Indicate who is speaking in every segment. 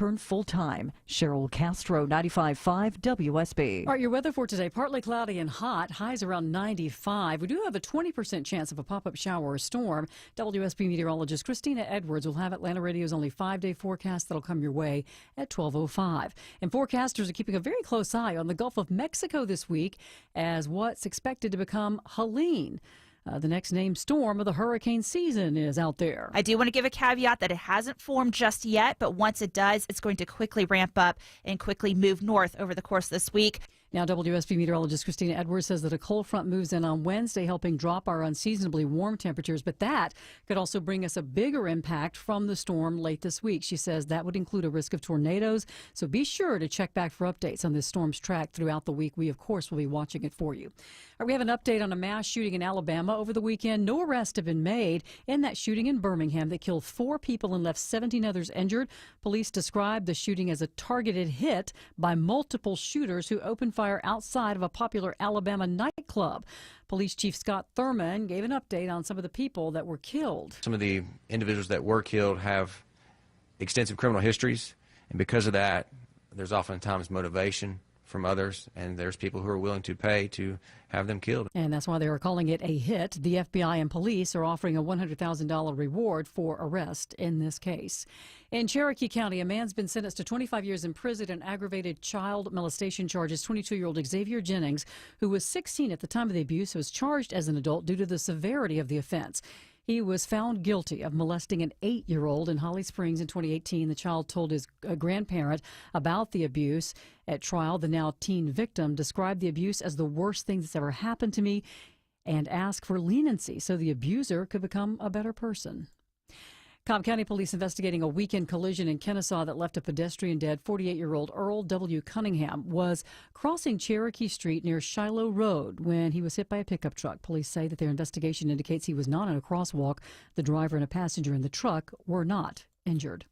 Speaker 1: return full-time. Cheryl Castro, 95.5 WSB.
Speaker 2: All right, your weather for today, partly cloudy and hot, highs around 95. We do have a 20% chance of a pop-up shower or storm. WSB meteorologist Christina Edwards will have Atlanta Radio's only 5-day forecast that'll come your way at 12:05. And forecasters are keeping a very close eye on the Gulf of Mexico this week as what's expected to become Helene. The next named storm of the hurricane season is out there.
Speaker 3: I do want to give a caveat that it hasn't formed just yet, but once it does, it's going to quickly ramp up and quickly move north over the course of this week.
Speaker 2: Now, WSB meteorologist Christina Edwards says that a cold front moves in on Wednesday, helping drop our unseasonably warm temperatures. But that could also bring us a bigger impact from the storm late this week. She says that would include a risk of tornadoes. So be sure to check back for updates on this storm's track throughout the week. We, of course, will be watching it for you. We have an update on a mass shooting in Alabama over the weekend. No arrests have been made in that shooting in Birmingham that killed 4 people and left 17 others injured. Police described the shooting as a targeted hit by multiple shooters who opened fire outside of a popular Alabama nightclub. Police Chief Scott Thurman gave an update on some of the people that were killed.
Speaker 4: Some of the individuals that were killed have extensive criminal histories, and because of that, there's oftentimes motivation from others, and there's people who are willing to pay to have them killed.
Speaker 2: And that's why they are calling it a hit. The FBI and police are offering a $100,000 reward for arrest in this case. In Cherokee County, a man's been sentenced to 25 years in prison on aggravated child molestation charges. 22-year-old Xavier Jennings, who was 16 at the time of the abuse, was charged as an adult due to the severity of the offense. He was found guilty of molesting an 8-year-old in Holly Springs in 2018. The child told his grandparent about the abuse. At trial, the now teen victim described the abuse as the worst thing that's ever happened to me and asked for leniency so the abuser could become a better person. Cobb County Police investigating a weekend collision in Kennesaw that left a pedestrian dead. 48-year-old Earl W. Cunningham was crossing Cherokee Street near Shiloh Road when he was hit by a pickup truck. Police say that their investigation indicates he was not in a crosswalk. The driver and a passenger in the truck were not injured.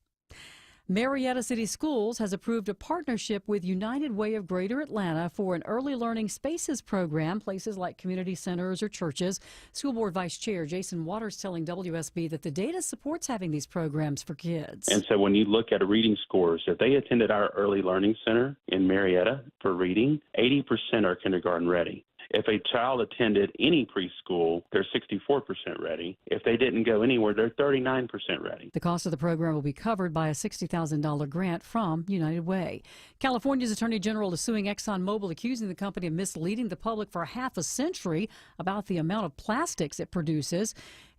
Speaker 2: Marietta City Schools has approved a partnership with United Way of Greater Atlanta for an early learning spaces program, places like community centers or churches. School Board Vice Chair Jason Waters telling WSB that the data supports having these programs for kids.
Speaker 5: And so when you look at reading scores, if they attended our early learning center in Marietta for reading, 80% are kindergarten ready. If a child attended any preschool, they're 64% ready. If they didn't go anywhere, they're 39% ready.
Speaker 2: The cost of the program will be covered by a $60,000 grant from United Way. California's Attorney General is suing ExxonMobil, accusing the company of misleading the public for half a century about the amount of plastics it produces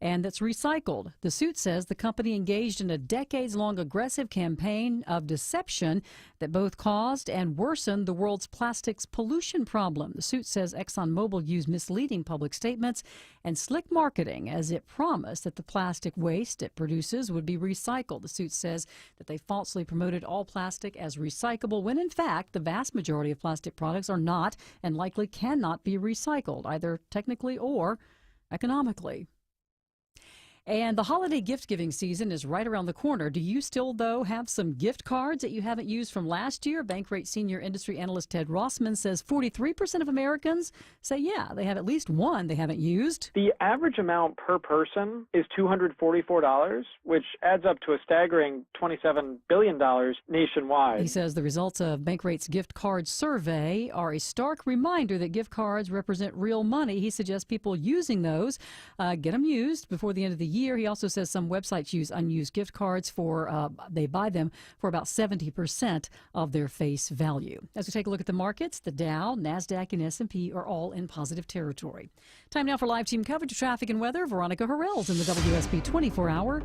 Speaker 2: and that's recycled. The suit says the company engaged in a decades-long aggressive campaign of deception that both caused and worsened the world's plastics pollution problem. The suit says ExxonMobil used misleading public statements and slick marketing as it promised that the plastic waste it produces would be recycled. The suit says that they falsely promoted all plastic as recyclable when, in fact, the vast majority of plastic products are not and likely cannot be recycled, either technically or economically. And the holiday gift-giving season is right around the corner. Do you still, though, have some gift cards that you haven't used from last year? Bankrate senior industry analyst Ted Rossman says 43% of Americans say, yeah, they have at least one they haven't used.
Speaker 6: The average amount per person is $244, which adds up to a staggering $27 billion nationwide.
Speaker 2: He says the results of Bankrate's gift card survey are a stark reminder that gift cards represent real money. He suggests people using those get them used before the end of the year. He also says some websites use unused gift cards for they buy them for about 70% of their face value. As we take a look at the markets, the Dow, NASDAQ, and S&P are all in positive territory. Time now for live team coverage of traffic and weather. Veronica Harrell's in the WSB 24-hour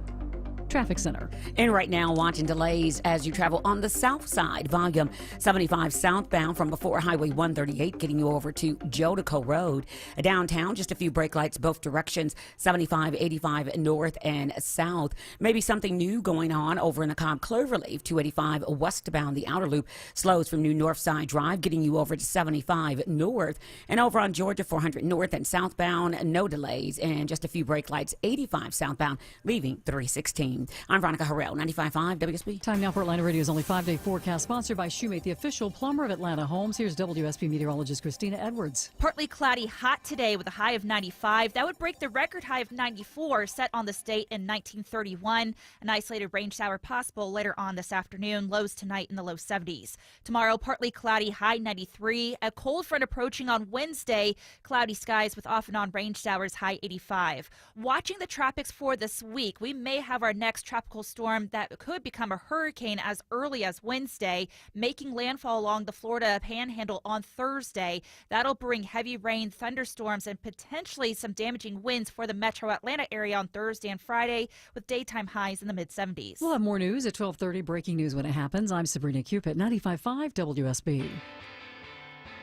Speaker 2: Traffic Center.
Speaker 7: And right now, watching delays as you travel on the south side. Volume 75 southbound from before Highway 138, getting you over to Jodico Road. Downtown, just a few brake lights both directions, 75, 85 north and south. Maybe something new going on over in the Cobb Cloverleaf, 285 westbound. The outer loop slows from New Northside Drive, getting you over to 75 north. And over on Georgia 400 north and southbound, no delays. And just a few brake lights, 85 southbound, leaving 316. stream. I'm Veronica Harrell, 95.5 WSB.
Speaker 2: Time now for Atlanta Radio's only 5-day forecast, sponsored by Shoemate, the official plumber of Atlanta Homes. Here's WSB meteorologist Christina Edwards.
Speaker 3: Partly cloudy, hot today with a high of 95. That would break the record high of 94 set on this date in 1931. An isolated rain shower possible later on this afternoon. Lows tonight in the low 70s. Tomorrow, partly cloudy, high 93. A cold front approaching on Wednesday. Cloudy skies with off and on rain showers, high 85. Watching the tropics for this week, we may have our next tropical storm that could become a hurricane as early as Wednesday, making landfall along the Florida panhandle on Thursday. That'll bring heavy rain, thunderstorms, and potentially some damaging winds for the metro Atlanta area on Thursday and Friday, with daytime highs in the mid-70s.
Speaker 2: We'll have more news at 12:30. Breaking news when it happens. I'm Sabrina Cupid, 95.5 WSB.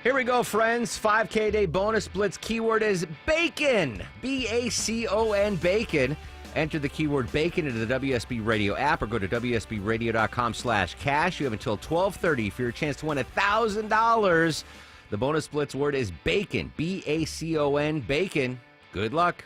Speaker 8: Here we go, friends. 5K day bonus blitz. Keyword is bacon. BACON, bacon. Enter the keyword bacon into the WSB Radio app or go to WSBradio.com/cash. You have until 12:30 for your chance to win $1,000. The bonus blitz word is bacon. BACON, bacon. Good luck.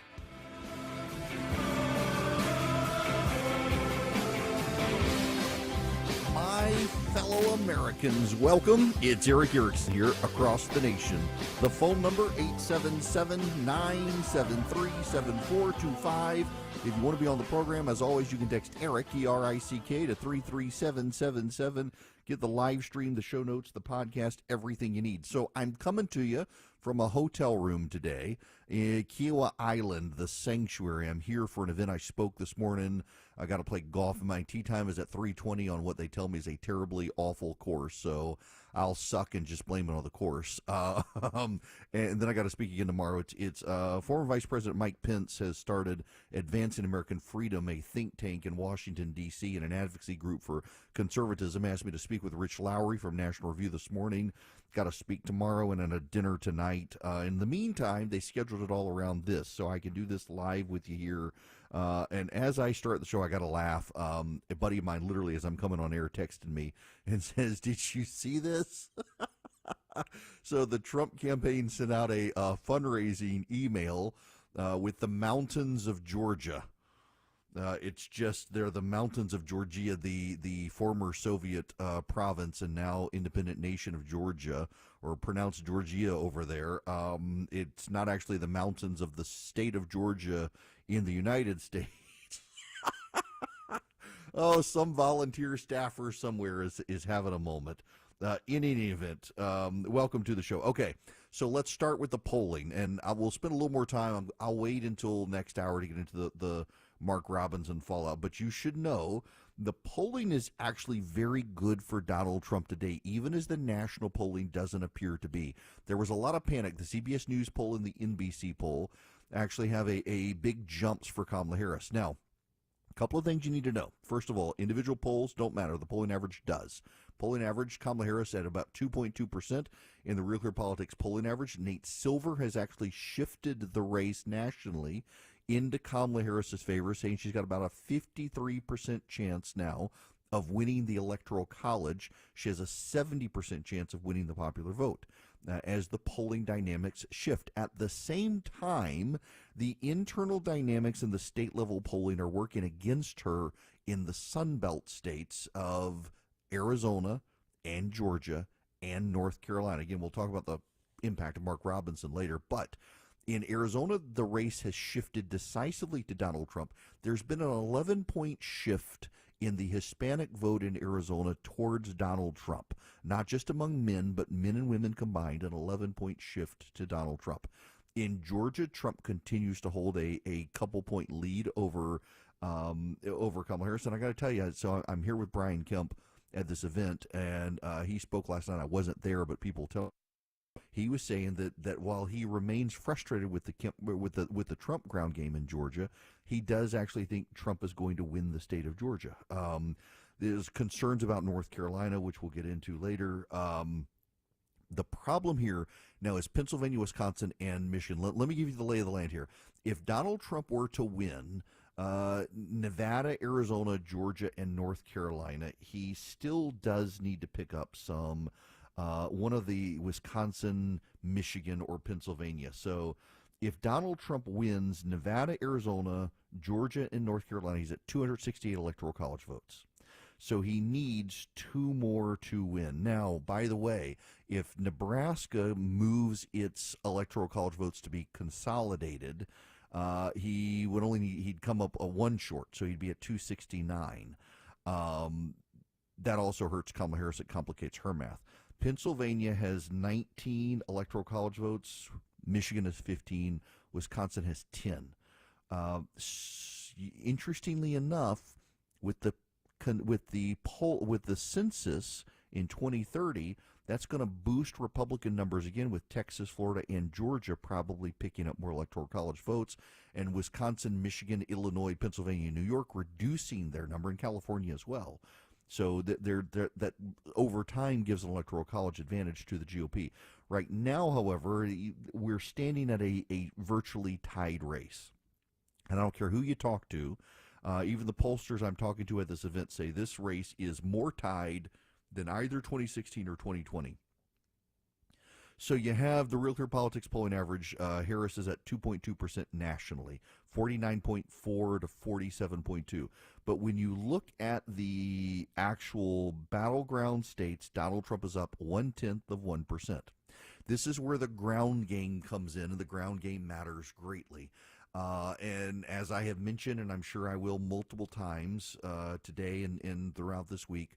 Speaker 9: My fellow Americans, welcome. It's Eric Erickson here across the nation. The phone number, 877-973-7425. If you want to be on the program, as always, you can text Eric, E-R-I-C-K, to 33777. Get the live stream, the show notes, the podcast, everything you need. So I'm coming to you from a hotel room today in Kiawah Island, the sanctuary. I'm here for an event. I spoke this morning. I got to play golf, and my tee time is at 3:20 on what they tell me is a terribly awful course. So I'll suck and just blame it on the course. And then I got to speak again tomorrow. It's former Vice President Mike Pence has started Advancing American Freedom, a think tank in Washington, D.C., and an advocacy group for conservatism. Asked me to speak with Rich Lowry from National Review this morning. Got to speak tomorrow and at a dinner tonight. In the meantime, they scheduled it all around this, so I can do this live with you here. And as I start the show, I got to laugh. A buddy of mine, literally, as I'm coming on air, texted me and says, "Did you see this?" So the Trump campaign sent out a fundraising email with the mountains of Georgia. It's just, they're the mountains of Georgia, the former Soviet province and now independent nation of Georgia, or pronounced Georgia over there. It's not actually the mountains of the state of Georgia in the United States. Oh, some volunteer staffer somewhere is having a moment. In any event, welcome to the show. Okay, so let's start with the polling, and I will spend a little more time. I'll wait until next hour to get into the Mark Robinson fallout, but you should know the polling is actually very good for Donald Trump today, even as the national polling doesn't appear to be. There was a lot of panic. The CBS News poll and the NBC poll actually have a big jumps for Kamala Harris. Now, a couple of things you need to know. First of all, individual polls don't matter. The polling average does. Polling average, Kamala Harris at about 2.2% in the Real Clear Politics polling average. Nate Silver has actually shifted the race nationally into Kamala Harris's favor, saying she's got about a 53% chance now of winning the Electoral College. She has a 70% chance of winning the popular vote as the polling dynamics shift. At the same time, the internal dynamics in the state-level polling are working against her in the Sun Belt states of Arizona and Georgia and North Carolina. Again, we'll talk about the impact of Mark Robinson later, but in Arizona, the race has shifted decisively to Donald Trump. There's been an 11-point shift in the Hispanic vote in Arizona towards Donald Trump. Not just among men, but men and women combined, an 11-point shift to Donald Trump. In Georgia, Trump continues to hold a couple-point lead over Kamala Harris. And I got to tell you, so I'm here with Brian Kemp at this event, and he spoke last night. I wasn't there, but people tell. He was saying that while he remains frustrated with the Trump ground game in Georgia, he does actually think Trump is going to win the state of Georgia. There's concerns about North Carolina, which we'll get into later. The problem here now is Pennsylvania, Wisconsin, and Michigan. Let me give you the lay of the land here. If Donald Trump were to win Nevada, Arizona, Georgia, and North Carolina, he still does need to pick up some one of the Wisconsin, Michigan, or Pennsylvania. So if Donald Trump wins Nevada, Arizona, Georgia, and North Carolina, he's at 268 electoral college votes. So he needs 2 more to win. Now, by the way, if Nebraska moves its electoral college votes to be consolidated, he'd come up a 1 short, so he'd be at 269. That also hurts Kamala Harris. It complicates her math. Pennsylvania has 19 electoral college votes. Michigan has 15. Wisconsin has 10. Interestingly enough, with the census in 2030, that's going to boost Republican numbers again, with Texas, Florida, and Georgia probably picking up more electoral college votes, and Wisconsin, Michigan, Illinois, Pennsylvania, and New York reducing their number, and California as well. So that over time gives an electoral college advantage to the GOP. Right now, however, we're standing at a virtually tied race. And I don't care who you talk to, even the pollsters I'm talking to at this event say this race is more tied than either 2016 or 2020. So you have the Real Clear Politics polling average. Harris is at 2.2% nationally, 49.4 to 47.2. But when you look at the actual battleground states, Donald Trump is up 0.1%. This is where the ground game comes in, and the ground game matters greatly. And as I have mentioned, and I'm sure I will multiple times today and throughout this week,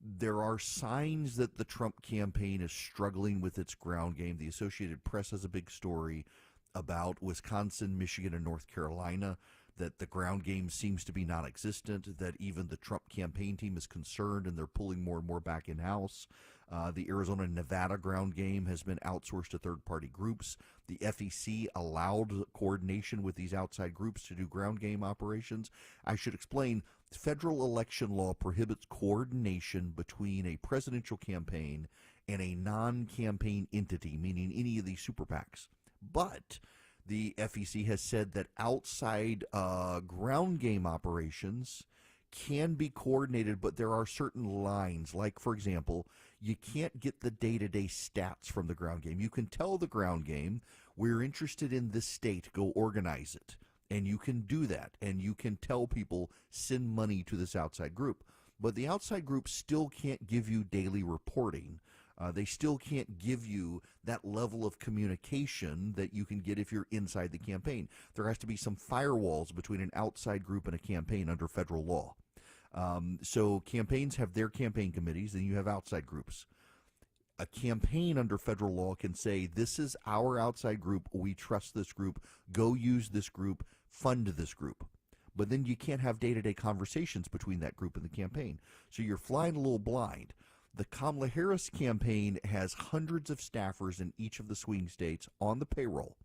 Speaker 9: there are signs that the Trump campaign is struggling with its ground game. The Associated Press has a big story about Wisconsin, Michigan, and North Carolina, that the ground game seems to be non-existent, that even the Trump campaign team is concerned and they're pulling more and more back in-house. The Arizona and Nevada ground game has been outsourced to third-party groups. The FEC allowed coordination with these outside groups to do ground game operations. I should explain, federal election law prohibits coordination between a presidential campaign and a non-campaign entity, meaning any of these super PACs. But the FEC has said that outside ground game operations can be coordinated, but there are certain lines. Like, for example, you can't get the day-to-day stats from the ground game. You can tell the ground game, we're interested in this state, go organize it. And you can do that. And you can tell people, send money to this outside group. But the outside group still can't give you daily reporting. They still can't give you that level of communication that you can get if you're inside the campaign. There has to be some firewalls between an outside group and a campaign under federal law. So campaigns have their campaign committees, and you have outside groups. A campaign under federal law can say, this is our outside group, we trust this group, go use this group, fund this group. But then you can't have day-to-day conversations between that group and the campaign. So you're flying a little blind. The Kamala Harris campaign has hundreds of staffers in each of the swing states on the payroll.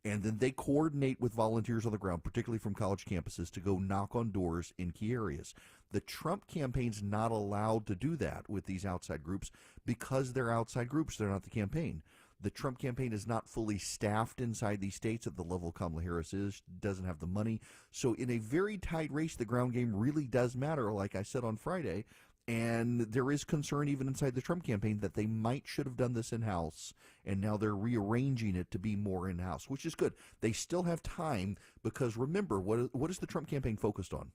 Speaker 9: And then they coordinate with volunteers on the ground, particularly from college campuses, to go knock on doors in key areas. The Trump campaign's not allowed to do that with these outside groups because they're outside groups. They're not the campaign. The Trump campaign is not fully staffed inside these states at the level Kamala Harris is, doesn't have the money. So in a very tight race, the ground game really does matter, like I said on Friday. And there is concern even inside the Trump campaign that they should have done this in-house, and now they're rearranging it to be more in-house, which is good. They still have time because, remember, what is the Trump campaign focused on?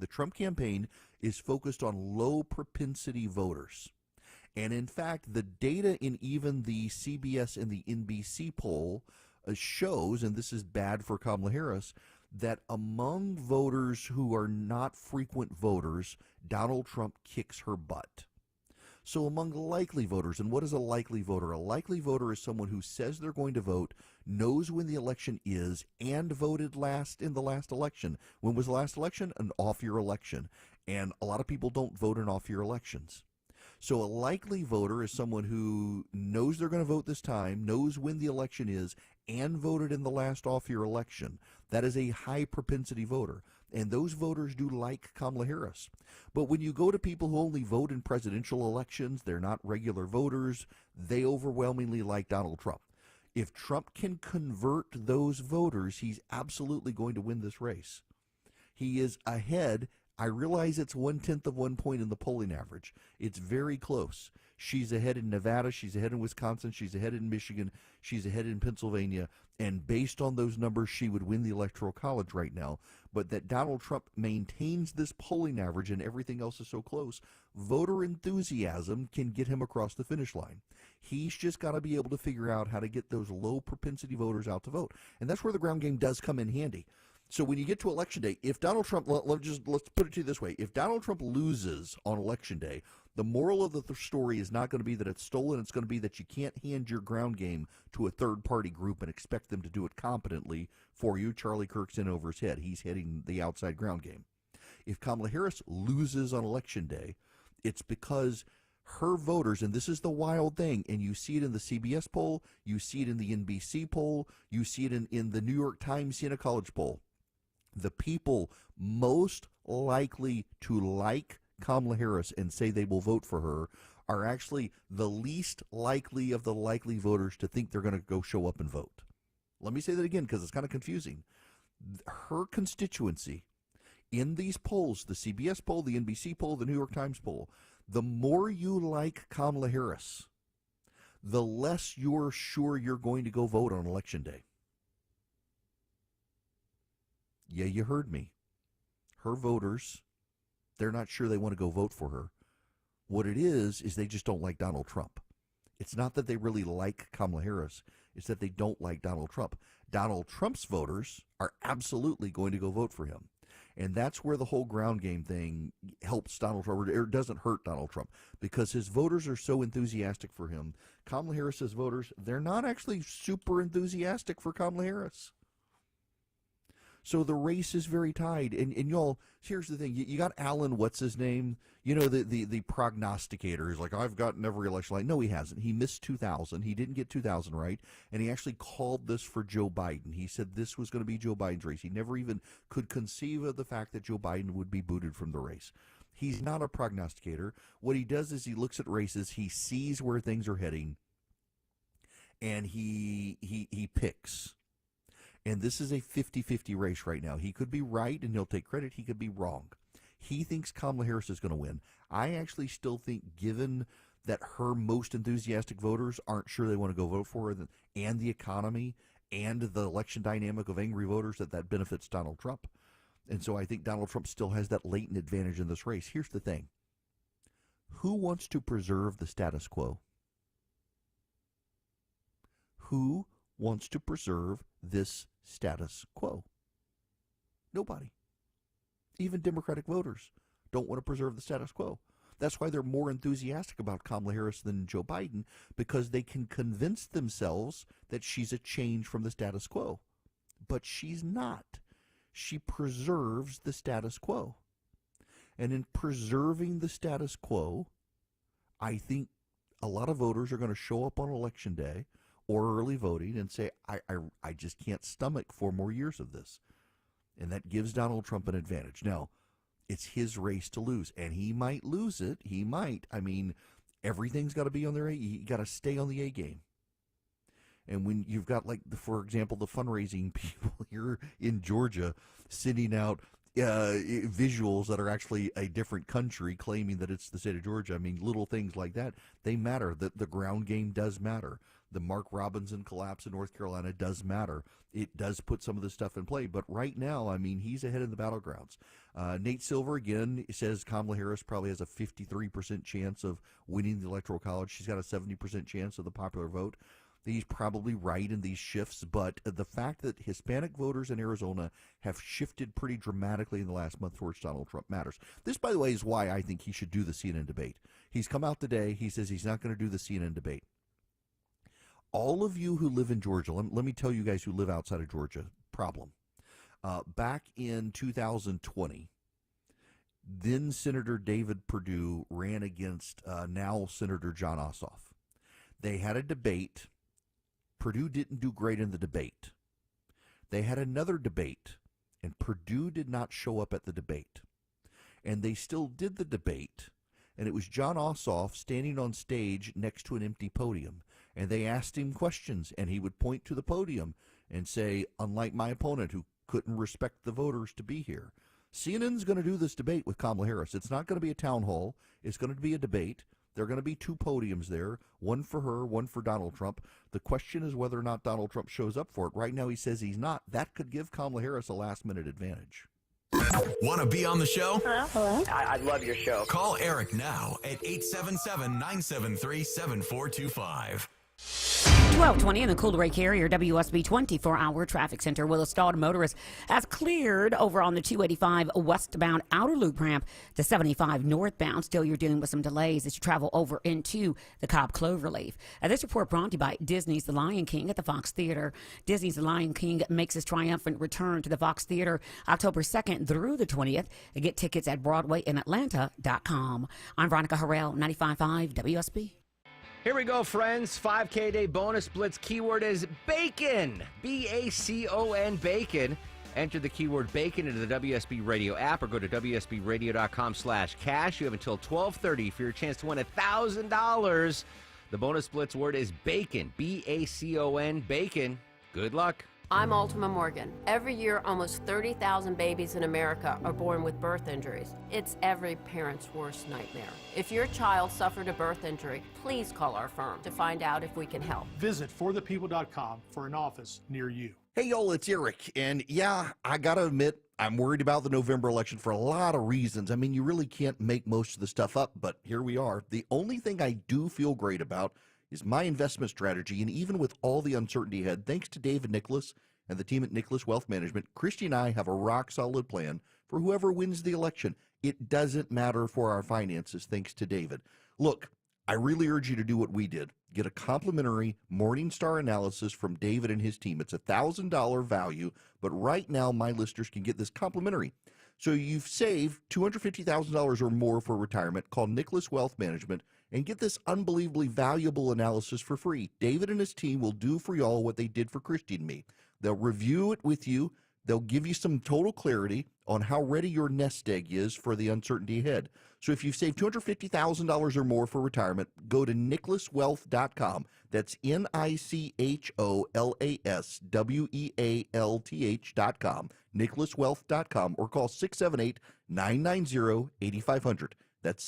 Speaker 9: The Trump campaign is focused on low-propensity voters. And, in fact, the data in even the CBS and the NBC poll shows, and this is bad for Kamala Harris, that among voters who are not frequent voters, Donald Trump kicks her butt. So among likely voters, and what is a likely voter? A likely voter is someone who says they're going to vote, knows when the election is, and voted last in the last election. When was the last election? An off-year election. And a lot of people don't vote in off-year elections. So a likely voter is someone who knows they're going to vote this time, knows when the election is, and voted in the last off-year election. That is a high propensity voter. And those voters do like Kamala Harris. But when you go to people who only vote in presidential elections, they're not regular voters, they overwhelmingly like Donald Trump. If Trump can convert those voters, he's absolutely going to win this race. He is ahead I realize it's 1/10 of 1 point in the polling average. It's very close. She's ahead in Nevada. She's ahead in Wisconsin. She's ahead in Michigan. She's ahead in Pennsylvania. And based on those numbers, she would win the Electoral College right now. But that Donald Trump maintains this polling average and everything else is so close, voter enthusiasm can get him across the finish line. He's just got to be able to figure out how to get those low propensity voters out to vote. And that's where the ground game does come in handy. So when you get to Election Day, if Donald Trump, let's put it to you this way, if Donald Trump loses on Election Day, the moral of the story is not going to be that it's stolen. It's going to be that you can't hand your ground game to a third-party group and expect them to do it competently for you. Charlie Kirk's in over his head. He's heading the outside ground game. If Kamala Harris loses on Election Day, it's because her voters, and this is the wild thing, and you see it in the CBS poll, you see it in the NBC poll, you see it in the New York Times Siena College poll. The people most likely to like Kamala Harris and say they will vote for her are actually the least likely of the likely voters to think they're going to go show up and vote. Let me say that again because it's kind of confusing. Her constituency in these polls, the CBS poll, the NBC poll, the New York Times poll, the more you like Kamala Harris, the less you're sure you're going to go vote on Election Day. Yeah, you heard me. Her voters, they're not sure they want to go vote for her. What it is they just don't like Donald Trump. It's not that they really like Kamala Harris. It's that they don't like Donald Trump. Donald Trump's voters are absolutely going to go vote for him. And that's where the whole ground game thing helps Donald Trump, or doesn't hurt Donald Trump, because his voters are so enthusiastic for him. Kamala Harris's voters, they're not actually super enthusiastic for Kamala Harris. So the race is very tied. And y'all, here's the thing. You got Alan, what's his name? You know, the prognosticator. He's like, I've gotten every election right. No, he hasn't. He missed 2000. He didn't get 2000 right. And he actually called this for Joe Biden. He said this was going to be Joe Biden's race. He never even could conceive of the fact that Joe Biden would be booted from the race. He's not a prognosticator. What he does is he looks at races. He sees where things are heading. And he picks. And this is a 50-50 race right now. He could be right, and he'll take credit. He could be wrong. He thinks Kamala Harris is going to win. I actually still think, given that her most enthusiastic voters aren't sure they want to go vote for her, and the economy and the election dynamic of angry voters, that benefits Donald Trump. And so I think Donald Trump still has that latent advantage in this race. Here's the thing. Who wants to preserve the status quo? Who wants to preserve this status quo? Nobody. Even Democratic voters don't want to preserve the status quo. That's why they're more enthusiastic about Kamala Harris than Joe Biden, because they can convince themselves that she's a change from the status quo. But she's not. She preserves the status quo. And in preserving the status quo, I think a lot of voters are going to show up on Election Day or early voting and say, I just can't stomach 4 more years of this. And that gives Donald Trump an advantage. Now, it's his race to lose, and he might lose it. He might. I mean, everything's got to be on their A. You got to stay on the A game. And when you've got, like, for example, the fundraising people here in Georgia sending out visuals that are actually a different country claiming that it's the state of Georgia. I mean, little things like that, they matter. The ground game does matter. The Mark Robinson collapse in North Carolina does matter. It does put some of this stuff in play. But right now, I mean, he's ahead in the battlegrounds. Nate Silver, again, says Kamala Harris probably has a 53% chance of winning the Electoral College. She's got a 70% chance of the popular vote. He's probably right in these shifts, but the fact that Hispanic voters in Arizona have shifted pretty dramatically in the last month towards Donald Trump matters. This, by the way, is why I think he should do the CNN debate. He's come out today. He says he's not going to do the CNN debate. All of you who live in Georgia, let me tell you guys who live outside of Georgia, problem. Back in 2020, then Senator David Perdue ran against now Senator Jon Ossoff. They had a debate. Perdue didn't do great in the debate. They had another debate, and Perdue did not show up at the debate. And they still did the debate, and it was Jon Ossoff standing on stage next to an empty podium. And they asked him questions, and he would point to the podium and say, unlike my opponent who couldn't respect the voters to be here. CNN's going to do this debate with Kamala Harris. It's not going to be a town hall. It's going to be a debate. There are going to be two podiums there, one for her, one for Donald Trump. The question is whether or not Donald Trump shows up for it. Right now he says he's not. That could give Kamala Harris a last-minute advantage.
Speaker 10: Want to be on the show?
Speaker 11: Hello? I love your show.
Speaker 10: Call Eric now at 877-973-7425.
Speaker 7: 1220 in the Coolray Carrier WSB 24-hour traffic center. Well, a stalled motorist has cleared over on the 285 westbound outer loop ramp to 75 northbound. Still, you're dealing with some delays as you travel over into the Cobb Cloverleaf. This report brought to you by Disney's The Lion King at the Fox Theater. Disney's The Lion King makes his triumphant return to the Fox Theater October 2nd through the 20th. Get tickets at BroadwayInAtlanta.com. I'm Veronica Harrell, 95.5 WSB.
Speaker 8: Here we go, friends. 5K Day bonus blitz. Keyword is bacon. B-A-C-O-N, bacon. Enter the keyword bacon into the WSB Radio app or go to WSBRadio.com/cash. You have until 12:30 for your chance to win $1,000. The bonus blitz word is bacon. B-A-C-O-N, bacon. Good luck.
Speaker 12: I'm Ultima Morgan. Every year, almost 30,000 babies in America are born with birth injuries. It's every parent's worst nightmare. If your child suffered a birth injury, please call our firm to find out if we can help.
Speaker 13: Visit forthepeople.com for an office near you.
Speaker 9: Hey, y'all, it's Eric. And yeah, I got to admit, I'm worried about the November election for a lot of reasons. I mean, you really can't make most of the stuff up, but here we are. The only thing I do feel great about is my investment strategy, and even with all the uncertainty ahead, thanks to David Nicholas and the team at Nicholas Wealth Management, Christy and I have a rock-solid plan for whoever wins the election. It doesn't matter for our finances, thanks to David. Look, I really urge you to do what we did. Get a complimentary Morningstar analysis from David and his team. It's $1,000 value, but right now my listeners can get this complimentary. So you've saved $250,000 or more for retirement. Call Nicholas Wealth Management and get this unbelievably valuable analysis for free. David and his team will do for y'all what they did for Christy and me. They'll review it with you. They'll give you some total clarity on how ready your nest egg is for the uncertainty ahead. So if you've saved $250,000 or more for retirement, go to nicholaswealth.com. That's NICHOLASWEALTH.com, nicholaswealth.com, or call 678-990-8500. That's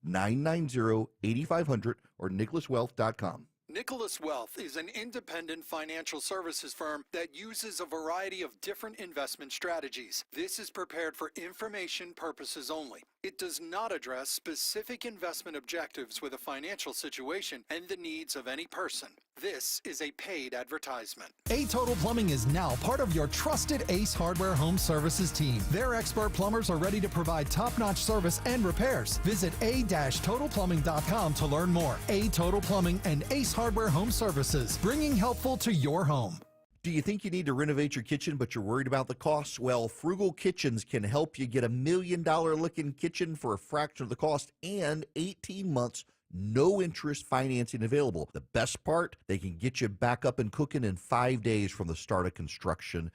Speaker 9: 678-990-8500 or nicholaswealth.com.
Speaker 14: Nicholas Wealth is an independent financial services firm that uses a variety of different investment strategies. This is prepared for information purposes only. It does not address specific investment objectives with a financial situation and the needs of any person. This is a paid advertisement.
Speaker 15: A Total Plumbing is now part of your trusted Ace Hardware Home Services team. Their expert plumbers are ready to provide top-notch service and repairs. Visit a-totalplumbing.com to learn more. A Total Plumbing and Ace Hardware Home Services, bringing helpful to your home.
Speaker 9: Do you think you need to renovate your kitchen, but you're worried about the costs? Well, Frugal Kitchens can help you get $1 million looking kitchen for a fraction of the cost and 18 months, no interest financing available. The best part, they can get you back up and cooking in 5 days from the start of construction.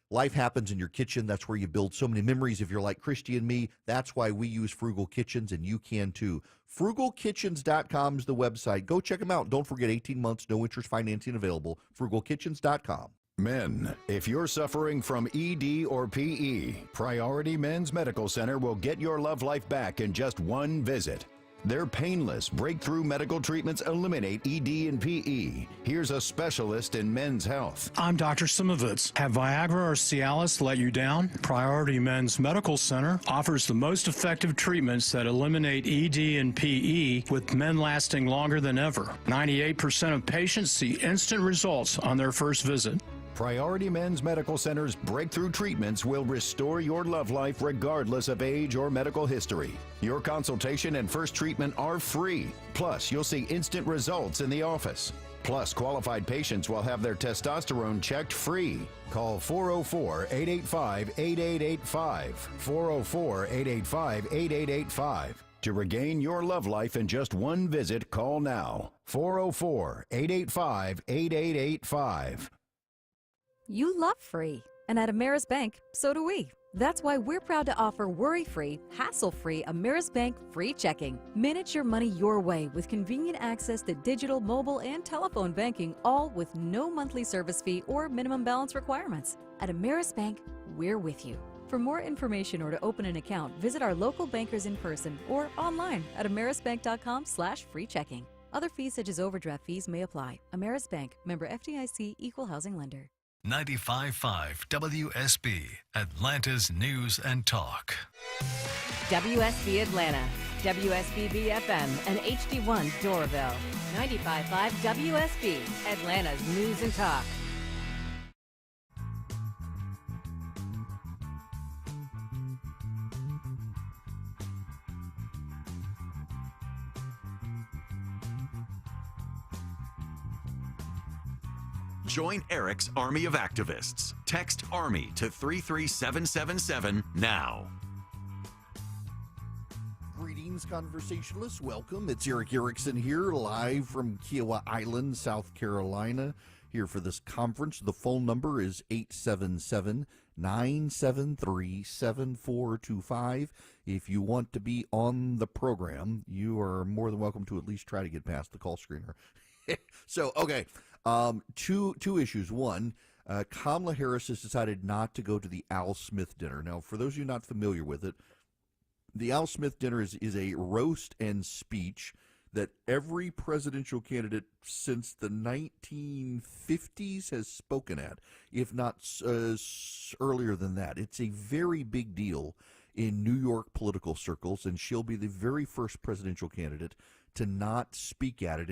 Speaker 9: Life happens in your kitchen. That's where you build so many memories. If you're like Christy and me, that's why we use Frugal Kitchens, and you can too. FrugalKitchens.com is the website. Go check them out. Don't forget, 18 months, no interest financing available. FrugalKitchens.com.
Speaker 16: Men, if you're suffering from ED or PE, Priority Men's Medical Center will get your love life back in just one visit. Their painless breakthrough medical treatments eliminate ED and PE. Here's a specialist in men's health.
Speaker 13: I'm Dr. Simovitz. Have Viagra or Cialis let you down? Priority Men's Medical Center offers the most effective treatments that eliminate ED and PE, with men lasting longer than ever. 98% of patients see instant results on their first visit.
Speaker 16: Priority Men's Medical Center's breakthrough treatments will restore your love life regardless of age or medical history. Your consultation and first treatment are free. Plus, you'll see instant results in the office. Plus, qualified patients will have their testosterone checked free. Call 404-885-8885. 404-885-8885. To regain your love life in just one visit, call now. 404-885-8885.
Speaker 17: You love free, and at Ameris Bank, so do we. That's why we're proud to offer worry-free, hassle-free Ameris Bank free checking. Manage your money your way with convenient access to digital, mobile, and telephone banking, all with no monthly service fee or minimum balance requirements. At Ameris Bank, we're with you. For more information or to open an account, visit our local bankers in person or online at amerisbank.com/free checking. Other fees such as overdraft fees may apply. Ameris Bank, member FDIC, equal housing lender.
Speaker 10: 95.5 WSB, Atlanta's News and Talk.
Speaker 18: WSB Atlanta, WSB BFM, and HD1 Doraville. 95.5 WSB, Atlanta's News and Talk.
Speaker 19: Join Eric's Army of Activists. Text ARMY to 33777 now.
Speaker 9: Greetings, conversationalists. Welcome. It's Eric Erickson here, live from Kiowa Island, South Carolina, here for this conference. The phone number is 877-973-7425. If you want to be on the program, you are more than welcome to at least try to get past the call screener. So, okay. Two issues. One, Kamala Harris has decided not to go to the Al Smith dinner. Now, for those of you not familiar with it, the Al Smith dinner is a roast and speech that every presidential candidate since the 1950s has spoken at, if not earlier than that. It's a very big deal in New York political circles, and she'll be the very first presidential candidate to not speak at it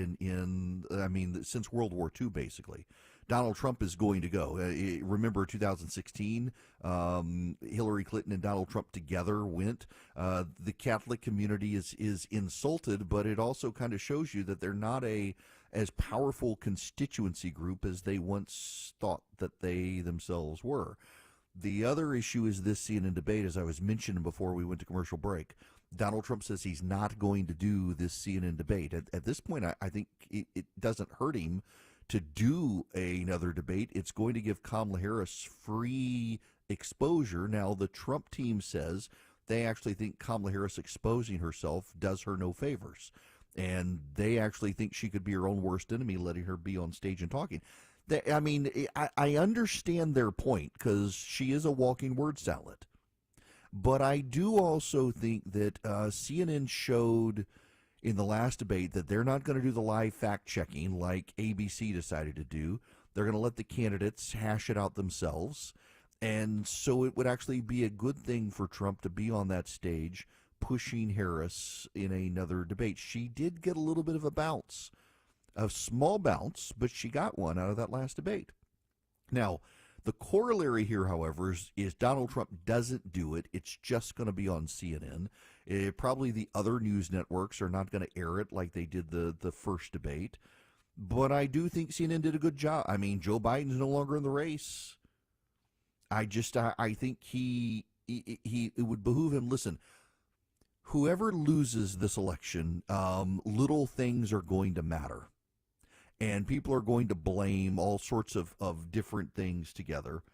Speaker 9: since World War II, basically. Donald Trump is going to go. Remember 2016, Hillary Clinton and Donald Trump together went. The Catholic community is insulted, but it also kind of shows you that they're not as powerful constituency group as they once thought that they themselves were. The other issue is this CNN debate, as I was mentioning before we went to commercial break. Donald Trump says he's not going to do this CNN debate. At this point, I think it doesn't hurt him to do another debate. It's going to give Kamala Harris free exposure. Now, the Trump team says they actually think Kamala Harris exposing herself does her no favors. And they actually think she could be her own worst enemy, letting her be on stage and talking. I understand their point because she is a walking word salad. But I do also think that CNN showed in the last debate that they're not going to do the live fact-checking like ABC decided to do. They're going to let the candidates hash it out themselves. And so it would actually be a good thing for Trump to be on that stage pushing Harris in another debate. She did get a little bit of a bounce, a small bounce, but she got one out of that last debate. Now, the corollary here, however, is Donald Trump doesn't do it. It's just going to be on CNN. Probably the other news networks are not going to air it like they did the first debate. But I do think CNN did a good job. I mean, Joe Biden's no longer in the race. I think it would behoove him. Listen, whoever loses this election, little things are going to matter. And people are going to blame all sorts of different things together.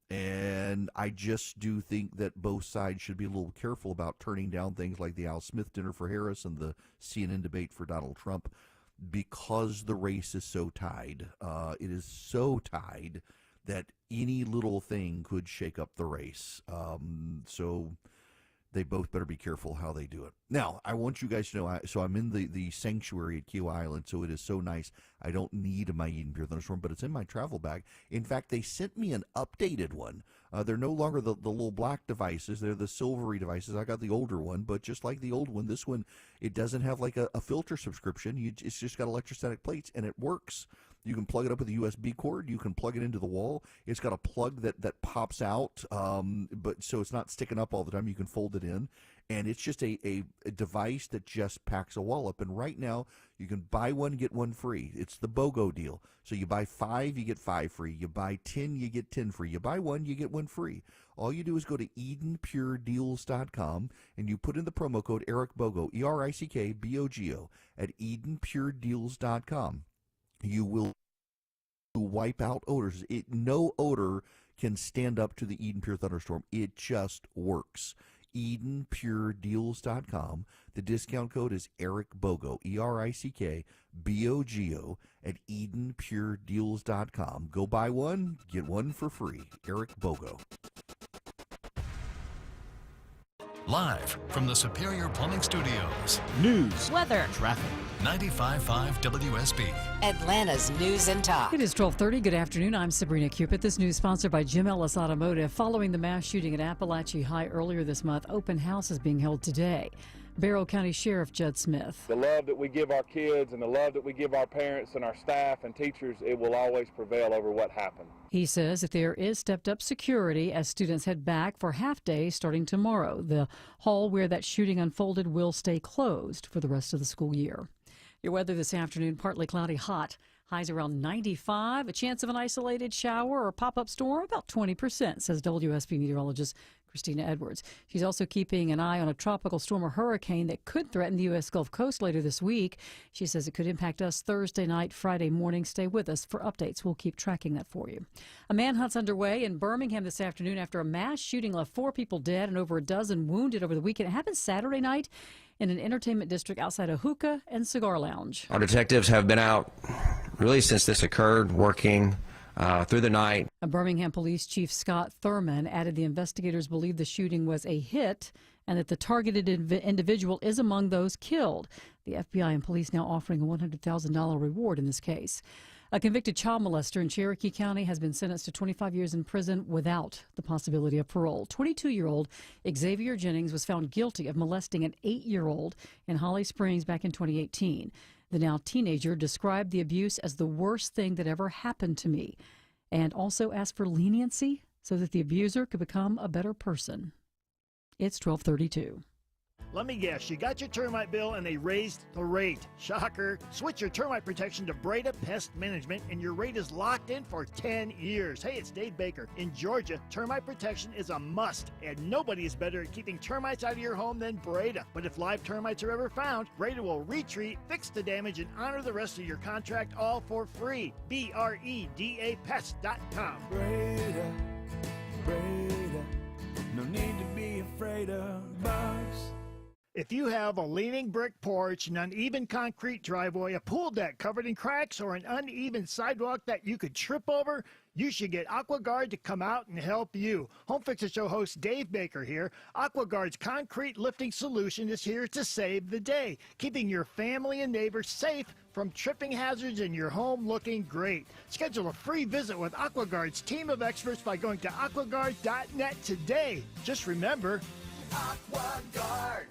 Speaker 9: And I just do think that both sides should be a little careful about turning down things like the Al Smith dinner for Harris and the CNN debate for Donald Trump because the race is so tied. It is so tied that any little thing could shake up the race. So they both better be careful how they do it. Now, I want you guys to know, so I'm in the sanctuary at Kiowa Island, so it is so nice. I don't need my Eden Pure Thunderstorm, but it's in my travel bag. In fact, they sent me an updated one. They're no longer the little black devices. They're the silvery devices. I got the older one, but just like the old one, this one, it doesn't have like a filter subscription. It's just got electrostatic plates, and it works. You can plug it up with a USB cord. You can plug it into the wall. It's got a plug that pops out, but so it's not sticking up all the time. You can fold it in, and it's just a device that just packs a wallop. And right now, you can buy one, get one free. It's the BOGO deal. So you buy 5, you get 5 free. You buy 10, you get 10 free. You buy 1, you get 1 free. All you do is go to EdenPureDeals.com, and you put in the promo code EricBogo, ERICKBOGO, at EdenPureDeals.com. You will wipe out odors. No odor can stand up to the Eden Pure Thunderstorm. It just works. EdenPureDeals.com. The discount code is EricBogo, ERICKBOGO, at EdenPureDeals.com. Go buy one, get one for free. Eric Bogo.
Speaker 10: Live from the Superior Plumbing Studios.
Speaker 20: News,
Speaker 3: weather,
Speaker 20: traffic.
Speaker 10: 95.5 WSB.
Speaker 18: Atlanta's News and Talk.
Speaker 2: It is 12:30. Good afternoon. I'm Sabrina Cupid. This news sponsored by Jim Ellis Automotive. Following the mass shooting at Appalachia High earlier this month, open house is being held today. Barrow County Sheriff Judd Smith.
Speaker 21: The love that we give our kids and the love that we give our parents and our staff and teachers, it will always prevail over what happened.
Speaker 2: He says that there is stepped up security as students head back for half day starting tomorrow. The hall where that shooting unfolded will stay closed for the rest of the school year. Your weather this afternoon, partly cloudy, hot. Highs around 95. A chance of an isolated shower or pop-up storm, about 20%, says WSB meteorologist Christina Edwards. She's also keeping an eye on a tropical storm or hurricane that could threaten the U.S. Gulf Coast later this week. She says it could impact us Thursday night, Friday morning. Stay with us for updates. We'll keep tracking that for you. A manhunt's underway in Birmingham this afternoon after a mass shooting left 4 people dead and over a dozen wounded over the weekend. It happened Saturday night in an entertainment district outside a hookah and cigar lounge.
Speaker 4: Our detectives have been out really since this occurred, working through the night.
Speaker 2: A Birmingham Police Chief Scott Thurman added the investigators believe the shooting was a hit and that the targeted individual is among those killed. The FBI and police now offering a $100,000 reward in this case. A convicted child molester in Cherokee County has been sentenced to 25 years in prison without the possibility of parole. 22-year-old Xavier Jennings was found guilty of molesting an 8-year-old in Holly Springs back in 2018. The now teenager described the abuse as the worst thing that ever happened to me and also asked for leniency so that the abuser could become a better person. It's 12:32.
Speaker 22: Let me guess, you got your termite bill and they raised the rate. Shocker. Switch your termite protection to Breda Pest Management and your rate is locked in for 10 years. Hey, it's Dave Baker. In Georgia, termite protection is a must, and nobody is better at keeping termites out of your home than Breda. But if live termites are ever found, Breda will retreat, fix the damage, and honor the rest of your contract all for free. BREDAPest.com.
Speaker 23: Breda, Breda, no need to be afraid of bugs.
Speaker 22: If you have a leaning brick porch, an uneven concrete driveway, a pool deck covered in cracks, or an uneven sidewalk that you could trip over, you should get AquaGuard to come out and help you. Home Fixer Show host Dave Baker here. AquaGuard's concrete lifting solution is here to save the day, keeping your family and neighbors safe from tripping hazards and your home looking great. Schedule a free visit with AquaGuard's team of experts by going to aquaguard.net today. Just remember, AquaGuard.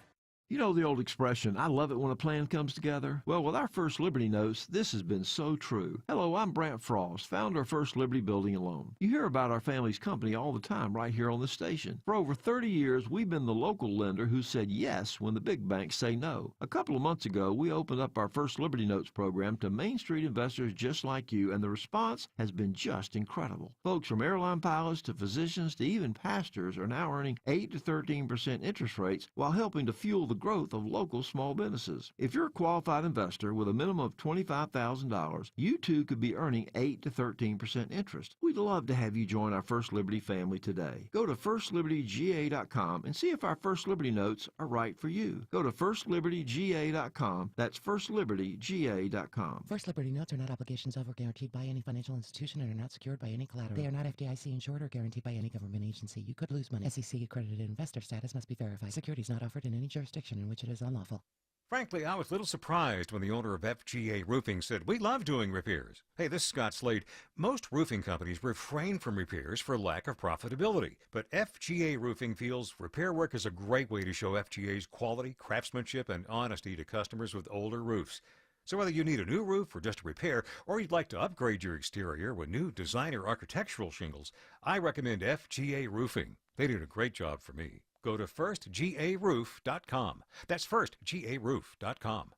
Speaker 24: You know the old expression, I love it when a plan comes together? Well, with our First Liberty Notes, this has been so true. Hello, I'm Brant Frost, founder of First Liberty Building and Loan. You hear about our family's company all the time right here on the station. For over 30 years, we've been the local lender who said yes when the big banks say no. A couple of months ago, we opened up our First Liberty Notes program to Main Street investors just like you, and the response has been just incredible. Folks from airline pilots to physicians to even pastors are now earning 8 to 13% interest rates while helping to fuel the growth of local small businesses. If you're a qualified investor with a minimum of $25,000, you too could be earning 8 to 13% interest. We'd love to have you join our First Liberty family today. Go to firstlibertyga.com and see if our First Liberty Notes are right for you. Go to firstlibertyga.com. That's firstlibertyga.com.
Speaker 25: First Liberty Notes are not obligations of or guaranteed by any financial institution and are not secured by any collateral. They are not FDIC insured or guaranteed by any government agency. You could lose money. SEC accredited investor status must be verified. Securities not offered in any jurisdiction in which it is unlawful.
Speaker 26: Frankly, I was a little surprised when the owner of FGA Roofing said, "We love doing repairs." Hey, this is Scott Slade. Most roofing companies refrain from repairs for lack of profitability. But FGA Roofing feels repair work is a great way to show FGA's quality, craftsmanship, and honesty to customers with older roofs. So whether you need a new roof or just a repair, or you'd like to upgrade your exterior with new designer architectural shingles, I recommend FGA Roofing. They did a great job for me. Go to firstgaroof.com. That's firstgaroof.com.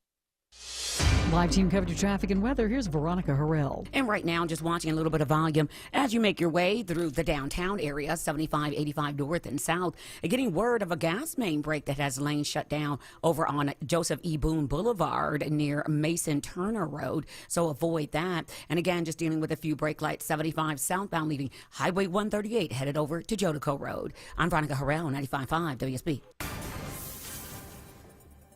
Speaker 2: Live team coverage of traffic and weather. Here's Veronica Harrell.
Speaker 7: And right now, just watching a little bit of volume as you make your way through the downtown area, 75, 85 north and south. Getting word of a gas main break that has lanes shut down over on Joseph E. Boone Boulevard near Mason Turner Road. So avoid that. And again, just dealing with a few brake lights, 75 southbound leaving Highway 138 headed over to Jodico Road. I'm Veronica Harrell, 95.5 WSB.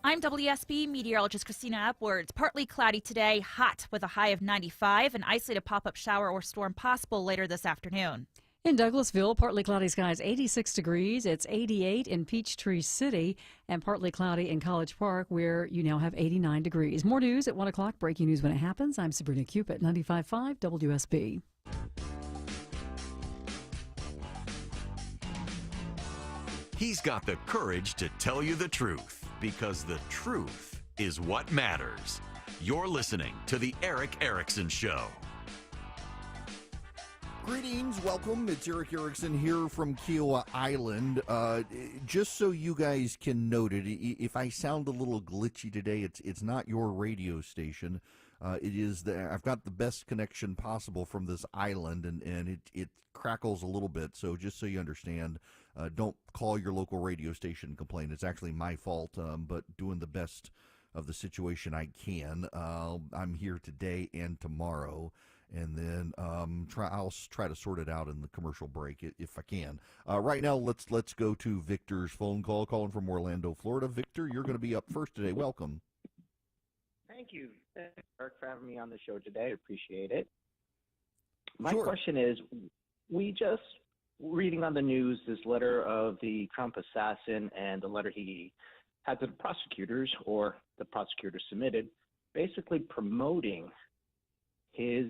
Speaker 3: I'm WSB meteorologist Christina Edwards. Partly cloudy today, hot with a high of 95, an isolated pop-up shower or storm possible later this afternoon.
Speaker 2: In Douglasville, partly cloudy skies, 86 degrees. It's 88 in Peachtree City, and partly cloudy in College Park, where you now have 89 degrees. More news at 1 o'clock. Breaking news when it happens. I'm Sabrina Cupid, 95.5 WSB.
Speaker 19: He's got the courage to tell you the truth, because the truth is what matters. You're listening to The Eric Erickson Show.
Speaker 9: Greetings, welcome. It's Eric Erickson here from Kiowa Island. Just so you guys can note it, if I sound a little glitchy today, it's not your radio station. It is I've got the best connection possible from this island, and it crackles a little bit. So just so you understand, don't call your local radio station and complain. It's actually my fault, but doing the best of the situation I can. I'm here today and tomorrow. And then I'll try to sort it out in the commercial break if I can. Right now, let's go to Victor's phone call, calling from Orlando, Florida. Victor, you're going to be up first today. Welcome.
Speaker 1: Thank you, Eric, for having me on the show today. I appreciate it. My
Speaker 9: Sure.
Speaker 1: question is, we just reading on the news this letter of the Trump assassin and the letter he had to the prosecutors, or the prosecutor submitted, basically promoting his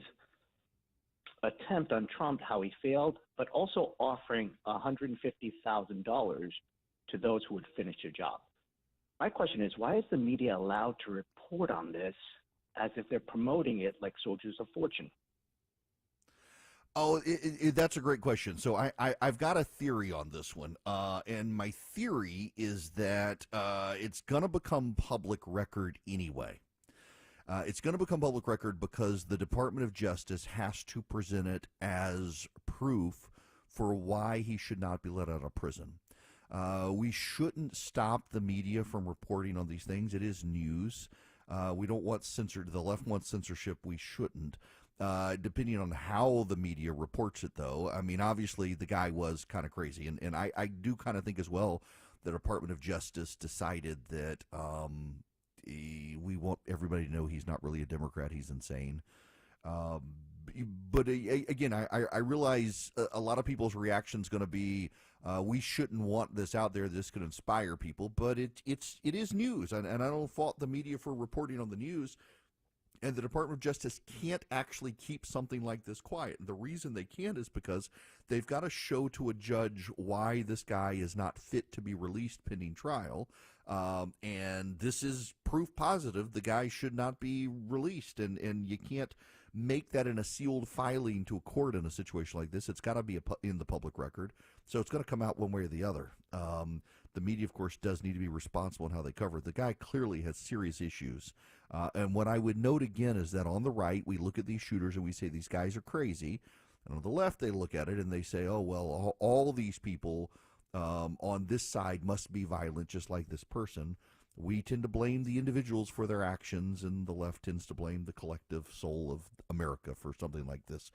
Speaker 1: attempt on Trump, how he failed, but also offering $150,000 to those who would finish the job. My question is, why is the media allowed to report on this as if they're promoting it like soldiers of fortune?
Speaker 9: Oh, that's a great question. So I've got a theory on this one, and my theory is that it's going to become public record anyway. It's going to become public record because the Department of Justice has to present it as proof for why he should not be let out of prison. We shouldn't stop the media from reporting on these things. It is news. We don't want the left wants censorship. We shouldn't. Depending on how the media reports it, though. I mean, obviously, the guy was kind of crazy. And I do kind of think as well the Department of Justice decided that we want everybody to know he's not really a Democrat. He's insane. But again, I realize a lot of people's reaction is going to be, we shouldn't want this out there. This could inspire people, but it is news, and I don't fault the media for reporting on the news. And the Department of Justice can't actually keep something like this quiet. And the reason they can't is because they've got to show to a judge why this guy is not fit to be released pending trial. And this is proof positive the guy should not be released. And you can't make that in a sealed filing to a court in a situation like this. It's got to be in the public record. So it's going to come out one way or the other. The media, of course, does need to be responsible in how they cover it. The guy clearly has serious issues. And what I would note again is that on the right, we look at these shooters and we say these guys are crazy. And on the left, they look at it and they say, oh, well, all these people on this side must be violent, just like this person. We tend to blame the individuals for their actions, and the left tends to blame the collective soul of America for something like this.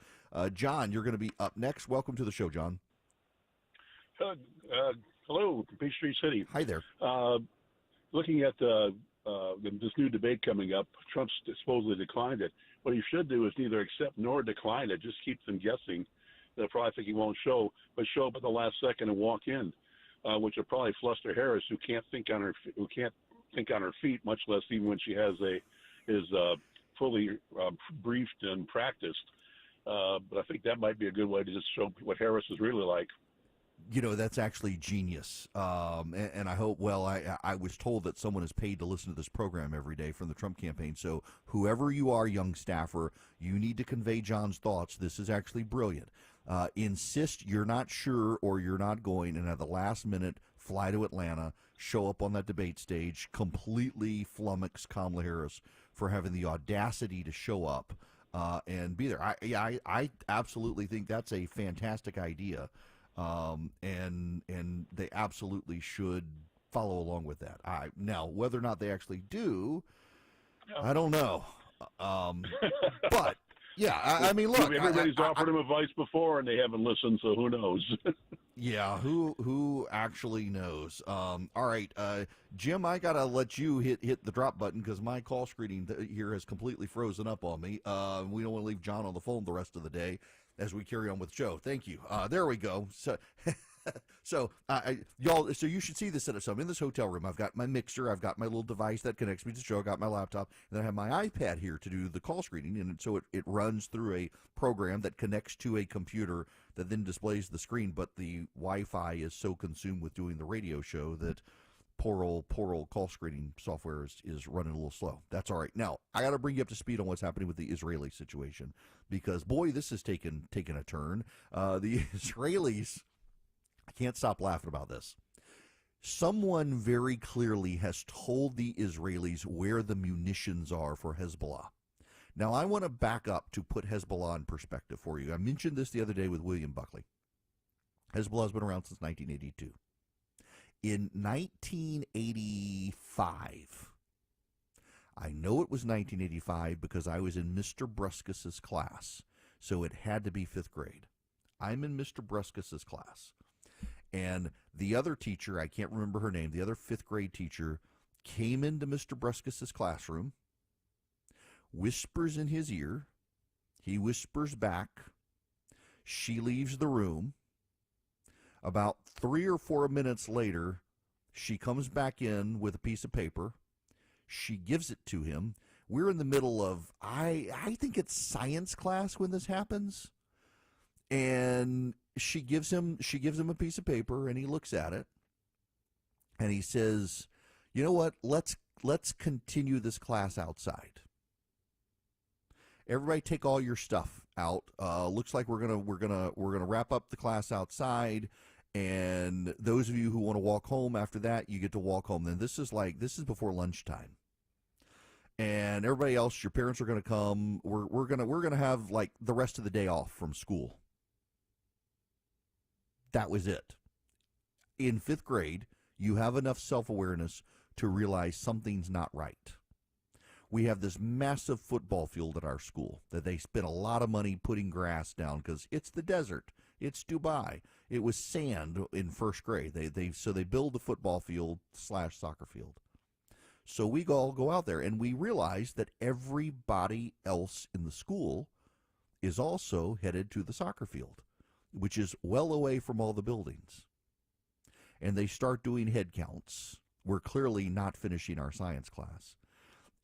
Speaker 9: John, you're going to be up next. Welcome to the show, John.
Speaker 5: Hello, from Peachtree City.
Speaker 9: Hi there.
Speaker 5: Looking at this new debate coming up, Trump supposedly declined it. What he should do is neither accept nor decline it. Just keep them guessing. They'll probably think he won't show, but show up at the last second and walk in, which will probably fluster Harris, who can't think on her feet, much less even when she is fully briefed and practiced. But I think that might be a good way to just show what Harris is really like.
Speaker 9: You know, that's actually genius. And I hope, well, I was told that someone is paid to listen to this program every day from the Trump campaign. So whoever you are, young staffer, you need to convey John's thoughts. This is actually brilliant. Insist you're not sure or you're not going, and at the last minute, fly to Atlanta, show up on that debate stage, completely flummox Kamala Harris for having the audacity to show up and be there. I absolutely think that's a fantastic idea. And they absolutely should follow along with that. Now, whether or not they actually do, I don't know. But yeah, I mean, look,
Speaker 5: everybody's offered him advice before, and they haven't listened, so who knows?
Speaker 9: Yeah, who actually knows? All right, Jim, I gotta let you hit the drop button because my call screening here has completely frozen up on me. We don't want to leave John on the phone the rest of the day. as we carry on with Joe. Thank you. There we go. So, y'all, so you should see this setup. So I'm in this hotel room. I've got my mixer. I've got my little device that connects me to the show. I've got my laptop. And then I have my iPad here to do the call screening. And so it runs through a program that connects to a computer that then displays the screen. But the Wi-Fi is so consumed with doing the radio show that poor old call screening software is running a little slow. That's all right. Now, I got to bring you up to speed on what's happening with the Israeli situation, because, boy, this has taken a turn. The Israelis... I can't stop laughing about this. Someone very clearly has told the Israelis where the munitions are for Hezbollah. Now, I want to back up to put Hezbollah in perspective for you. I mentioned this the other day with William Buckley. Hezbollah has been around since 1982. In 1985, I know it was 1985 because I was in Mr. Bruskus's class, so it had to be 5th grade. I'm in Mr. Bruskus's class. And the other teacher, I can't remember her name, the other 5th grade teacher came into Mr. Bruskus's classroom, whispers in his ear, he whispers back, she leaves the room. About 3 or 4 minutes later, she comes back in with a piece of paper. She gives it to him. We're in the middle of, I think it's science class when this happens. And she gives him a piece of paper, and he looks at it, and he says, "You know what? Let's continue this class outside. Everybody, take all your stuff out. Looks like we're gonna wrap up the class outside, and those of you who want to walk home after that, you get to walk home. Then this is before lunchtime." And everybody else, your parents are going to come. We're gonna have like the rest of the day off from school. That was it. In 5th grade, you have enough self-awareness to realize something's not right. We have this massive football field at our school that they spent a lot of money putting grass down because it's the desert. It's Dubai. It was sand in 1st grade. They build a football field / soccer field. So we all go out there, and we realize that everybody else in the school is also headed to the soccer field, which is well away from all the buildings. And they start doing head counts. We're clearly not finishing our science class.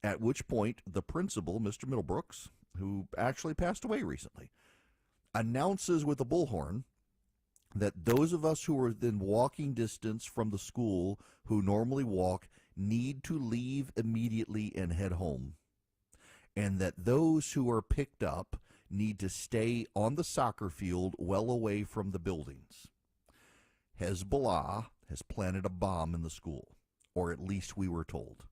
Speaker 9: At which point, the principal, Mr. Middlebrooks, who actually passed away recently, announces with a bullhorn that those of us who are within walking distance from the school who normally walk need to leave immediately and head home. And that those who are picked up need to stay on the soccer field well away from the buildings. Hezbollah has planted a bomb in the school, or at least we were told.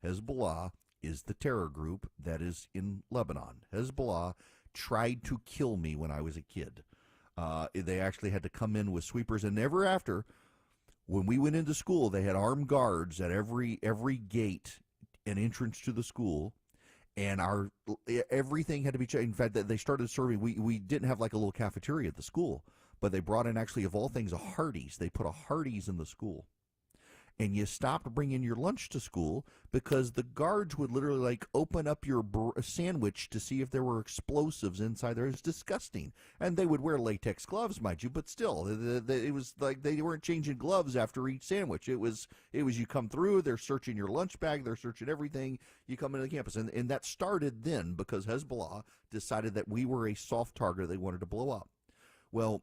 Speaker 9: Hezbollah is the terror group that is in Lebanon. Hezbollah tried to kill me when I was a kid. They actually had to come in with sweepers, and ever after, when we went into school, they had armed guards at every gate and entrance to the school. And everything had to be changed. In fact, they started serving. We didn't have like a little cafeteria at the school, but they brought in, actually, of all things, a Hardee's. They put a Hardee's in the school. And you stopped bringing your lunch to school because the guards would literally like open up your sandwich to see if there were explosives inside there. It was disgusting. And they would wear latex gloves, mind you, but still, it was like they weren't changing gloves after each sandwich. It was you come through, they're searching your lunch bag, they're searching everything. You come into the campus. And that started then because Hezbollah decided that we were a soft target they wanted to blow up. Well,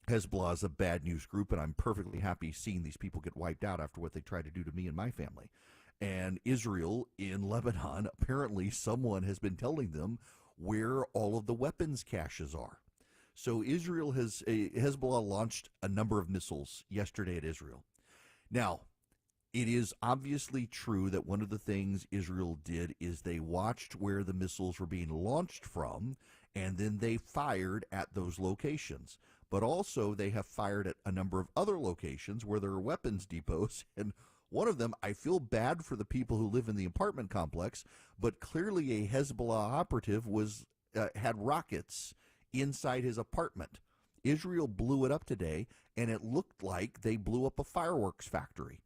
Speaker 9: Hezbollah is a bad news group, and I'm perfectly happy seeing these people get wiped out after what they tried to do to me and my family. And Israel in Lebanon, apparently someone has been telling them where all of the weapons caches are. So Hezbollah launched a number of missiles yesterday at Israel. Now, it is obviously true that one of the things Israel did is they watched where the missiles were being launched from, and then they fired at those locations. But also they have fired at a number of other locations where there are weapons depots. And one of them, I feel bad for the people who live in the apartment complex, but clearly a Hezbollah operative had rockets inside his apartment. Israel blew it up today, and it looked like they blew up a fireworks factory.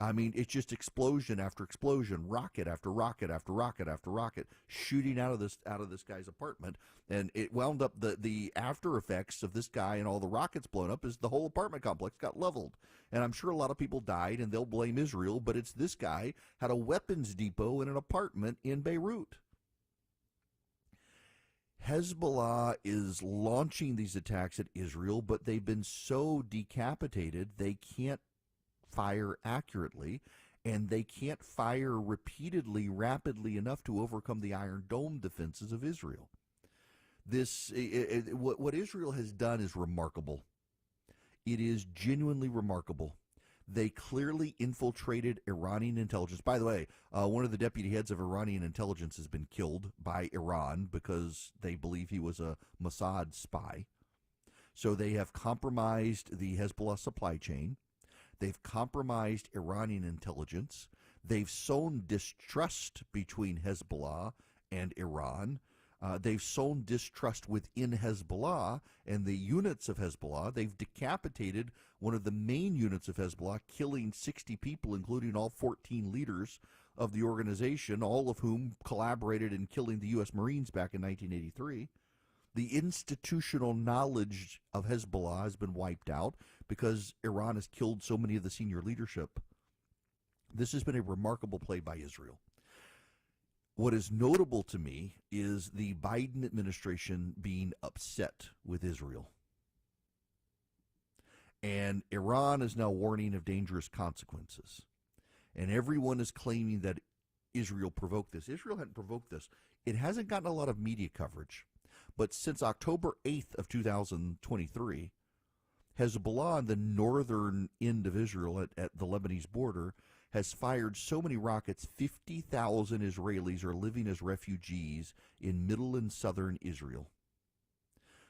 Speaker 9: I mean, it's just explosion after explosion, rocket after rocket after rocket after rocket shooting out of this guy's apartment, and it wound up the after effects of this guy and all the rockets blown up is the whole apartment complex got leveled, and I'm sure a lot of people died, and they'll blame Israel, but it's this guy had a weapons depot in an apartment in Beirut. Hezbollah is launching these attacks at Israel, but they've been so decapitated they can't fire accurately, and they can't fire repeatedly, rapidly enough to overcome the Iron Dome defenses of Israel. What Israel has done is remarkable. It is genuinely remarkable. They clearly infiltrated Iranian intelligence. By the way, one of the deputy heads of Iranian intelligence has been killed by Iran because they believe he was a Mossad spy. So they have compromised the Hezbollah supply chain. They've compromised Iranian intelligence. They've sown distrust between Hezbollah and Iran. They've sown distrust within Hezbollah and the units of Hezbollah. They've decapitated one of the main units of Hezbollah, killing 60 people, including all 14 leaders of the organization, all of whom collaborated in killing the U.S. Marines back in 1983. The institutional knowledge of Hezbollah has been wiped out because Iran has killed so many of the senior leadership. This has been a remarkable play by Israel. What is notable to me is the Biden administration being upset with Israel. And Iran is now warning of dangerous consequences. And everyone is claiming that Israel provoked this. Israel hadn't provoked this. It hasn't gotten a lot of media coverage. But since October 8th of 2023, Hezbollah on the northern end of Israel at the Lebanese border has fired so many rockets, 50,000 Israelis are living as refugees in middle and southern Israel.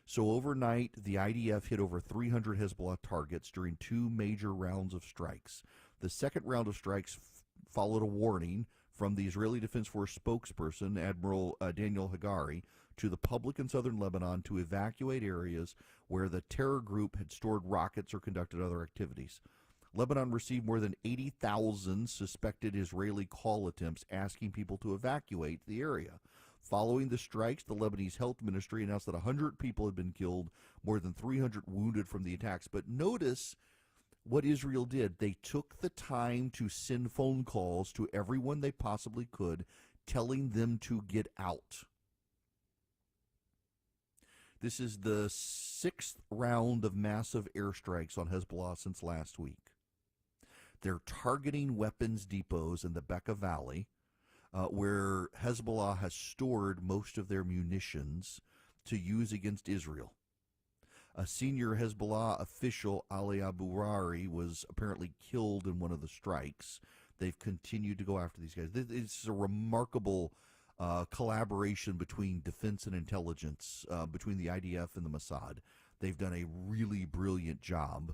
Speaker 9: So overnight, the IDF hit over 300 Hezbollah targets during two major rounds of strikes. The second round of strikes followed a warning from the Israeli Defense Force spokesperson, Admiral Daniel Hagari, to the public in southern Lebanon to evacuate areas where the terror group had stored rockets or conducted other activities. Lebanon received more than 80,000 suspected Israeli call attempts asking people to evacuate the area. Following the strikes, the Lebanese Health Ministry announced that 100 people had been killed, more than 300 wounded from the attacks. But notice what Israel did. They took the time to send phone calls to everyone they possibly could, telling them to get out. This is the sixth round of massive airstrikes on Hezbollah since last week. They're targeting weapons depots in the Bekaa Valley, where Hezbollah has stored most of their munitions to use against Israel. A senior Hezbollah official, Ali Abu-Rari, was apparently killed in one of the strikes. They've continued to go after these guys. This is a remarkable collaboration between defense and intelligence, between the IDF and the Mossad. They've done a really brilliant job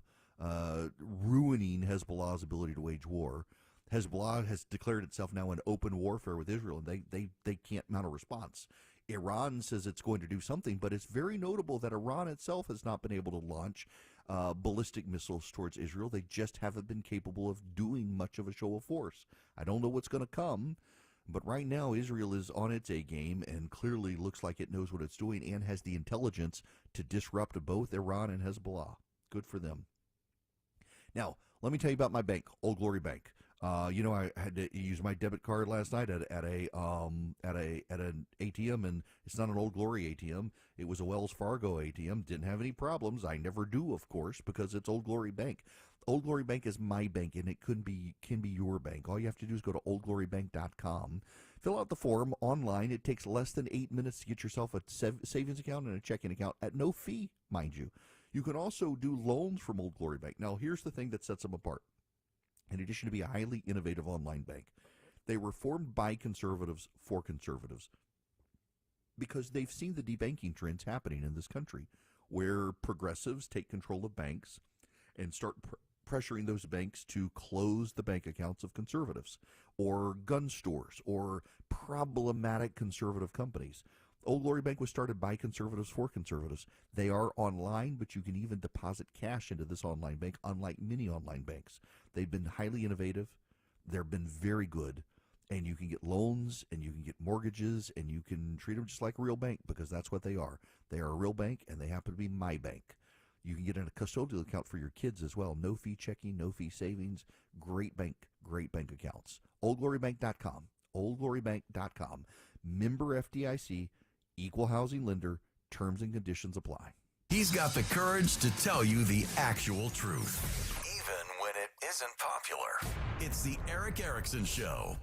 Speaker 9: ruining Hezbollah's ability to wage war. Hezbollah has declared itself now in open warfare with Israel, and they can't mount a response. Iran says it's going to do something, but it's very notable that Iran itself has not been able to launch ballistic missiles towards Israel. They just haven't been capable of doing much of a show of force. I don't know what's going to come, but right now Israel is on its A game and clearly looks like it knows what it's doing and has the intelligence to disrupt both Iran and Hezbollah. Good for them. Now, let me tell you about my bank, Old Glory Bank. I had to use my debit card last night at an ATM, and it's not an Old Glory ATM. It was a Wells Fargo ATM. Didn't have any problems. I never do, of course, because it's Old Glory Bank. Old Glory Bank is my bank, and it can be your bank. All you have to do is go to oldglorybank.com. Fill out the form online. It takes less than 8 minutes to get yourself a savings account and a checking account at no fee, mind you. You can also do loans from Old Glory Bank. Now, here's the thing that sets them apart. In addition to be a highly innovative online bank, they were formed by conservatives for conservatives because they've seen the debanking trends happening in this country, where progressives take control of banks and start pressuring those banks to close the bank accounts of conservatives or gun stores or problematic conservative companies. Old Glory Bank was started by conservatives for conservatives. They are online, but you can even deposit cash into this online bank, unlike many online banks. They've been highly innovative. They've been very good, and you can get loans, and you can get mortgages, and you can treat them just like a real bank, because that's what they are. They are a real bank, and they happen to be my bank. You can get in a custodial account for your kids as well. No fee checking, no fee savings. Great bank accounts. OldGloryBank.com. OldGloryBank.com. Member FDIC, equal housing lender. Terms and conditions apply.
Speaker 19: He's got the courage to tell you the actual truth, even when it isn't popular. It's the Eric Erickson Show.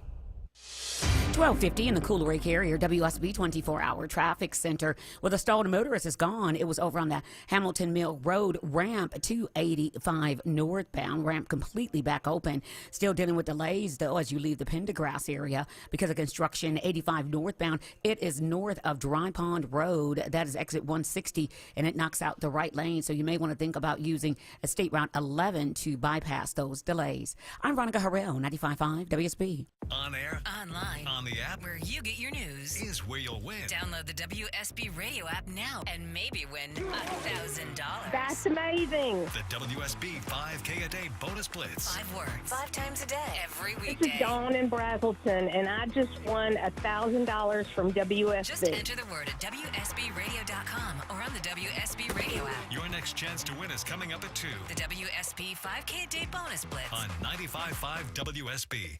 Speaker 7: 1250 in the Cooley Carrier WSB 24-hour traffic center. Well, the stalled motorist is gone. It was over on the Hamilton Mill Road ramp 285 northbound. Ramp completely back open. Still dealing with delays, though, as you leave the Pendergrass area because of construction. 85 northbound. It is north of Dry Pond Road. That is exit 160, and it knocks out the right lane. So you may want to think about using a State Route 11 to bypass those delays. I'm Veronica Harrell, 95.5 WSB.
Speaker 10: On air,
Speaker 18: online,
Speaker 10: on the app,
Speaker 18: where you get your news,
Speaker 10: is where you'll win.
Speaker 18: Download the WSB radio app now and maybe win $1,000.
Speaker 6: That's amazing.
Speaker 10: The WSB 5K a day bonus blitz.
Speaker 18: 5 words, 5 times a day, every
Speaker 6: This
Speaker 18: weekday.
Speaker 6: is Dawn in Brazelton, and I just won $1,000 from WSB.
Speaker 18: Just enter the word at WSBradio.com or on the WSB radio app.
Speaker 10: Your next chance to win is coming up at 2.
Speaker 18: The WSB 5K a day bonus blitz
Speaker 10: On 95.5 WSB.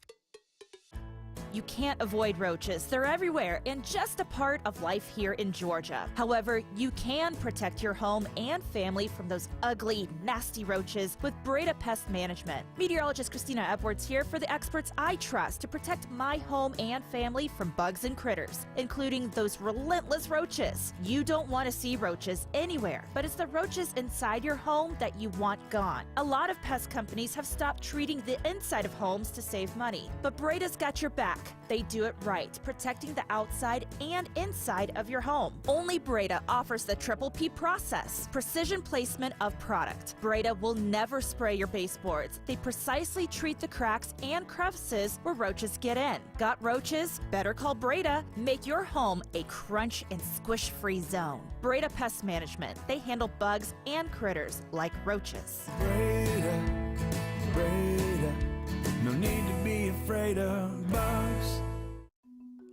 Speaker 3: You can't avoid roaches. They're everywhere and just a part of life here in Georgia. However, you can protect your home and family from those ugly, nasty roaches with Breda Pest Management. Meteorologist Christina Edwards here for the experts I trust to protect my home and family from bugs and critters, including those relentless roaches. You don't want to see roaches anywhere, but it's the roaches inside your home that you want gone. A lot of pest companies have stopped treating the inside of homes to save money, but Breda's got your back. They do it right, protecting the outside and inside of your home. Only Breda offers the Triple P process, precision placement of product. Breda will never spray your baseboards. They precisely treat the cracks and crevices where roaches get in. Got roaches? Better call Breda. Make your home a crunch and squish-free zone. Breda Pest Management. They handle bugs and critters like roaches.
Speaker 23: Breda, no need to be afraid of bugs.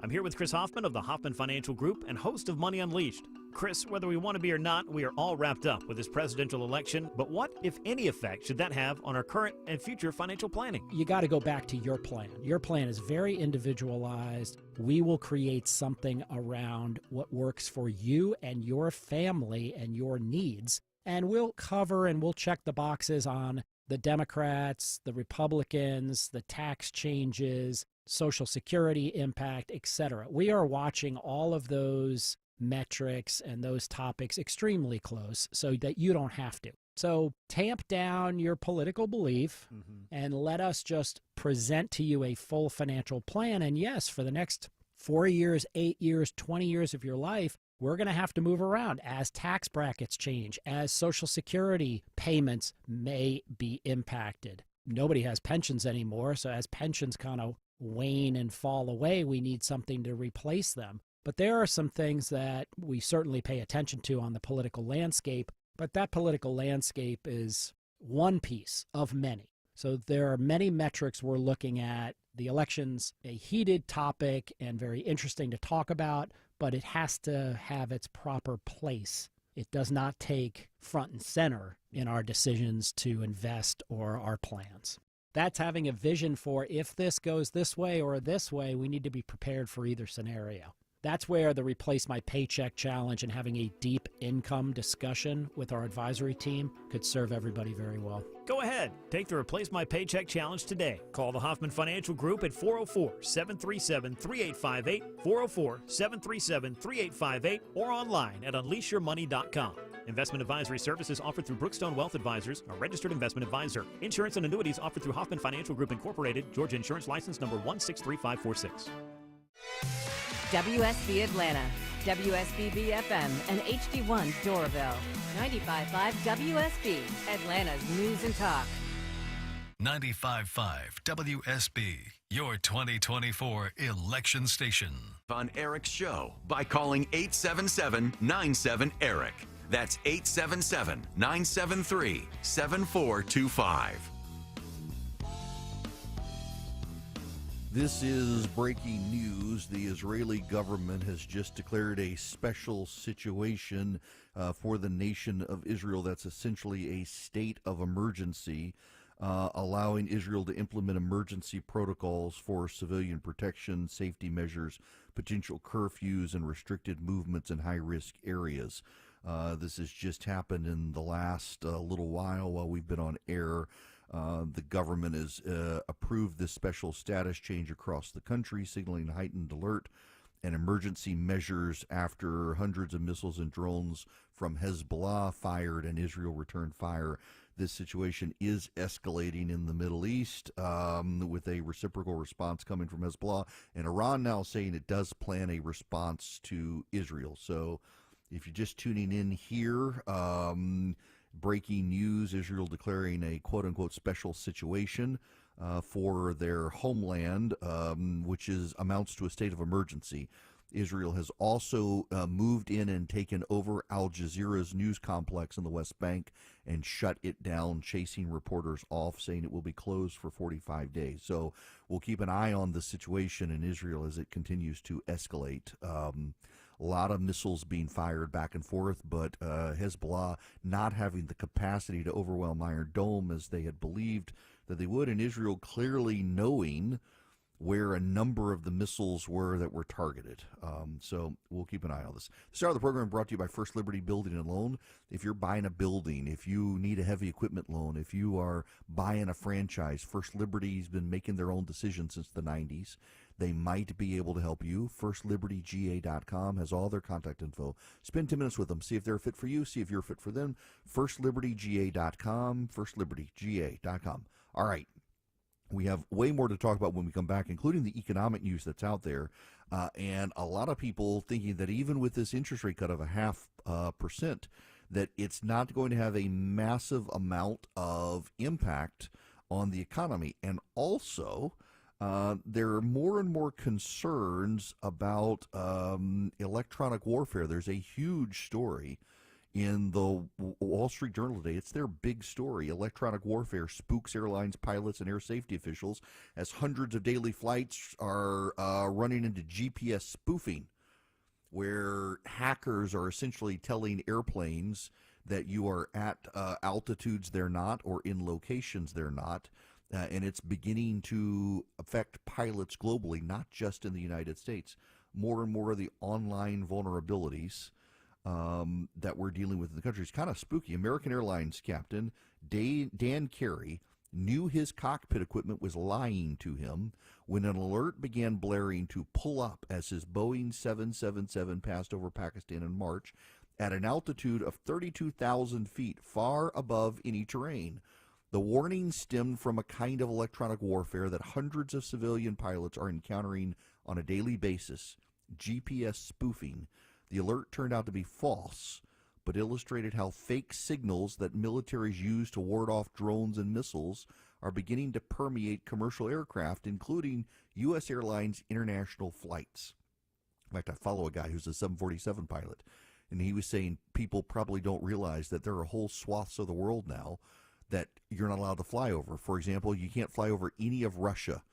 Speaker 8: I'm here with Chris Hoffman of the Hoffman Financial Group and host of Money Unleashed. Chris, whether we want to be or not, we are all wrapped up with this presidential election, but what, if any, effect should that have on our current and future financial planning?
Speaker 11: You got to go back to your plan. Your plan is very individualized. We will create something around what works for you and your family and your needs, and we'll cover and we'll check the boxes on the Democrats, the Republicans, the tax changes, Social Security impact, etc. We are watching all of those metrics and those topics extremely close so that you don't have to. So tamp down your political belief and let us just present to you a full financial plan. And yes, for the next 4 years, 8 years, 20 years of your life, we're going to have to move around as tax brackets change, as Social Security payments may be impacted. Nobody has pensions anymore, so as pensions kind of wane and fall away, we need something to replace them. But there are some things that we certainly pay attention to on the political landscape, but that political landscape is one piece of many. So there are many metrics we're looking at. The election's a heated topic and very interesting to talk about, but it has to have its proper place. It does not take front and center in our decisions to invest or our plans. That's having a vision for if this goes this way or this way, we need to be prepared for either scenario. That's where the Replace My Paycheck Challenge and having a deep income discussion with our advisory team could serve everybody very well.
Speaker 8: Go ahead. Take the Replace My Paycheck Challenge today. Call the Hoffman Financial Group at 404-737-3858, 404-737-3858, or online at unleashyourmoney.com. Investment advisory services offered through Brookstone Wealth Advisors, a registered investment advisor. Insurance and annuities offered through Hoffman Financial Group Incorporated, Georgia Insurance License number 163546.
Speaker 12: WSB Atlanta, WSB BFM, and HD1 Doraville. 95.5 WSB, Atlanta's News and Talk.
Speaker 10: 95.5 WSB, your 2024 election station.
Speaker 19: On Eric's show by calling 877-97-ERIC. That's 877-973-7425.
Speaker 9: This is breaking news. The Israeli government has just declared a special situation for the nation of Israel. That's essentially a state of emergency, allowing Israel to implement emergency protocols for civilian protection, safety measures, potential curfews, and restricted movements in high-risk areas. This has just happened in the last little while we've been on air. The government has approved this special status change across the country, signaling heightened alert and emergency measures after hundreds of missiles and drones from Hezbollah fired and Israel returned fire. This situation is escalating in the Middle East with a reciprocal response coming from Hezbollah, and Iran now saying it does plan a response to Israel. So if you're just tuning in here, breaking news, Israel declaring a quote-unquote special situation for their homeland, which amounts to a state of emergency. Israel has also moved in and taken over Al Jazeera's news complex in the West Bank and shut it down, chasing reporters off, saying it will be closed for 45 days. So we'll keep an eye on the situation in Israel as it continues to escalate. A lot of missiles being fired back and forth, but Hezbollah not having the capacity to overwhelm Iron Dome as they had believed that they would, and Israel clearly knowing where a number of the missiles were that were targeted. So we'll keep an eye on this. The start of the program brought to you by First Liberty Building and Loan. If you're buying a building, if you need a heavy equipment loan, if you are buying a franchise, First Liberty's been making their own decisions since the 90s. They might be able to help you. FirstLibertyGA.com has all their contact info. Spend 10 minutes with them. See if they're a fit for you. See if you're a fit for them. FirstLibertyGA.com. FirstLibertyGA.com. All right. We have way more to talk about when we come back, including the economic news that's out there. And a lot of people thinking that even with this interest rate cut of 0.5%, that it's not going to have a massive amount of impact on the economy. And also, there are more and more concerns about electronic warfare. There's a huge story in the Wall Street Journal today. It's their big story. Electronic warfare spooks airlines, pilots, and air safety officials as hundreds of daily flights are running into GPS spoofing, where hackers are essentially telling airplanes that you are at altitudes they're not or in locations they're not. And it's beginning to affect pilots globally, not just in the United States. More and more of the online vulnerabilities that we're dealing with in the country is kind of spooky. American Airlines captain Dan Carey knew his cockpit equipment was lying to him when an alert began blaring to pull up as his Boeing 777 passed over Pakistan in March at an altitude of 32,000 feet, far above any terrain. The warning stemmed from a kind of electronic warfare that hundreds of civilian pilots are encountering on a daily basis, GPS spoofing. The alert turned out to be false, but illustrated how fake signals that militaries use to ward off drones and missiles are beginning to permeate commercial aircraft, including U.S. Airlines international flights. In fact, I follow a guy who's a 747 pilot, and he was saying people probably don't realize that there are whole swaths of the world now that you're not allowed to fly over. For example, you can't fly over any of Russia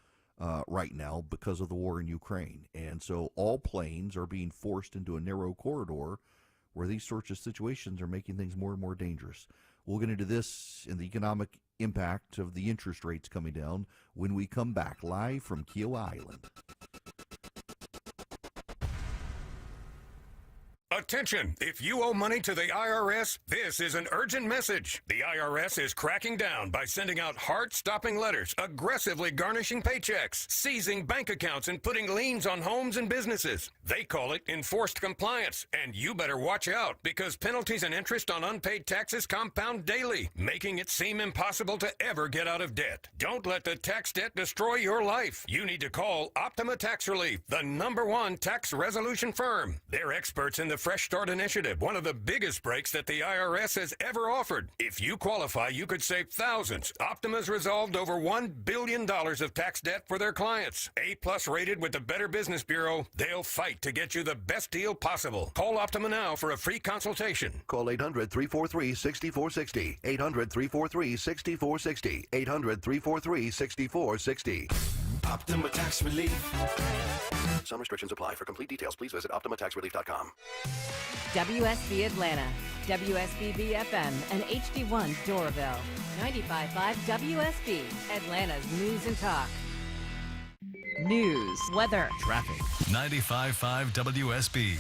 Speaker 9: right now because of the war in Ukraine. And so all planes are being forced into a narrow corridor where these sorts of situations are making things more and more dangerous. We'll get into this and the economic impact of the interest rates coming down when we come back live from Kiowa Island.
Speaker 13: Attention! If you owe money to the IRS, this is an urgent message. The IRS is cracking down by sending out heart-stopping letters, aggressively garnishing paychecks, seizing bank accounts, and putting liens on homes and businesses. They call it enforced compliance, and you better watch out because penalties and interest on unpaid taxes compound daily, making it seem impossible to ever get out of debt. Don't let the tax debt destroy your life. You need to call Optima Tax Relief, the #1 tax resolution firm. They're experts in the Fresh Start Initiative, one of the biggest breaks that the IRS has ever offered. If you qualify, you could save thousands. Optima's resolved over $1 billion of tax debt for their clients. A+ rated with the Better Business Bureau, they'll fight to get you the best deal possible. Call Optima now for a free consultation.
Speaker 14: Call 800-343-6460. 800-343-6460. 800-343-6460.
Speaker 23: Optima Tax Relief.
Speaker 14: Some restrictions apply. For complete details, please visit OptimaTaxRelief.com.
Speaker 12: WSB Atlanta, WSB FM, and HD1 Doraville. 95.5 WSB, Atlanta's News and Talk.
Speaker 2: News,
Speaker 3: weather,
Speaker 10: traffic. 95.5 WSB,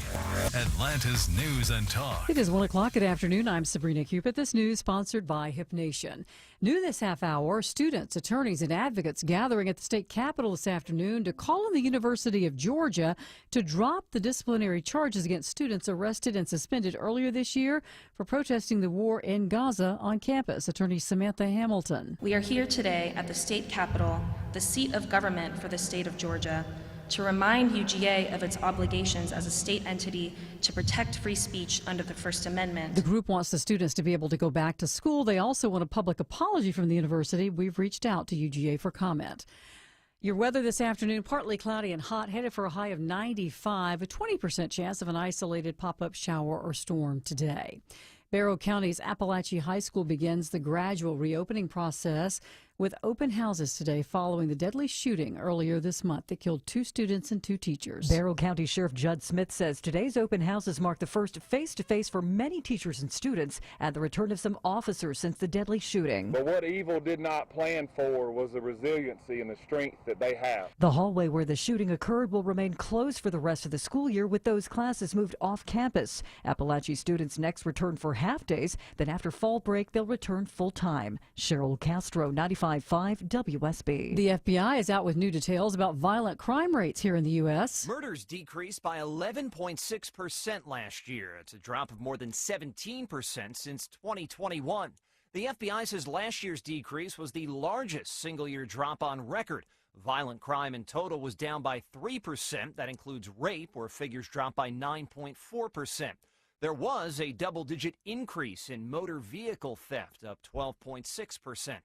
Speaker 10: Atlanta's News and Talk.
Speaker 2: It is 1 o'clock. Good afternoon. I'm Sabrina Cupid. This news sponsored by Hip Nation. New this half hour, students, attorneys, and advocates gathering at the state capitol this afternoon to call on the University of Georgia to drop the disciplinary charges against students arrested and suspended earlier this year for protesting the war in Gaza on campus. Attorney Samantha Hamilton.
Speaker 15: We are here today at the state capitol, the seat of government for the state of Georgia, to remind UGA of its obligations as a state entity to protect free speech under the First Amendment.
Speaker 2: The group wants the students to be able to go back to school. They also want a public apology from the university. We've reached out to UGA for comment. Your weather this afternoon, partly cloudy and hot, headed for a high of 95, a 20% chance of an isolated pop-up shower or storm today. Barrow County's Appalachia High School begins the gradual reopening process with open houses today following the deadly shooting earlier this month that killed 2 students and 2 teachers.
Speaker 16: Barrow County Sheriff Judd Smith says today's open houses mark the first face-to-face for many teachers and students and the return of some officers since the deadly shooting.
Speaker 17: But what evil did not plan for was the resiliency and the strength that they have.
Speaker 16: The hallway where the shooting occurred will remain closed for the rest of the school year with those classes moved off campus. Appalachia students next return for half days, then after fall break they'll return full-time. Cheryl Castro, 95.5 WSB.
Speaker 2: The FBI is out with new details about violent crime rates here in the U.S.
Speaker 20: Murders decreased by 11.6% last year. It's a drop of more than 17% since 2021. The FBI says last year's decrease was the largest single-year drop on record. Violent crime in total was down by 3%. That includes rape, where figures dropped by 9.4%. There was a double-digit increase in motor vehicle theft, up 12.6%.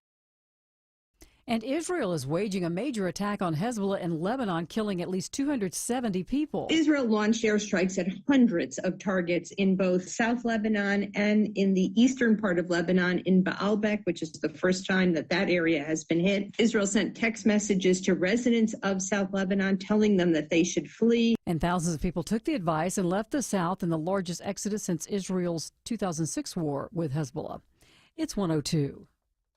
Speaker 2: And Israel is waging a major attack on Hezbollah in Lebanon, killing at least 270 people.
Speaker 21: Israel launched airstrikes at hundreds of targets in both South Lebanon and in the eastern part of Lebanon in Baalbek, which is the first time that area has been hit. Israel sent text messages to residents of South Lebanon telling them that they should flee.
Speaker 2: And thousands of people took the advice and left the south in the largest exodus since Israel's 2006 war with Hezbollah. It's 102.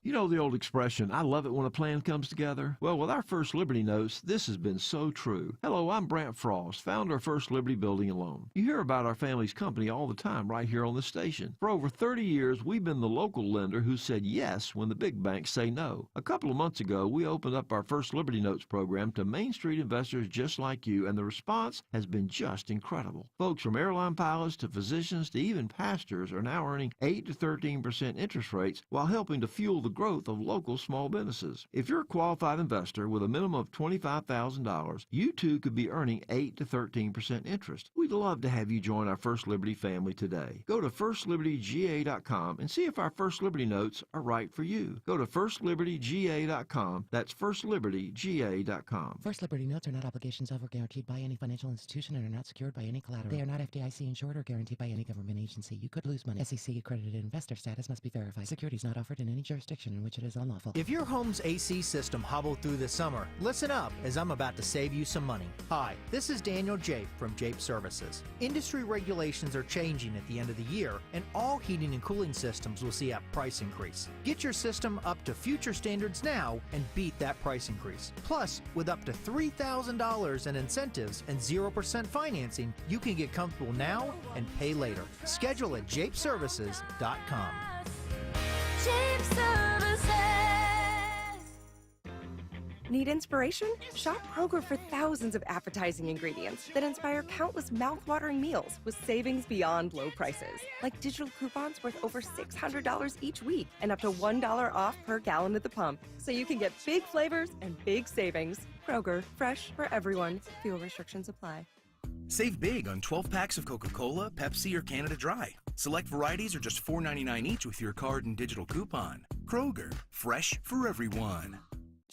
Speaker 24: You know the old expression, I love it when a plan comes together? Well, with our First Liberty Notes, this has been so true. Hello, I'm Brant Frost, founder of First Liberty Building and Loan. You hear about our family's company all the time right here on the station. For over 30 years, we've been the local lender who said yes when the big banks say no. A couple of months ago, we opened up our First Liberty Notes program to Main Street investors just like you, and the response has been just incredible. Folks from airline pilots to physicians to even pastors are now earning 8 to 13% interest rates while helping to fuel the growth of local small businesses. If you're a qualified investor with a minimum of $25,000, you too could be earning 8 to 13% interest. We'd love to have you join our First Liberty family today. Go to firstlibertyga.com and see if our First Liberty Notes are right for you. Go to firstlibertyga.com. That's firstlibertyga.com.
Speaker 25: First Liberty Notes are not obligations of or guaranteed by any financial institution and are not secured by any collateral. They are not FDIC insured or guaranteed by any government agency. You could lose money. SEC accredited investor status must be verified. Securities not offered in any jurisdiction in which it is unlawful.
Speaker 27: If your home's AC system hobbled through this summer, listen up as I'm about to save you some money. Hi, this is Daniel Jape from Jape Services. Industry regulations are changing at the end of the year, and all heating and cooling systems will see a price increase. Get your system up to future standards now and beat that price increase. Plus, with up to $3,000 in incentives and 0% financing, you can get comfortable now and pay later. Schedule at japeservices.com.
Speaker 28: Jape Services.
Speaker 29: Need inspiration? Shop Kroger for thousands of appetizing ingredients that inspire countless mouth-watering meals with savings beyond low prices. Like digital coupons worth over $600 each week and up to $1 off per gallon at the pump. So you can get big flavors and big savings. Kroger, fresh for everyone. Fuel restrictions apply.
Speaker 30: Save big on 12 packs of Coca-Cola, Pepsi, or Canada Dry. Select varieties are just $4.99 each with your card and digital coupon. Kroger, fresh for everyone.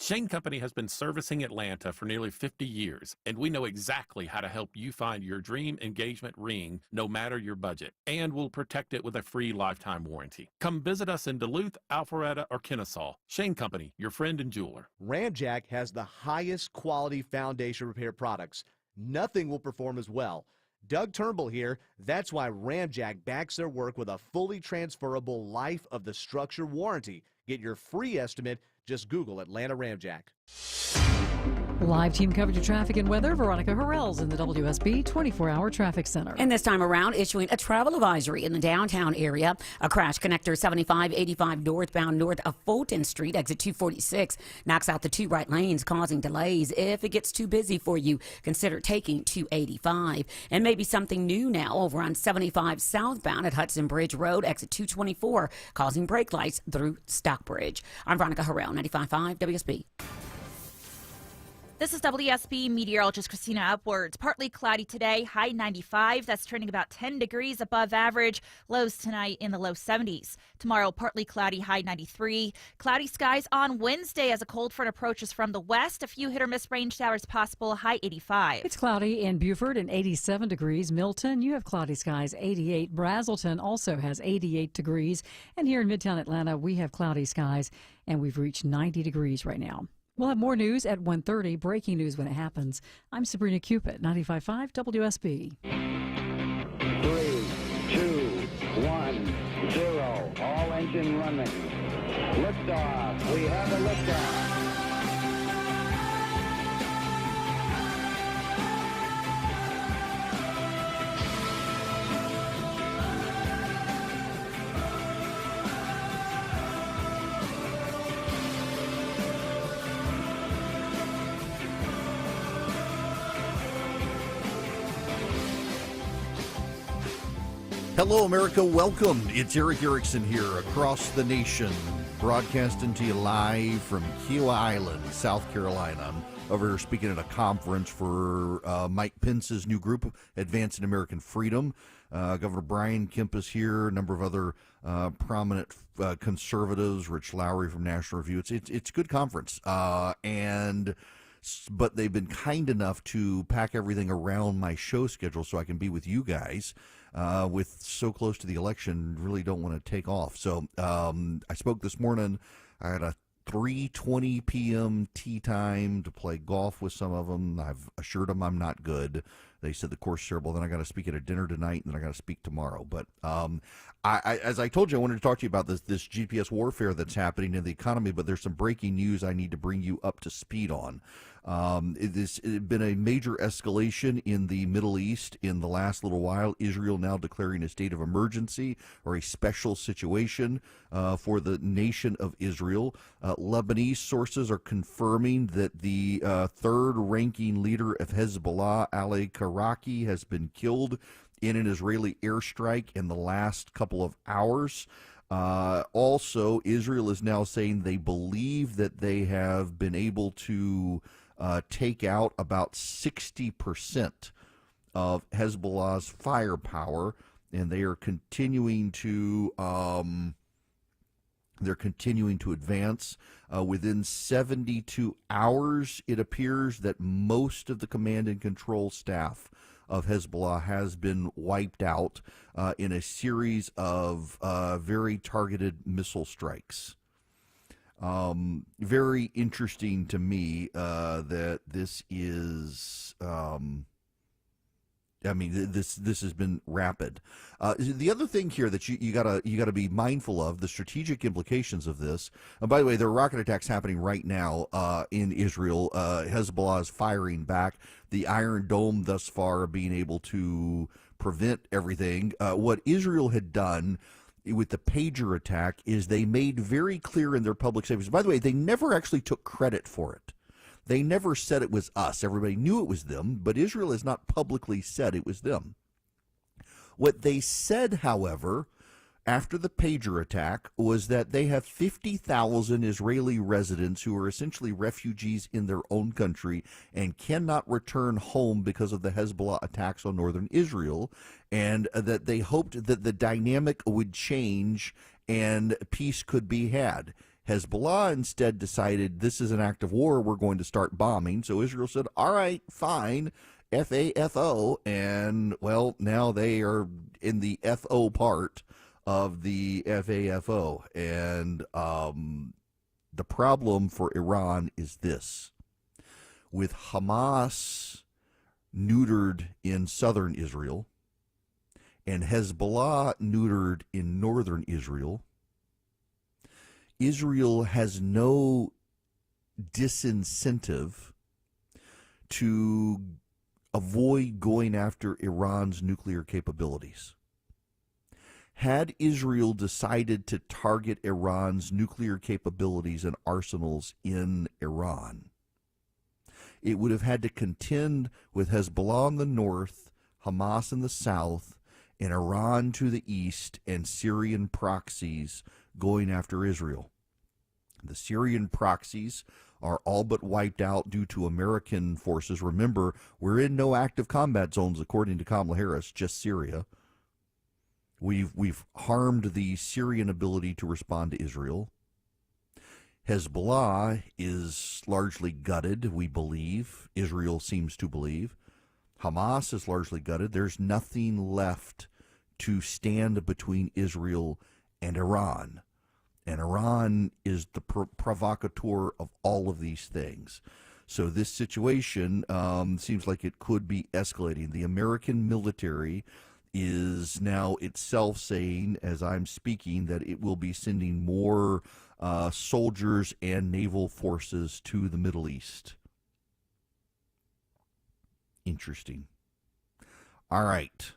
Speaker 1: Shane Company has been servicing Atlanta for nearly 50 years, and we know exactly how to help you find your dream engagement ring, no matter your budget, and we'll protect it with a free lifetime warranty. Come visit us in Duluth, Alpharetta, or Kennesaw. Shane Company, your friend and jeweler.
Speaker 4: Ramjack has the highest quality foundation repair products. Nothing will perform as well. Doug Turnbull here. That's why Ramjack backs their work with a fully transferable life of the structure warranty. Get your free estimate. Just Google Atlanta Ramjack.
Speaker 2: Live team coverage of traffic and weather. Veronica Harrell's in the WSB 24-hour traffic center.
Speaker 5: And this time around, issuing a travel advisory in the downtown area. A crash connector 7585 northbound north of Fulton Street, exit 246, knocks out the two right lanes, causing delays. If it gets too busy for you, consider taking 285. And maybe something new now over on 75 southbound at Hudson Bridge Road, exit 224, causing brake lights through Stockbridge. I'm Veronica Harrell, 95.5 WSB.
Speaker 3: This is WSB meteorologist Christina Upwards. Partly cloudy today, high 95. That's trending about 10 degrees above average. Lows tonight in the low 70s. Tomorrow, partly cloudy, high 93. Cloudy skies on Wednesday as a cold front approaches from the west. A few hit or miss rain showers possible, high 85.
Speaker 2: It's cloudy in Beaufort and 87 degrees. Milton, you have cloudy skies, 88. Brazelton also has 88 degrees. And here in Midtown Atlanta, we have cloudy skies, and we've reached 90 degrees right now. We'll have more news at 1:30, breaking news when it happens. I'm Sabrina Cupid, 95.5 WSB.
Speaker 6: 3, 2, 1, 0. All engine running. Liftoff. We have a liftoff.
Speaker 9: Hello, America. Welcome. It's Eric Erickson here across the nation, broadcasting to you live from Kiowa Island, South Carolina. I'm over here speaking at a conference for Mike Pence's new group, Advancing American Freedom. Governor Brian Kemp is here, a number of other prominent conservatives, Rich Lowry from National Review. It's a good conference, but they've been kind enough to pack everything around my show schedule so I can be with you guys. With so close to the election, really don't want to take off. So I spoke this morning. I had a 3:20 p.m. tea time to play golf with some of them. I've assured them I'm not good. They said the course is terrible. Then I got to speak at a dinner tonight, and then I got to speak tomorrow. But as I told you, I wanted to talk to you about this GPS warfare that's happening in the economy, but there's some breaking news I need to bring you up to speed on. It's been a major escalation in the Middle East in the last little while. Israel now declaring a state of emergency or a special situation for the nation of Israel. Lebanese sources are confirming that the third-ranking leader of Hezbollah, Ali Karaki, has been killed in an Israeli airstrike in the last couple of hours. Also, Israel is now saying they believe that they have been able to take out about 60% of Hezbollah's firepower, and they are continuing to advance. Within 72 hours, it appears that most of the command and control staff of Hezbollah has been wiped out in a series of very targeted missile strikes. Very interesting to me that this is, this has been rapid. The other thing here that you gotta be mindful of, the strategic implications of this. And by the way, there are rocket attacks happening right now in Israel. Hezbollah is firing back. The Iron Dome thus far being able to prevent everything. What Israel had done with the pager attack is they made very clear in their public statements. By the way, they never actually took credit for it. They never said it was us. Everybody knew it was them, but Israel has not publicly said it was them. What they said, however, after the pager attack was that they have 50,000 Israeli residents who are essentially refugees in their own country and cannot return home because of the Hezbollah attacks on northern Israel, and that they hoped that the dynamic would change and peace could be had. Hezbollah instead decided this is an act of war, we're going to start bombing. So Israel said, all right, fine, FAFO. And, well, now they are in the FO part of the FAFO. And the problem for Iran is this. With Hamas neutered in southern Israel and Hezbollah neutered in northern Israel, Israel has no disincentive to avoid going after Iran's nuclear capabilities. Had Israel decided to target Iran's nuclear capabilities and arsenals in Iran, it would have had to contend with Hezbollah in the north, Hamas in the south, and Iran to the east, and Syrian proxies going after Israel. The Syrian proxies are all but wiped out due to American forces. Remember, we're in no active combat zones, according to Kamala Harris, just Syria. We've harmed the Syrian ability to respond to Israel. Hezbollah is largely gutted, we believe. Israel seems to believe. Hamas is largely gutted. There's nothing left to stand between Israel and Iran. And Iran is the provocateur of all of these things. So this situation seems like it could be escalating. The American military is now itself saying, as I'm speaking, that it will be sending more soldiers and naval forces to the Middle East. Interesting. All right.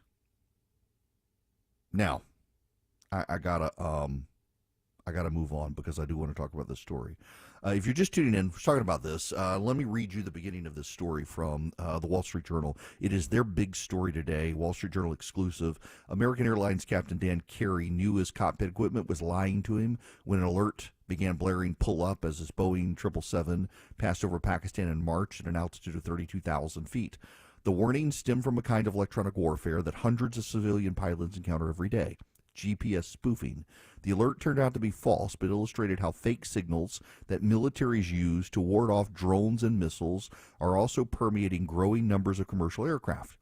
Speaker 9: Now, I gotta move on because I do want to talk about this story. If you're just tuning in, we're talking about this. Let me read you the beginning of this story from the Wall Street Journal. It is their big story today, Wall Street Journal exclusive. American Airlines Captain Dan Carey knew his cockpit equipment was lying to him when an alert began blaring pull up as his Boeing 777 passed over Pakistan in March at an altitude of 32,000 feet. The warning stemmed from a kind of electronic warfare that hundreds of civilian pilots encounter every day. GPS spoofing. The alert turned out to be false, but illustrated how fake signals that militaries use to ward off drones and missiles are also permeating growing numbers of commercial aircraft.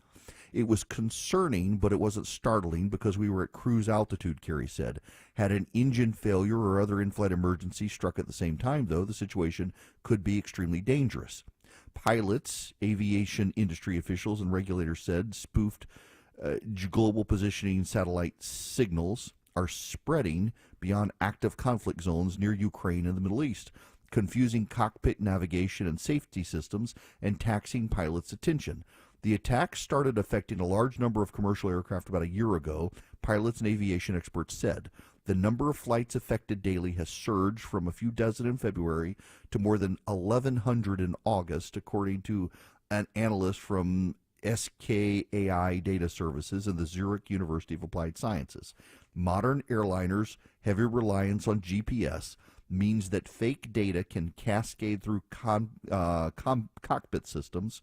Speaker 9: It was concerning, but it wasn't startling because we were at cruise altitude, Carey said. Had an engine failure or other in-flight emergency struck at the same time, though, the situation could be extremely dangerous. Pilots, aviation industry officials, and regulators said spoofed global positioning satellite signals are spreading beyond active conflict zones near Ukraine and the Middle East, confusing cockpit navigation and safety systems and taxing pilots' attention. The attack started affecting a large number of commercial aircraft about a year ago, pilots and aviation experts said. The number of flights affected daily has surged from a few dozen in February to more than 1,100 in August, according to an analyst from SKAI Data Services and the Zurich University of Applied Sciences. Modern airliners' heavy reliance on GPS means that fake data can cascade through cockpit systems,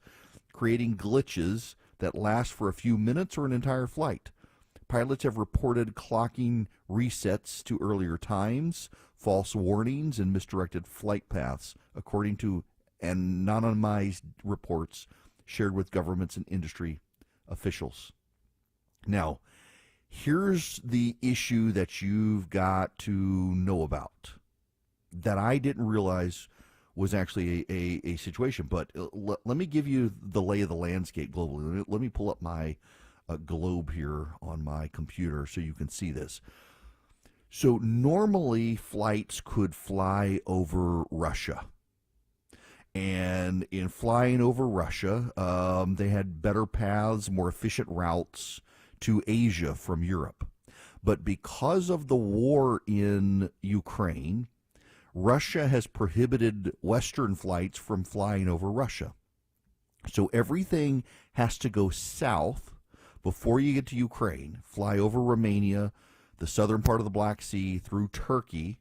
Speaker 9: creating glitches that last for a few minutes or an entire flight. Pilots have reported clocking resets to earlier times, false warnings, and misdirected flight paths, according to anonymized reports shared with governments and industry officials. Now, here's the issue that you've got to know about that I didn't realize was actually a situation. But let me give you the lay of the landscape globally. Let me pull up my globe here on my computer so you can see this. So normally flights could fly over Russia. And in flying over Russia, they had better paths, more efficient routes to Asia from Europe. But because of the war in Ukraine, Russia has prohibited Western flights from flying over Russia. So everything has to go south before you get to Ukraine, fly over Romania, the southern part of the Black Sea, through Turkey,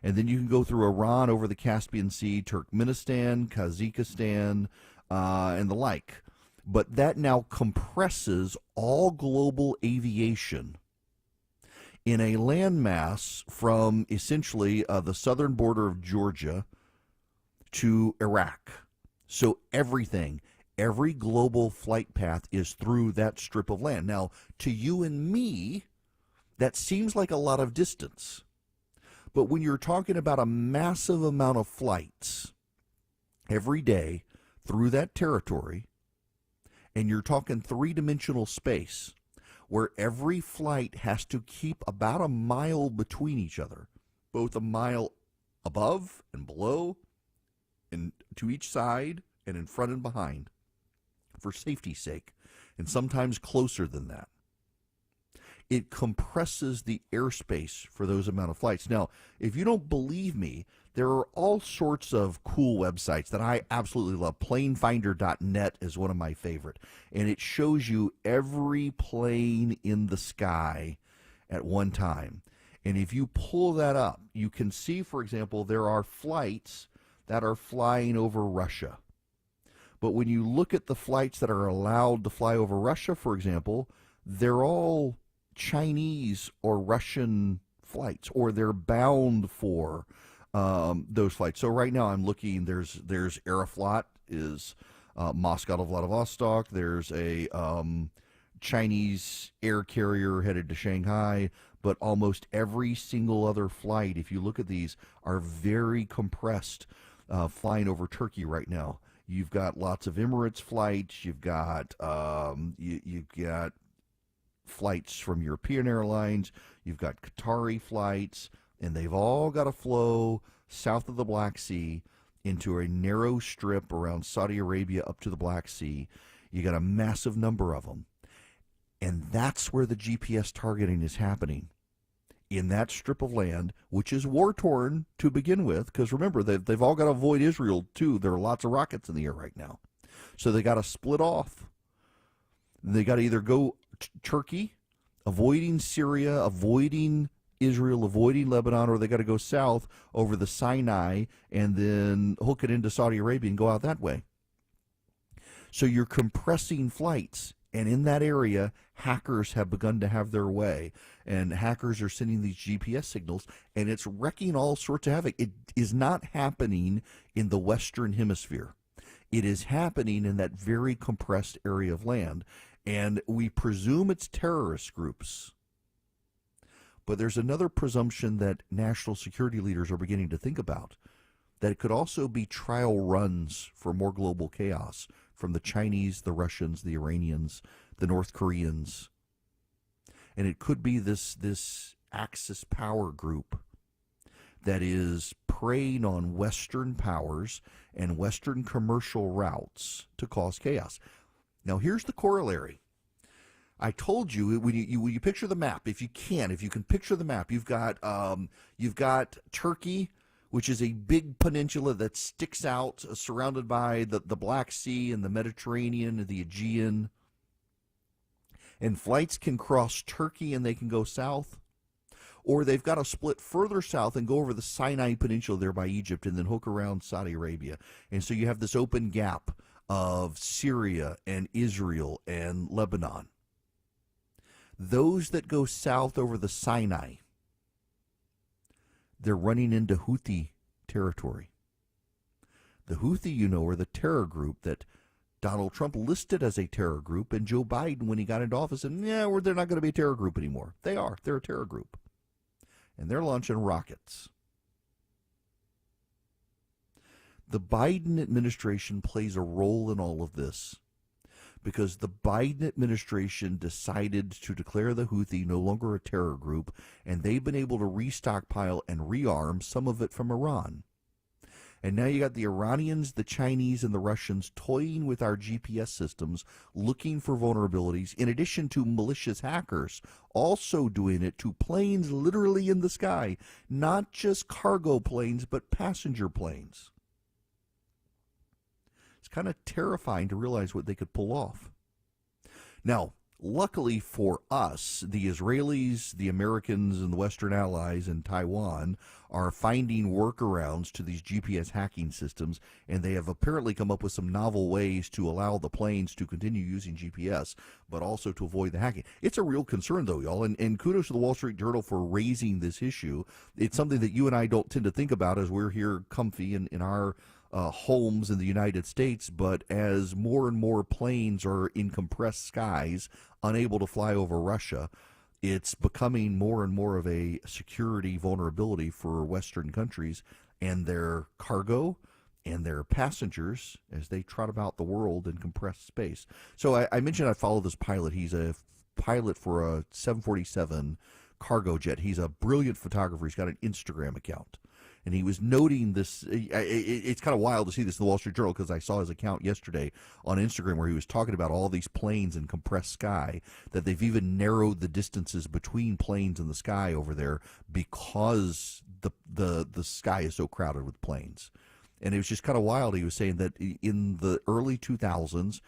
Speaker 9: and then you can go through Iran over the Caspian Sea, Turkmenistan, Kazakhstan, and the like. But that now compresses all global aviation in a landmass from essentially the southern border of Georgia to Iraq. So everything, every global flight path is through that strip of land. Now, to you and me, that seems like a lot of distance. But when you're talking about a massive amount of flights every day through that territory, and you're talking three-dimensional space, where every flight has to keep about a mile between each other, both a mile above and below, and to each side, and in front and behind, for safety's sake, and sometimes closer than that. It compresses the airspace for those amount of flights. Now, if you don't believe me, there are all sorts of cool websites that I absolutely love. Planefinder.net is one of my favorite, and it shows you every plane in the sky at one time. And if you pull that up, you can see, for example, there are flights that are flying over Russia. But when you look at the flights that are allowed to fly over Russia, for example, they're all Chinese or Russian flights, or they're bound for those flights. So right now I'm looking, there's Aeroflot is Moscow to Vladivostok. There's a Chinese air carrier headed to Shanghai, but almost every single other flight, if you look at these, are very compressed, flying over Turkey right now. You've got lots of Emirates flights. You've got you've got flights from European airlines. You've got Qatari flights, and they've all got to flow south of the Black Sea into a narrow strip around Saudi Arabia up to the Black Sea. You got a massive number of them, and that's where the GPS targeting is happening, in that strip of land, which is war-torn to begin with, because remember, they've all got to avoid Israel, too. There are lots of rockets in the air right now. So they got to split off. They got to either go Turkey, avoiding Syria, avoiding Israel, avoiding Lebanon, or they got to go south over the Sinai and then hook it into Saudi Arabia and go out that way. So you're compressing flights. And in that area, hackers have begun to have their way. And hackers are sending these GPS signals, and it's wrecking all sorts of havoc. It is not happening in the Western Hemisphere. It is happening in that very compressed area of land. And we presume it's terrorist groups. But there's another presumption that national security leaders are beginning to think about, that it could also be trial runs for more global chaos from the Chinese, the Russians, the Iranians, the North Koreans. And it could be this Axis power group that is preying on Western powers and Western commercial routes to cause chaos. Now, here's the corollary. I told you, when you picture the map, if you can picture the map, you've got Turkey, which is a big peninsula that sticks out, surrounded by the Black Sea and the Mediterranean and the Aegean. And flights can cross Turkey and they can go south. Or they've got to split further south and go over the Sinai Peninsula there by Egypt and then hook around Saudi Arabia. And so you have this open gap of Syria and Israel and Lebanon. Those that go south over the Sinai, they're running into Houthi territory. The Houthi, are the terror group that Donald Trump listed as a terror group, and Joe Biden, when he got into office, said, they're not going to be a terror group anymore. They are. They're a terror group. And they're launching rockets. The Biden administration plays a role in all of this because the Biden administration decided to declare the Houthi no longer a terror group, and they've been able to restockpile and rearm some of it from Iran. And now you got the Iranians, the Chinese, and the Russians toying with our GPS systems, looking for vulnerabilities, in addition to malicious hackers also doing it to planes literally in the sky, not just cargo planes, but passenger planes. It's kind of terrifying to realize what they could pull off. Now, Luckily for us, the Israelis, the Americans, and the Western allies in Taiwan are finding workarounds to these GPS hacking systems, and they have apparently come up with some novel ways to allow the planes to continue using GPS, but also to avoid the hacking. It's a real concern, though, y'all, and kudos to the Wall Street Journal for raising this issue. It's something that you and I don't tend to think about as we're here comfy in our homes in the United States, but as more and more planes are in compressed skies, unable to fly over Russia, it's becoming more and more of a security vulnerability for Western countries and their cargo and their passengers as they trot about the world in compressed space. So I mentioned I follow this pilot. He's a pilot for a 747 cargo jet. He's a brilliant photographer. He's got an Instagram account. And he was noting this. It's kind of wild to see this in the Wall Street Journal because I saw his account yesterday on Instagram where he was talking about all these planes in compressed sky, that they've even narrowed the distances between planes in the sky over there because the sky is so crowded with planes. And it was just kind of wild. He was saying that in the early 2000s,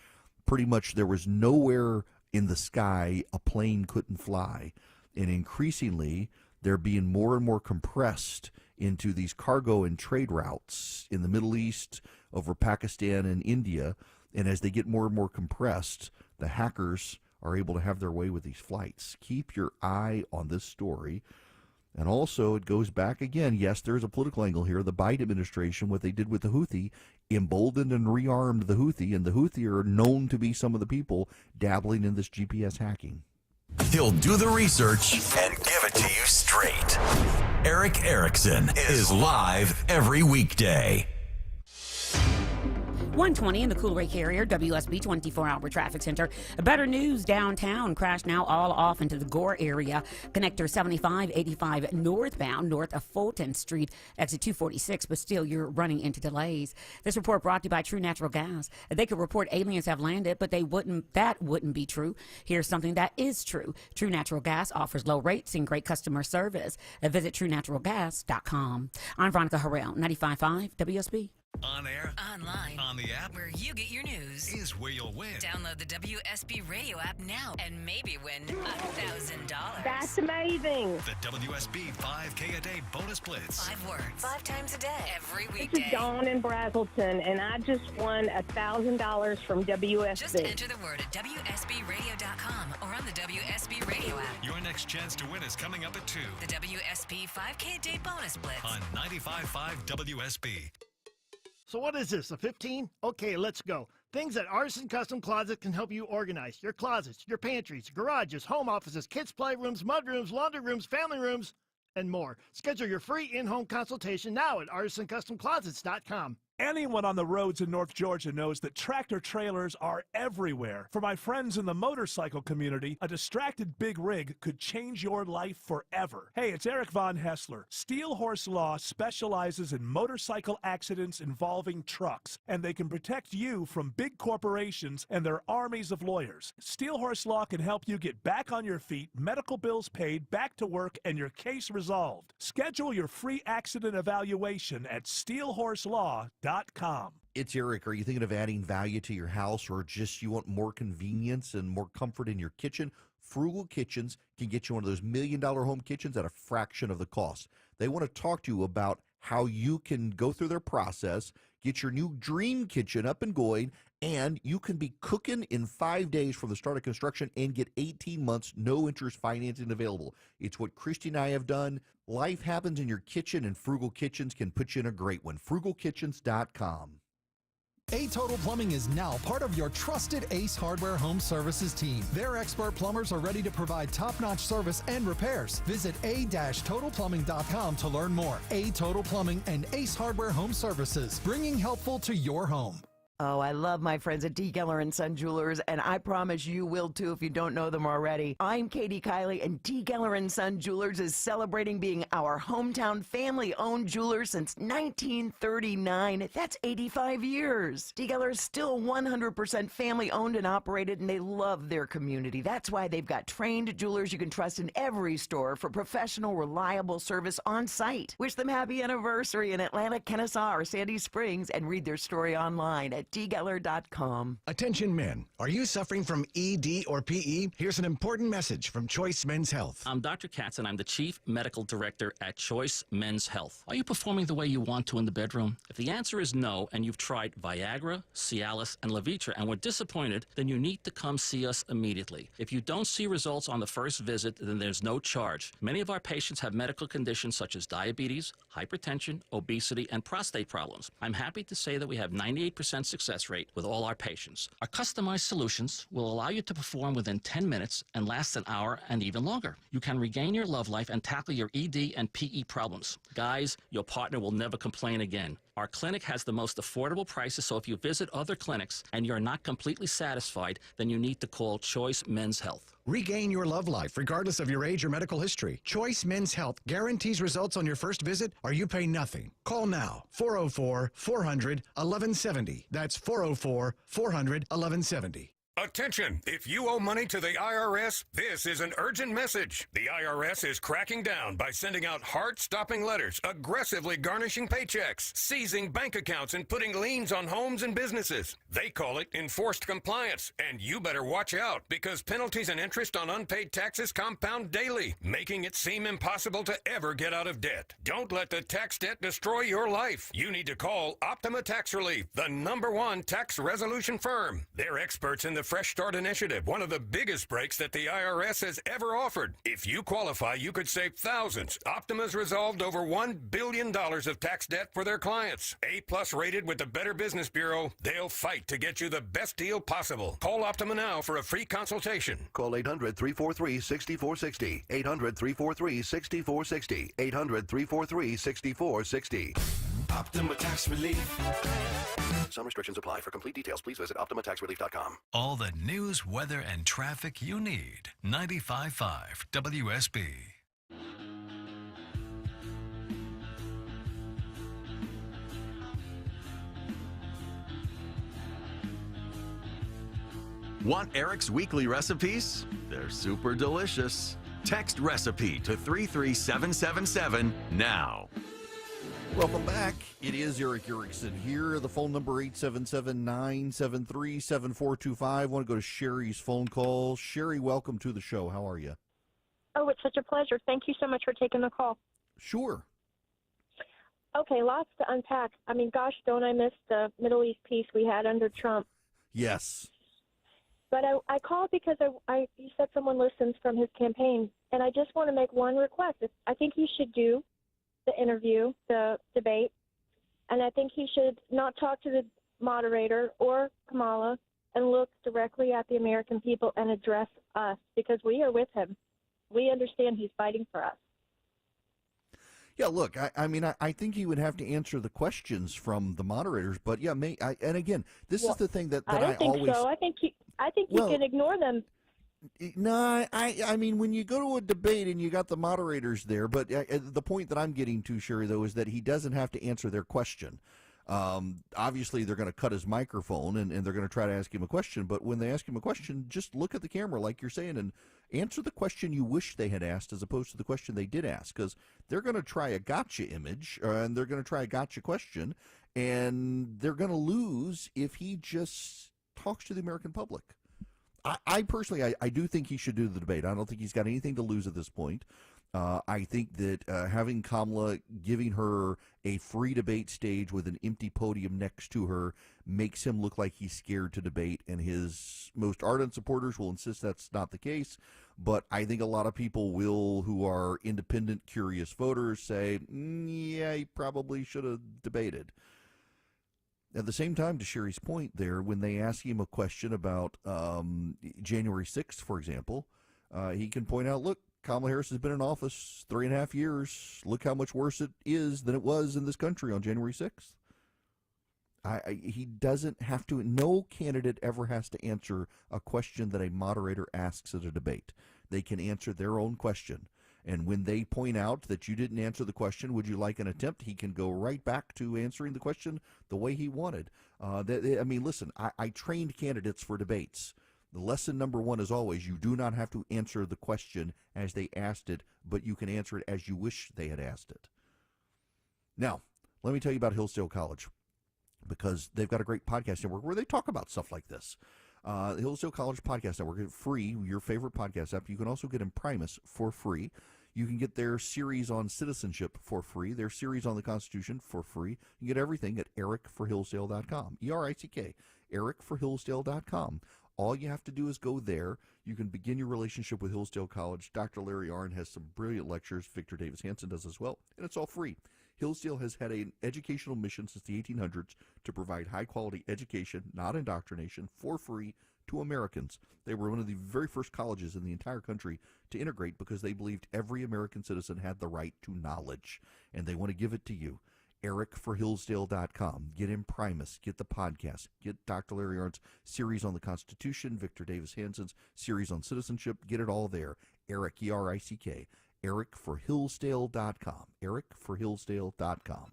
Speaker 9: pretty much there was nowhere in the sky a plane couldn't fly. And increasingly, they're being more and more compressed into these cargo and trade routes in the Middle East, over Pakistan and India. And as they get more and more compressed, the hackers are able to have their way with these flights. Keep your eye on this story. And also, it goes back again. Yes, there's a political angle here. The Biden administration, what they did with the Houthi, emboldened and rearmed the Houthi, and the Houthi are known to be some of the people dabbling in this GPS hacking.
Speaker 7: He'll do the research and give it to you straight. Eric Erickson is live every weekday.
Speaker 5: 120 in the Cool Ray Carrier, WSB 24-hour traffic center. Better news downtown. Crash now all off into the Gore area. Connector 7585 northbound, north of Fulton Street, exit 246, but still you're running into delays. This report brought to you by True Natural Gas. They could report aliens have landed, but that wouldn't be true. Here's something that is true. True Natural Gas offers low rates and great customer service. Visit TrueNaturalGas.com. I'm Veronica Harrell, 95.5 WSB.
Speaker 10: On air,
Speaker 8: online,
Speaker 10: on the app,
Speaker 8: where you get your news,
Speaker 10: is where you'll win.
Speaker 8: Download the WSB radio app now and maybe win $1,000.
Speaker 11: That's amazing.
Speaker 10: The WSB 5K a day bonus blitz.
Speaker 8: 5 words, 5 times a day, every
Speaker 11: This
Speaker 8: weekday.
Speaker 11: is Dawn in Brazelton, and I just won $1,000 from WSB.
Speaker 8: Just enter the word at WSBradio.com or on the WSB radio app.
Speaker 10: Your next chance to win is coming up at 2.
Speaker 8: The WSB 5K a day bonus blitz.
Speaker 10: On 95.5 WSB.
Speaker 13: So what is this, a 15? Okay, let's go. Things that Artisan Custom Closet can help you organize. Your closets, your pantries, garages, home offices, kids' playrooms, mudrooms, laundry rooms, family rooms, and more. Schedule your free in-home consultation now at artisancustomclosets.com.
Speaker 14: Anyone on the roads in North Georgia knows that tractor trailers are everywhere. For my friends in the motorcycle community, a distracted big rig could change your life forever. Hey, it's Eric Von Hessler. Steel Horse Law specializes in motorcycle accidents involving trucks, and they can protect you from big corporations and their armies of lawyers. Steel Horse Law can help you get back on your feet, medical bills paid, back to work, and your case resolved. Schedule your free accident evaluation at steelhorselaw.com.
Speaker 9: It's Eric. Are you thinking of adding value to your house, or just you want more convenience and more comfort in your kitchen? Frugal Kitchens can get you one of those $1 million home kitchens at a fraction of the cost. They want to talk to you about how you can go through their process, get your new dream kitchen up and going, and you can be cooking in 5 days from the start of construction and get 18 months no interest financing available. It's what Christy and I have done. Life happens in your kitchen, and Frugal Kitchens can put you in a great one. FrugalKitchens.com.
Speaker 18: A Total Plumbing is now part of your trusted Ace Hardware Home Services team. Their expert plumbers are ready to provide top-notch service and repairs. Visit a-totalplumbing.com to learn more. A Total Plumbing and Ace Hardware Home Services, bringing helpful to your home.
Speaker 19: Oh, I love my friends at T. Keller & Son Jewelers, and I promise you will too if you don't know them already. I'm Katie Kiley, and T. Keller & Son Jewelers is celebrating being our hometown family-owned jeweler since 1939. That's 85 years. T. Keller is still 100% family-owned and operated, and they love their community. That's why they've got trained jewelers you can trust in every store for professional, reliable service on site. Wish them happy anniversary in Atlanta, Kennesaw, or Sandy Springs, and read their story online at at dgeller.com.
Speaker 12: Attention men, are you suffering from ED or PE? Here's an important message from Choice Men's Health.
Speaker 15: I'm Dr. Katz, and I'm the Chief Medical Director at Choice Men's Health. Are you performing the way you want to in the bedroom? If the answer is no, and you've tried Viagra, Cialis, and Levitra and were disappointed, then you need to come see us immediately. If you don't see results on the first visit, then there's no charge. Many of our patients have medical conditions such as diabetes, hypertension, obesity, and prostate problems. I'm happy to say that we have 98% success rate with all our patients. Our customized solutions will allow you to perform within 10 minutes and last an hour and even longer. You can regain your love life and tackle your ED and PE problems. Guys, your partner will never complain again. Our clinic has the most affordable prices, so if you visit other clinics and you're not completely satisfied, then you need to call Choice Men's Health.
Speaker 12: Regain your love life regardless of your age or medical history. Choice Men's Health guarantees results on your first visit or you pay nothing. Call now, 404-400-1170. That's 404-400-1170.
Speaker 16: Attention! If you owe money to the IRS, this is an urgent message. The IRS is cracking down by sending out heart-stopping letters, aggressively garnishing paychecks, seizing bank accounts, and putting liens on homes and businesses. They call it enforced compliance, and you better watch out because penalties and interest on unpaid taxes compound daily, making it seem impossible to ever get out of debt. Don't let the tax debt destroy your life. You need to call Optima Tax Relief, the #1 tax resolution firm. They're experts in the Fresh Start Initiative, one of the biggest breaks that the IRS has ever offered. If you qualify, you could save thousands. Optima's resolved over $1 billion of tax debt for their clients. A+ rated with the Better Business Bureau, they'll fight to get you the best deal possible. Call Optima now for a free consultation.
Speaker 17: Call 800-343-6460. 800-343-6460. 800-343-6460.
Speaker 10: Optima Tax Relief.
Speaker 17: Some restrictions apply. For complete details, please visit OptimaTaxRelief.com.
Speaker 10: All the news, weather, and traffic you need. 95.5 WSB.
Speaker 7: Want Eric's weekly recipes? They're super delicious. Text recipe to 33777 now.
Speaker 9: Welcome back. It is Eric Erickson here. The phone number 877-973-7425. I want to go to Sherry's phone call. Sherry, welcome to the show. How are you?
Speaker 11: Oh, it's such a pleasure. Thank you so much for taking the call.
Speaker 9: Sure.
Speaker 11: Okay, lots to unpack. I mean, gosh, don't I miss the Middle East peace we had under Trump.
Speaker 9: Yes.
Speaker 11: But I called because you said someone listens from his campaign, and I just want to make one request. I think he should do the interview, the debate, and I think he should not talk to the moderator or Kamala and look directly at the American people and address us because we are with him. We understand he's fighting for us.
Speaker 9: Yeah, look, I think he would have to answer the questions from the moderators, but yeah, and again, this is the thing that
Speaker 11: I don't think
Speaker 9: always.
Speaker 11: so. I think he can ignore them.
Speaker 9: No, I mean, when you go to a debate and you got the moderators there, but the point that I'm getting to, Sherry, though, is that he doesn't have to answer their question. Obviously, they're going to cut his microphone and they're going to try to ask him a question, but when they ask him a question, just look at the camera like you're saying and answer the question you wish they had asked as opposed to the question they did ask, because they're going to try a gotcha image and they're going to try a gotcha question, and they're going to lose if he just talks to the American public. I personally, I do think he should do the debate. I don't think he's got anything to lose at this point. I think that having Kamala, giving her a free debate stage with an empty podium next to her makes him look like he's scared to debate, and his most ardent supporters will insist that's not the case. But I think a lot of people will, who are independent, curious voters, say, yeah, he probably should have debated. At the same time, to Sherry's point there, when they ask him a question about January 6th, for example, he can point out, look, Kamala Harris has been in office 3.5 years. Look how much worse it is than it was in this country on January 6th. He doesn't have to. No candidate ever has to answer a question that a moderator asks at a debate. They can answer their own question. And when they point out that you didn't answer the question, would you like an attempt? He can go right back to answering the question the way he wanted. Listen, I trained candidates for debates. The lesson number one is always you do not have to answer the question as they asked it, but you can answer it as you wish they had asked it. Now, let me tell you about Hillsdale College. because they've got a great podcast network where they talk about stuff like this. The Hillsdale College Podcast Network, free, your favorite podcast app. You can also get Imprimis for free. You can get their series on citizenship for free, their series on the Constitution for free. You get everything at ericforhillsdale.com, E-R-I-C-K, ericforhillsdale.com. All you have to do is go there. You can begin your relationship with Hillsdale College. Dr. Larry Arnn has some brilliant lectures. Victor Davis Hanson does as well, and it's all free. Hillsdale has had an educational mission since the 1800s to provide high-quality education, not indoctrination, for free to Americans. They were one of the very first colleges in the entire country to integrate because they believed every American citizen had the right to knowledge, and they want to give it to you. EricForHillsdale.com. Get Imprimis. Get the podcast. Get Dr. Larry Arnn's series on the Constitution, Victor Davis Hanson's series on citizenship. Get it all there. Eric, E-R-I-C-K. EricForHillsdale.com. EricForHillsdale.com.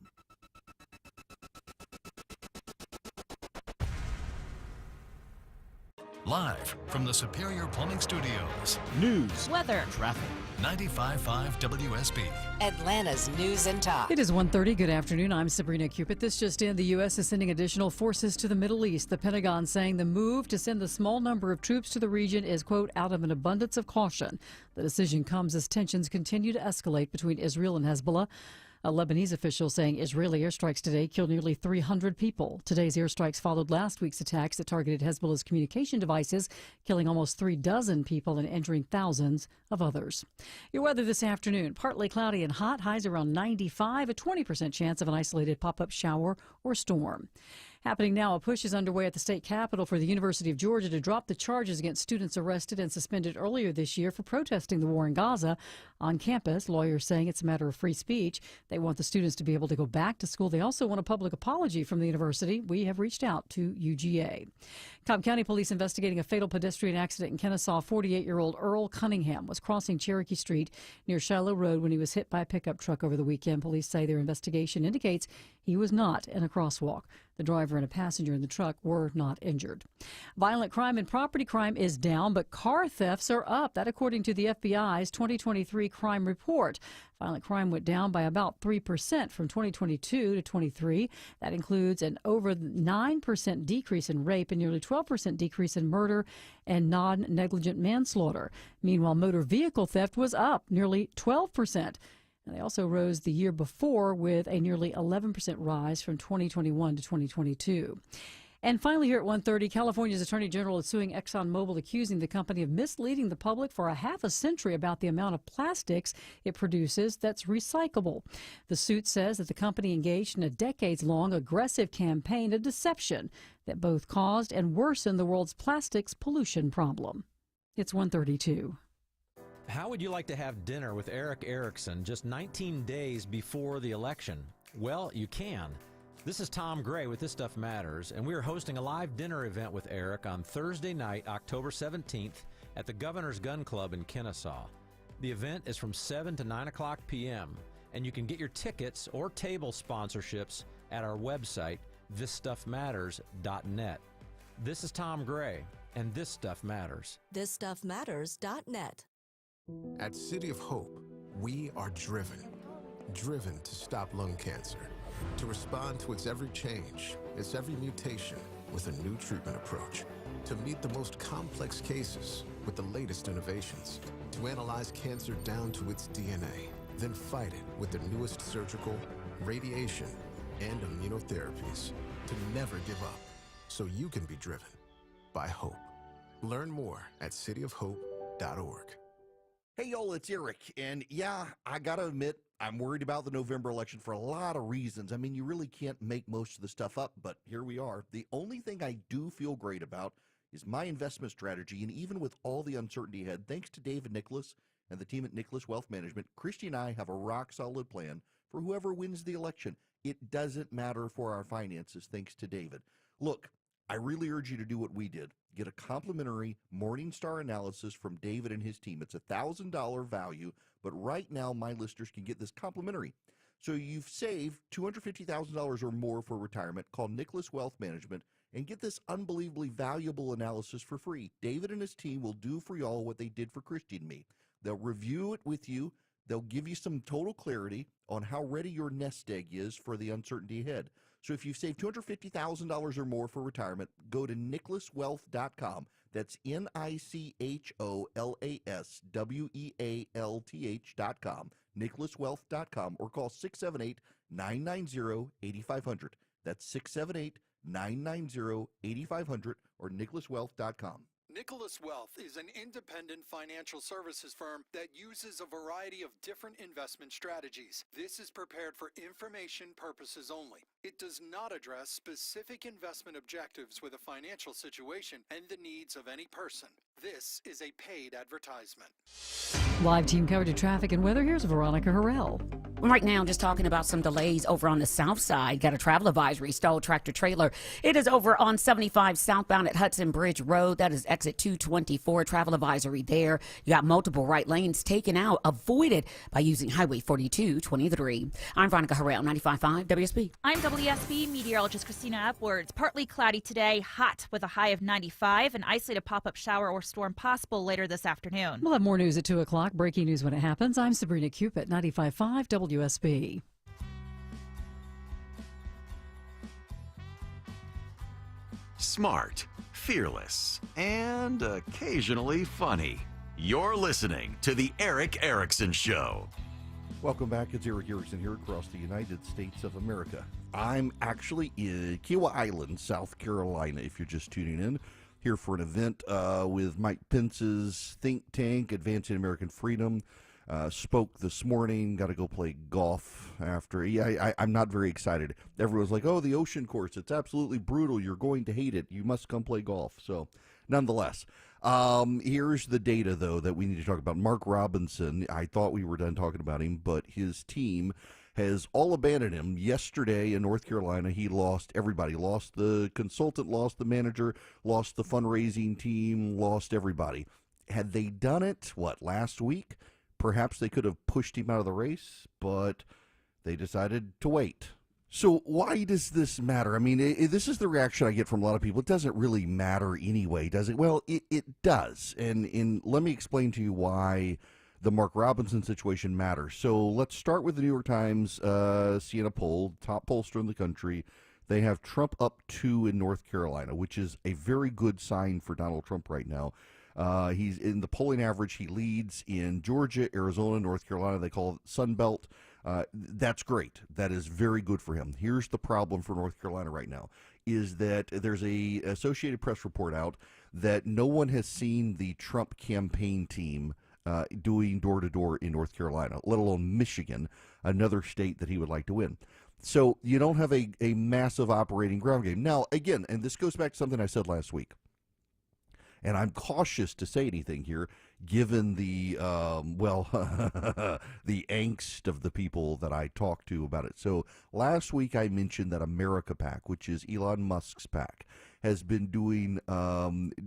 Speaker 10: Live from the Superior Plumbing Studios.
Speaker 14: News,
Speaker 3: weather,
Speaker 10: traffic. 95.5 WSB.
Speaker 8: Atlanta's News and Talk.
Speaker 2: It is 1:30. Good afternoon. I'm Sabrina Cupid. This just in, the U.S. is sending additional forces to the Middle East. The Pentagon saying the move to send the small number of troops to the region is, quote, out of an abundance of caution. The decision comes as tensions continue to escalate between Israel and Hezbollah. A Lebanese official saying Israeli airstrikes today killed nearly 300 people. Today's airstrikes followed last week's attacks that targeted Hezbollah's communication devices, killing almost 36 people and injuring thousands of others. Your weather this afternoon, partly cloudy and hot, highs around 95, a 20% chance of an isolated pop-up shower or storm. Happening now, a push is underway at the state capitol for the University of Georgia to drop the charges against students arrested and suspended earlier this year for protesting the war in Gaza. On campus, lawyers saying it's a matter of free speech. They want the students to be able to go back to school. They also want a public apology from the university. We have reached out to UGA. Cobb County Police investigating a fatal pedestrian accident in Kennesaw. 48-year-old Earl Cunningham was crossing Cherokee Street near Shiloh Road when he was hit by a pickup truck over the weekend. Police say their investigation indicates he was not in a crosswalk. The driver and a passenger in the truck were not injured. Violent crime and property crime is down, but car thefts are up. That according to the FBI's 2023 crime report. Violent crime went down by about 3% from 2022 to 23. That includes an over 9% decrease in rape and nearly 12% decrease in murder and non-negligent manslaughter. Meanwhile, motor vehicle theft was up nearly 12%. And they also rose the year before with a nearly 11% rise from 2021 to 2022. And finally, here at 1:30, California's Attorney General is suing ExxonMobil, accusing the company of misleading the public for a half a century about the amount of plastics it produces that's recyclable. The suit says that the company engaged in a decades-long aggressive campaign of deception that both caused and worsened the world's plastics pollution problem. It's 1:32.
Speaker 20: How would you like to have dinner with Eric Erickson just 19 days before the election? Well, you can. This is Tom Gray with This Stuff Matters, and we are hosting a live dinner event with Eric on Thursday night, October 17th, at the Governor's Gun Club in Kennesaw. The event is from 7 to 9 o'clock p.m., and you can get your tickets or table sponsorships at our website, thisstuffmatters.net. This is Tom Gray, and This Stuff Matters.
Speaker 21: Thisstuffmatters.net.
Speaker 22: At City of Hope, we are driven to stop lung cancer, to respond to its every change, its every mutation with a new treatment approach, to meet the most complex cases with the latest innovations, to analyze cancer down to its DNA, then fight it with the newest surgical, radiation, and immunotherapies, to never give up, so you can be driven by hope. Learn more at cityofhope.org.
Speaker 9: Hey, y'all, it's Eric. And yeah, I got to admit, I'm worried about the November election for a lot of reasons. I mean, you really can't make most of the stuff up, but here we are. The only thing I do feel great about is my investment strategy. And even with all the uncertainty ahead, thanks to David Nicholas and the team at Nicholas Wealth Management, Christy and I have a rock-solid plan for whoever wins the election. It doesn't matter for our finances, thanks to David. Look, I really urge you to do what we did. Get a complimentary Morningstar analysis from David and his team. It's a $1,000 value, but right now my listeners can get this complimentary. So you've saved $250,000 or more for retirement. Call Nicholas Wealth Management and get this unbelievably valuable analysis for free. David and his team will do for y'all what they did for Christy and me. They'll review it with you. They'll give you some total clarity on how ready your nest egg is for the uncertainty ahead. So if you've saved $250,000 or more for retirement, go to nicholaswealth.com. That's NICHOLASWEALTH.com, nicholaswealth.com, or call 678-990-8500. That's 678-990-8500 or nicholaswealth.com.
Speaker 1: Nicholas Wealth is an independent financial services firm that uses a variety of different investment strategies. This is prepared for information purposes only. It does not address specific investment objectives with a financial situation and the needs of any person. This is a paid advertisement.
Speaker 2: Live team coverage of traffic and weather. Here's Veronica Harrell.
Speaker 5: Right now, just talking about some delays over on the south side. Got a travel advisory, stalled tractor trailer. It is over on 75 southbound at Hudson Bridge Road. That is exit 224. Travel advisory there. You got multiple right lanes taken out, avoided by using Highway 4223. I'm Veronica Harrell, 95.5 WSB.
Speaker 3: I'm WSB meteorologist Christina Upwards. Partly cloudy today, hot with a high of 95. An isolated pop-up shower or storm possible later this afternoon.
Speaker 2: We'll have more news at 2 o'clock. Breaking news when it happens. I'm Sabrina Cupid, 95.5 WSB.
Speaker 7: Smart, fearless, and occasionally funny. You're listening to The Eric Erickson Show.
Speaker 9: Welcome back. It's Eric Erickson here across the United States of America. I'm actually in Kiawah Island, South Carolina, if you're just tuning in. Here for an event with Mike Pence's think tank, Advancing American Freedom. Spoke this morning, got to go play golf after. I'm not very excited. Everyone's like, oh, the ocean course, it's absolutely brutal. You're going to hate it. You must come play golf. So, nonetheless, here's the data, though, that we need to talk about. Mark Robinson, I thought we were done talking about him, but his team has all abandoned him. Yesterday in North Carolina, he lost everybody. Lost the consultant, lost the manager, lost the fundraising team, lost everybody. Had they done it, last week? Perhaps they could have pushed him out of the race, but they decided to wait. So why does this matter? I mean, this is the reaction I get from a lot of people. It doesn't really matter anyway, does it? Well, it does. And let me explain to you why the Mark Robinson situation matters. So let's start with the New York Times Siena poll, top pollster in the country. They have Trump up 2 in North Carolina, which is a very good sign for Donald Trump right now. He's in the polling average. He leads in Georgia, Arizona, North Carolina. They call it Sun Belt. That's great. That is very good for him. Here's the problem for North Carolina right now, is that there's a Associated Press report out that no one has seen the Trump campaign team doing door-to-door in North Carolina, let alone Michigan, another state that he would like to win. So you don't have a massive operating ground game. Now, again, and this goes back to something I said last week, and I'm cautious to say anything here, given the, the angst of the people that I talked to about it. So last week I mentioned that America PAC, which is Elon Musk's PAC, has been doing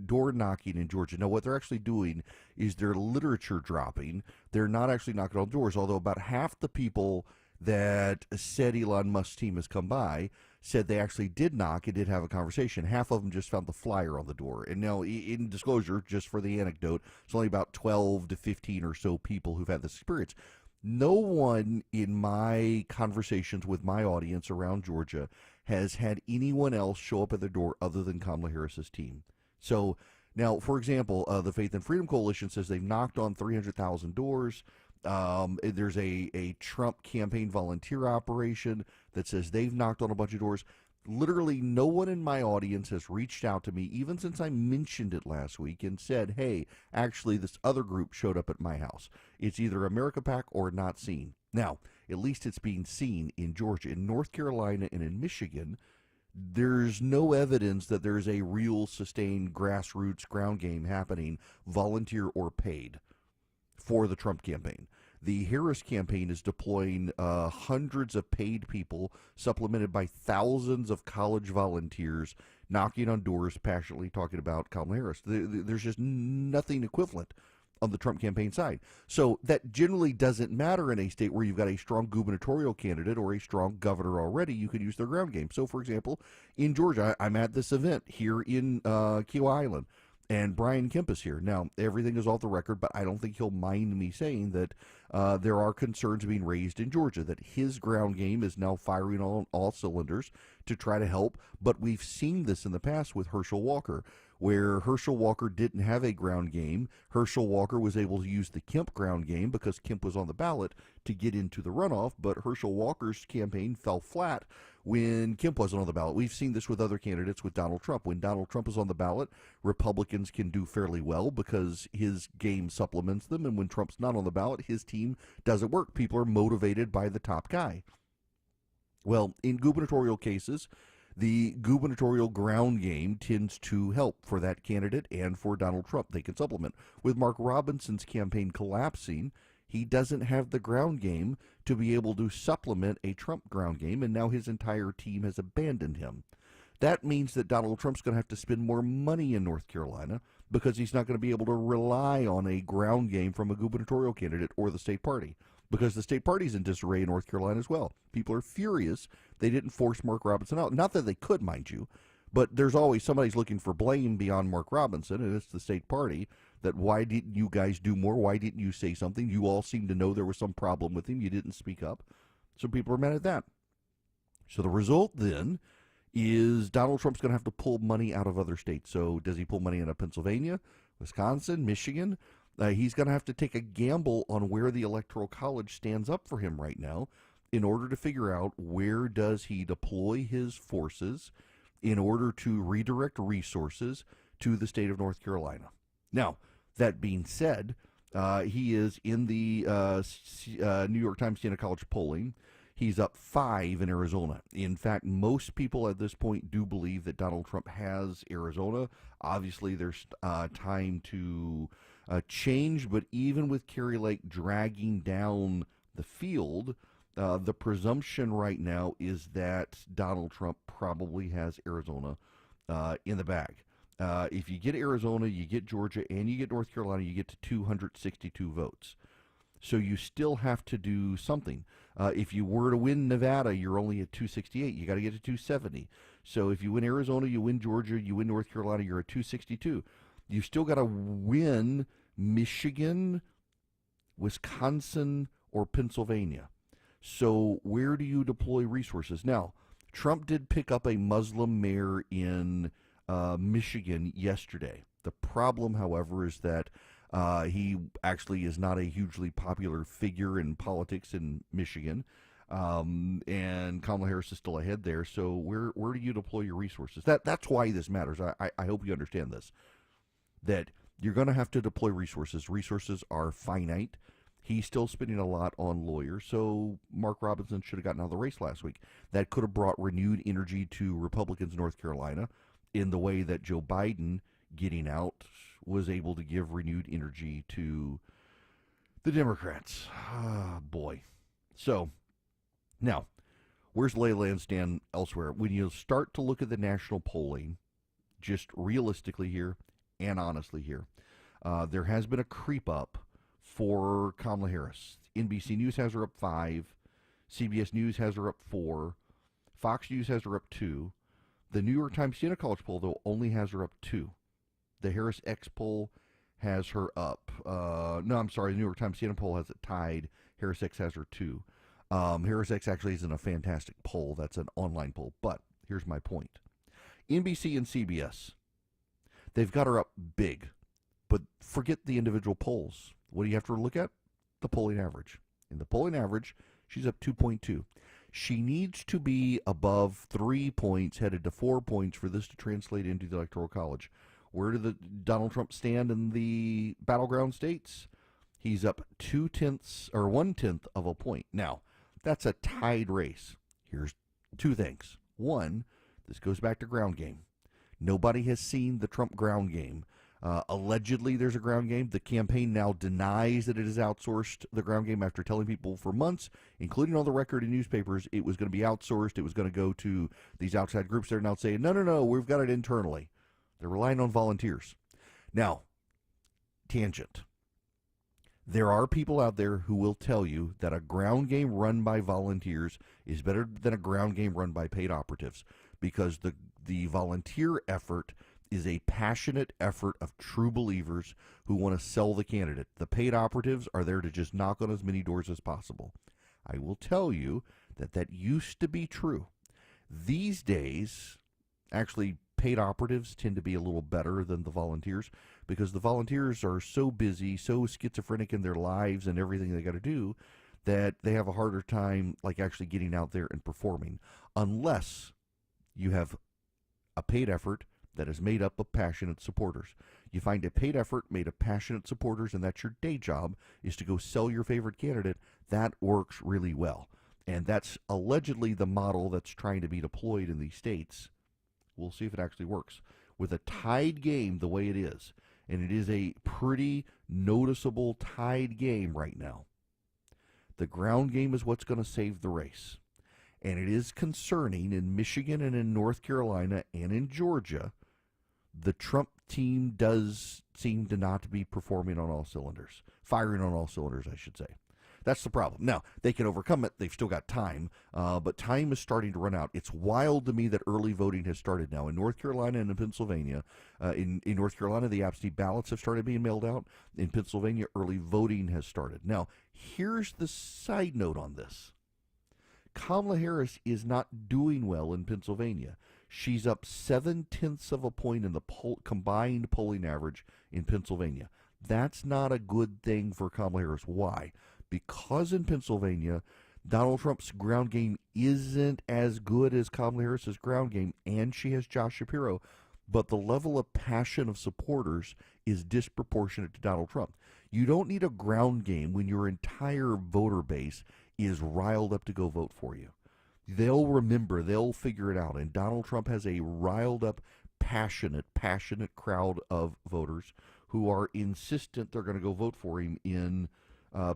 Speaker 9: door knocking in Georgia. Now, what they're actually doing is they're literature dropping. They're not actually knocking on doors, although about half the people that said Elon Musk's team has come by said they actually did knock and did have a conversation. Half of them just found the flyer on the door. And now, in disclosure, just for the anecdote, it's only about 12 to 15 or so people who've had this experience. No one in my conversations with my audience around Georgia has had anyone else show up at their door other than Kamala Harris's team. So now, for example, the Faith and Freedom Coalition says they've knocked on 300,000 doors. There's a Trump campaign volunteer operation that says they've knocked on a bunch of doors. Literally no one in my audience has reached out to me, even since I mentioned it last week, and said, hey, actually this other group showed up at my house. It's either America PAC or not seen. Now, at least it's being seen in Georgia. In North Carolina and in Michigan, there's no evidence that there's a real sustained grassroots ground game happening, volunteer or paid, for the Trump campaign. The Harris campaign is deploying hundreds of paid people, supplemented by thousands of college volunteers, knocking on doors, passionately talking about Kamala Harris. There's just nothing equivalent on the Trump campaign side. So that generally doesn't matter in a state where you've got a strong gubernatorial candidate or a strong governor already. You could use their ground game. So, for example, in Georgia, I'm at this event here in Kiawah Island. And Brian Kemp is here. Now, everything is off the record, but I don't think he'll mind me saying that there are concerns being raised in Georgia, that his ground game is now firing on all cylinders to try to help. But we've seen this in the past with Herschel Walker, where Herschel Walker didn't have a ground game. Herschel Walker was able to use the Kemp ground game because Kemp was on the ballot to get into the runoff, but Herschel Walker's campaign fell flat when Kemp wasn't on the ballot. We've seen this with other candidates with Donald Trump. When Donald Trump is on the ballot, Republicans can do fairly well because his game supplements them, and when Trump's not on the ballot, his team doesn't work. People are motivated by the top guy. Well, in gubernatorial cases, the gubernatorial ground game tends to help for that candidate and for Donald Trump. They can supplement. With Mark Robinson's campaign collapsing, he doesn't have the ground game to be able to supplement a Trump ground game, and now his entire team has abandoned him. That means that Donald Trump's going to have to spend more money in North Carolina because he's not going to be able to rely on a ground game from a gubernatorial candidate or the state party, because the state party's in disarray in North Carolina as well. People are furious they didn't force Mark Robinson out. Not that they could, mind you, but there's always somebody's looking for blame beyond Mark Robinson, and it's the state party. That why didn't you guys do more? Why didn't you say something? You all seem to know there was some problem with him. You didn't speak up. So people are mad at that. So the result then is Donald Trump's going to have to pull money out of other states. So does he pull money out of Pennsylvania, Wisconsin, Michigan? He's going to have to take a gamble on where the Electoral College stands up for him right now in order to figure out where does he deploy his forces in order to redirect resources to the state of North Carolina. Now, that being said, he is in the New York Times Siena College polling. He's up 5 in Arizona. In fact, most people at this point do believe that Donald Trump has Arizona. Obviously, there's time to change, but even with Kari Lake dragging down the field, the presumption right now is that Donald Trump probably has Arizona in the bag. If you get Arizona, you get Georgia, and you get North Carolina, you get to 262 votes. So you still have to do something. If you were to win Nevada, you're only at 268. You got to get to 270. So if you win Arizona, you win Georgia, you win North Carolina, you're at 262. You still got to win Michigan, Wisconsin, or Pennsylvania. So where do you deploy resources? Now, Trump did pick up a Muslim mayor in Michigan yesterday. The problem, however, is that he actually is not a hugely popular figure in politics in Michigan, and Kamala Harris is still ahead there. So where do you deploy your resources? That's why this matters. I hope you understand this, that you're going to have to deploy resources. Resources are finite. He's still spending a lot on lawyers, so Mark Robinson should have gotten out of the race last week. That could have brought renewed energy to Republicans in North Carolina in the way that Joe Biden getting out was able to give renewed energy to the Democrats. Ah, boy. So, now, where's lay of the land stand elsewhere? When you start to look at the national polling, just realistically here and honestly here, there has been a creep up for Kamala Harris. NBC News has her up 5. CBS News has her up 4. Fox News has her up 2. The New York Times Siena College poll, though, only has her up 2. The Harris X poll has her up. The New York Times Siena poll has it tied. Harris X has her 2. Harris X actually isn't a fantastic poll. That's an online poll. But here's my point. NBC and CBS, they've got her up big. But forget the individual polls. What do you have to look at? The polling average. In the polling average, she's up 2.2. She needs to be above 3 points, headed to 4 points for this to translate into the Electoral College. Where did Donald Trump stand in the battleground states? He's up 1/10 of a point. Now, that's a tied race. Here's 2 things. One, this goes back to ground game. Nobody has seen the Trump ground game. Allegedly, there's a ground game. The campaign now denies that it has outsourced the ground game after telling people for months, including on the record in newspapers, it was going to be outsourced. It was going to go to these outside groups. They're now saying, no, we've got it internally. They're relying on volunteers. Now, tangent. There are people out there who will tell you that a ground game run by volunteers is better than a ground game run by paid operatives because the volunteer effort is a passionate effort of true believers who want to sell the candidate. The paid operatives are there to just knock on as many doors as possible. I will tell you that used to be true. These days, actually, paid operatives tend to be a little better than the volunteers because the volunteers are so busy, so schizophrenic in their lives and everything they got to do that they have a harder time like actually getting out there and performing unless you have a paid effort that is made up of passionate supporters. You find a paid effort made of passionate supporters, and that's your day job, is to go sell your favorite candidate. That works really well. And that's allegedly the model that's trying to be deployed in these states. We'll see if it actually works. With a tied game the way it is, and it is a pretty noticeable tied game right now, the ground game is what's going to save the race. And it is concerning in Michigan and in North Carolina and in Georgia. The Trump team does seem to not be performing on all cylinders. Firing on all cylinders, I should say. That's the problem. Now, they can overcome it. They've still got time, but time is starting to run out. It's wild to me that early voting has started now. In North Carolina and in Pennsylvania, in North Carolina, the absentee ballots have started being mailed out. In Pennsylvania, early voting has started. Now, here's the side note on this. Kamala Harris is not doing well in Pennsylvania. She's up 0.7 of a point in the combined polling average in Pennsylvania. That's not a good thing for Kamala Harris. Why? Because in Pennsylvania, Donald Trump's ground game isn't as good as Kamala Harris's ground game, and she has Josh Shapiro, but the level of passion of supporters is disproportionate to Donald Trump. You don't need a ground game when your entire voter base is riled up to go vote for you. They'll remember, they'll figure it out, and Donald Trump has a riled up, passionate crowd of voters who are insistent they're going to go vote for him in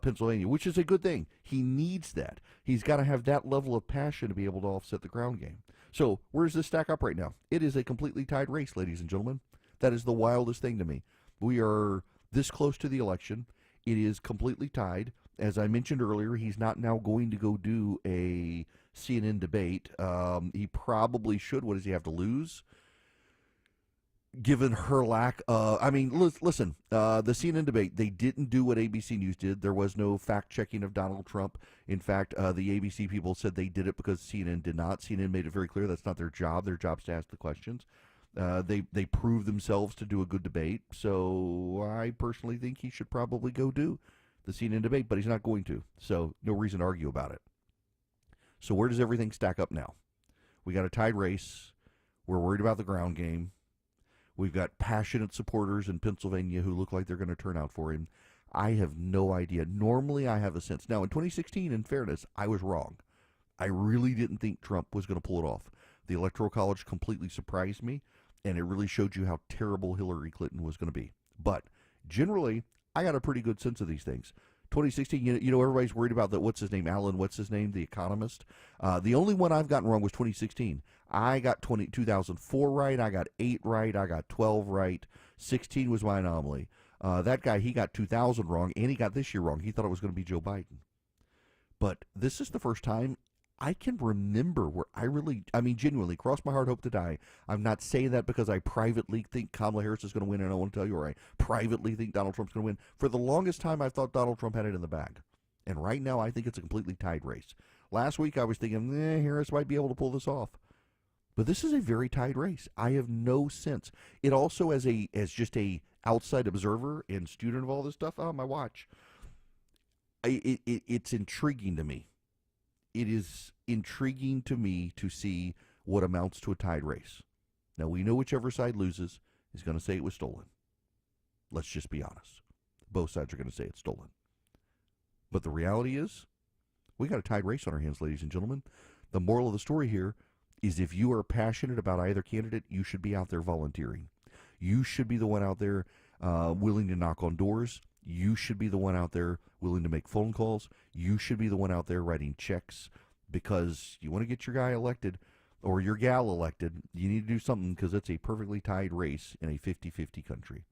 Speaker 9: Pennsylvania, which is a good thing. He needs that. He's got to have that level of passion to be able to offset the ground game. So where does this stack up right now? It is a completely tied race, ladies and gentlemen. That is the wildest thing to me. We are this close to the election. It is completely tied. As I mentioned earlier, he's not now going to go do a CNN debate. He probably should. What does he have to lose? Given her lack of, listen, the CNN debate, they didn't do what ABC News did. There was no fact-checking of Donald Trump. In fact, the ABC people said they did it because CNN did not. CNN made it very clear that's not their job. Their job's to ask the questions. They proved themselves to do a good debate. So I personally think he should probably go do the CNN debate, but he's not going to. So no reason to argue about it. So where does everything stack up now? We got a tied race. We're worried about the ground game. We've got passionate supporters in Pennsylvania who look like they're going to turn out for him. I have no idea. Normally, I have a sense. Now, in 2016, in fairness, I was wrong. I really didn't think Trump was going to pull it off. The Electoral College completely surprised me, and it really showed you how terrible Hillary Clinton was going to be. But generally, I got a pretty good sense of these things. 2016, you know, everybody's worried about that. What's his name? The economist. The only one I've gotten wrong was 2016. I got 2004 right. I got 8 right. I got 12 right. 16 was my anomaly. That guy, he got 2000 wrong, and he got this year wrong. He thought it was going to be Joe Biden. But this is the first time I can remember where genuinely, cross my heart, hope to die. I'm not saying that because I privately think Kamala Harris is going to win, and I want to tell you, or I privately think Donald Trump's going to win. For the longest time, I thought Donald Trump had it in the bag. And right now, I think it's a completely tied race. Last week, I was thinking, Harris might be able to pull this off. But this is a very tied race. I have no sense. It also, as just a outside observer and student of all this stuff, my watch, it's intriguing to me. It is intriguing to me to see what amounts to a tied race. Now, we know whichever side loses is going to say it was stolen. Let's just be honest. Both sides are going to say it's stolen. But the reality is, we got a tied race on our hands, ladies and gentlemen. The moral of the story here is if you are passionate about either candidate, you should be out there volunteering. You should be the one out there willing to knock on doors. You should be the one out there willing to make phone calls. You should be the one out there writing checks because you want to get your guy elected or your gal elected. You need to do something because it's a perfectly tied race in a 50-50 country.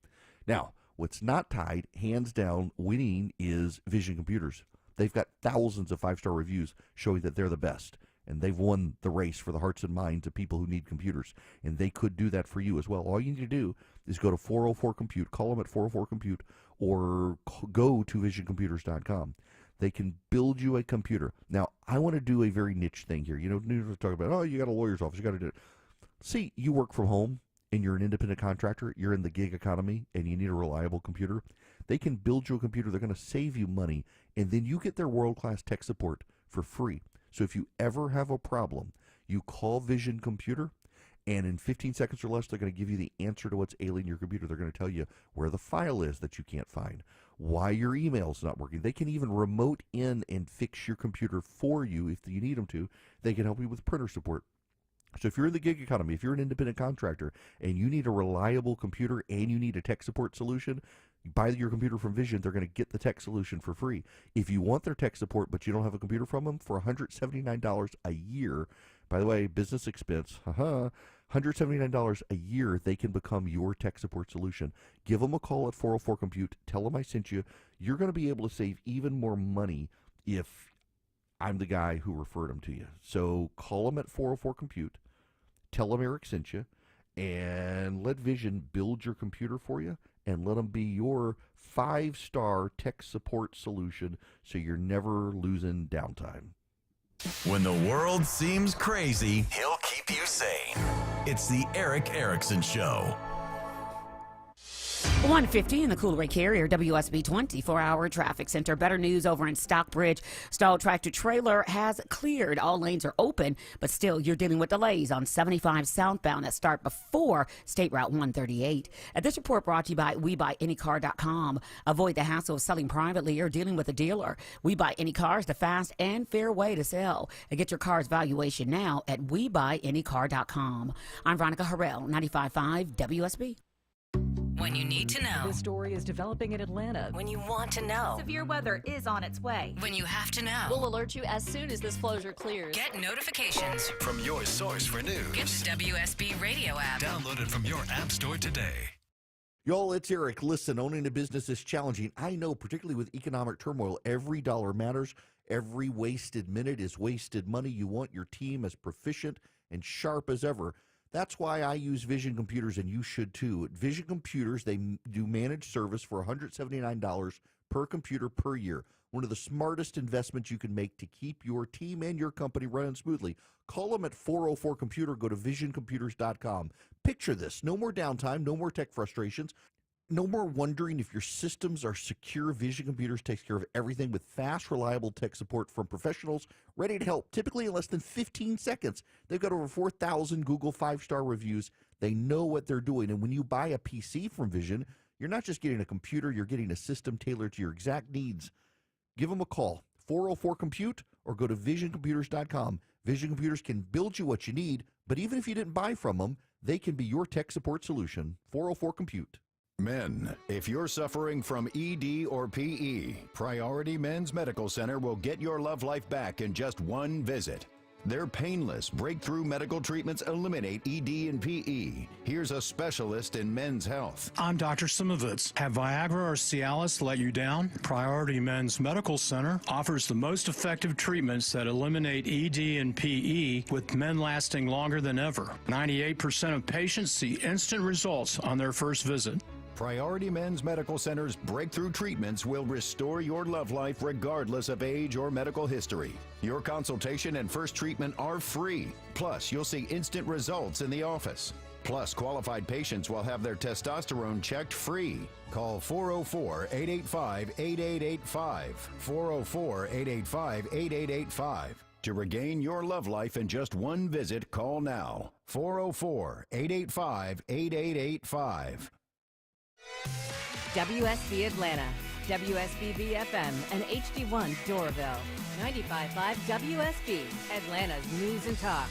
Speaker 9: Now, what's not tied, hands down, winning is Vision Computers. They've got thousands of 5-star reviews showing that they're the best. and they've won the race for the hearts and minds of people who need computers, and they could do that for you as well. All you need to do is go to 404-COMPUTE, call them at 404-COMPUTE, or go to visioncomputers.com. They can build you a computer. Now, I want to do a very niche thing here. You know, to talk about, oh, you got a lawyer's office, you got to do it. See, you work from home, and you're an independent contractor, you're in the gig economy, and you need a reliable computer. They can build you a computer. They're going to save you money, and then you get their world-class tech support for free. So if you ever have a problem, you call Vision Computer, and in 15 seconds or less, they're going to give you the answer to what's ailing your computer. They're going to tell you where the file is that you can't find, why your email's not working. They can even remote in and fix your computer for you if you need them to. They can help you with printer support. So if you're in the gig economy, if you're an independent contractor, and you need a reliable computer and you need a tech support solution, you buy your computer from Vision, they're going to get the tech solution for free. If you want their tech support but you don't have a computer from them, for $179 a year, by the way, business expense, $179 a year, they can become your tech support solution. Give them a call at 404-COMPUTE. Tell them I sent you. You're going to be able to save even more money if I'm the guy who referred them to you. So call them at 404-COMPUTE. Tell them Eric sent you. And let Vision build your computer for you. And let them be your 5-star tech support solution so you're never losing downtime.
Speaker 7: When the world seems crazy, he'll keep you sane. It's the Eric Erickson Show.
Speaker 5: 150 in the Coolray Carrier WSB 24-hour traffic center. Better news over in Stockbridge. Stalled tractor trailer has cleared. All lanes are open, but still you're dealing with delays on 75 southbound that start before State Route 138. This report brought to you by WeBuyAnyCar.com. Avoid the hassle of selling privately or dealing with a dealer. We Buy Any Car is the fast and fair way to sell. Get your car's valuation now at WeBuyAnyCar.com. I'm Veronica Harrell, 95.5 WSB.
Speaker 8: When you need to know.
Speaker 2: This story is developing in Atlanta.
Speaker 8: When you want to know.
Speaker 3: Severe weather is on its way.
Speaker 8: When you have to know.
Speaker 4: We'll alert you as soon as this closure clears.
Speaker 8: Get notifications
Speaker 10: from your source for news.
Speaker 8: Get the WSB radio app.
Speaker 10: Download it from your app store today.
Speaker 9: Y'all, it's Eric. Listen, owning a business is challenging. I know, particularly with economic turmoil, every dollar matters. Every wasted minute is wasted money. You want your team as proficient and sharp as ever. That's why I use Vision Computers, and you should too. At Vision Computers, they do managed service for $179 per computer per year. One of the smartest investments you can make to keep your team and your company running smoothly. Call them at 404-COMPUTER. Go to visioncomputers.com. Picture this. No more downtime, no more tech frustrations. No more wondering if your systems are secure. Vision Computers takes care of everything with fast, reliable tech support from professionals ready to help, typically in less than 15 seconds. They've got over 4,000 Google 5-star reviews. They know what they're doing. And when you buy a PC from Vision, you're not just getting a computer, you're getting a system tailored to your exact needs. Give them a call, 404-COMPUTE, or go to visioncomputers.com. Vision Computers can build you what you need, but even if you didn't buy from them, they can be your tech support solution. 404-COMPUTE.
Speaker 6: Men, if you're suffering from ED or PE, Priority Men's Medical Center will get your love life back in just one visit. Their painless breakthrough medical treatments eliminate ED and PE. Here's a specialist in men's health.
Speaker 23: I'm Dr. Simovitz. Have Viagra or Cialis let you down? Priority Men's Medical Center offers the most effective treatments that eliminate ED and PE, with men lasting longer than ever. 98% of patients see instant results on their first visit.
Speaker 6: Priority Men's Medical Center's breakthrough treatments will restore your love life regardless of age or medical history. Your consultation and first treatment are free. Plus, you'll see instant results in the office. Plus, qualified patients will have their testosterone checked free. Call 404-885-8885. 404-885-8885. To regain your love life in just one visit, call now. 404-885-8885.
Speaker 24: WSB Atlanta, WSB FM, and HD1 Doraville. 95.5 WSB, Atlanta's News and Talk.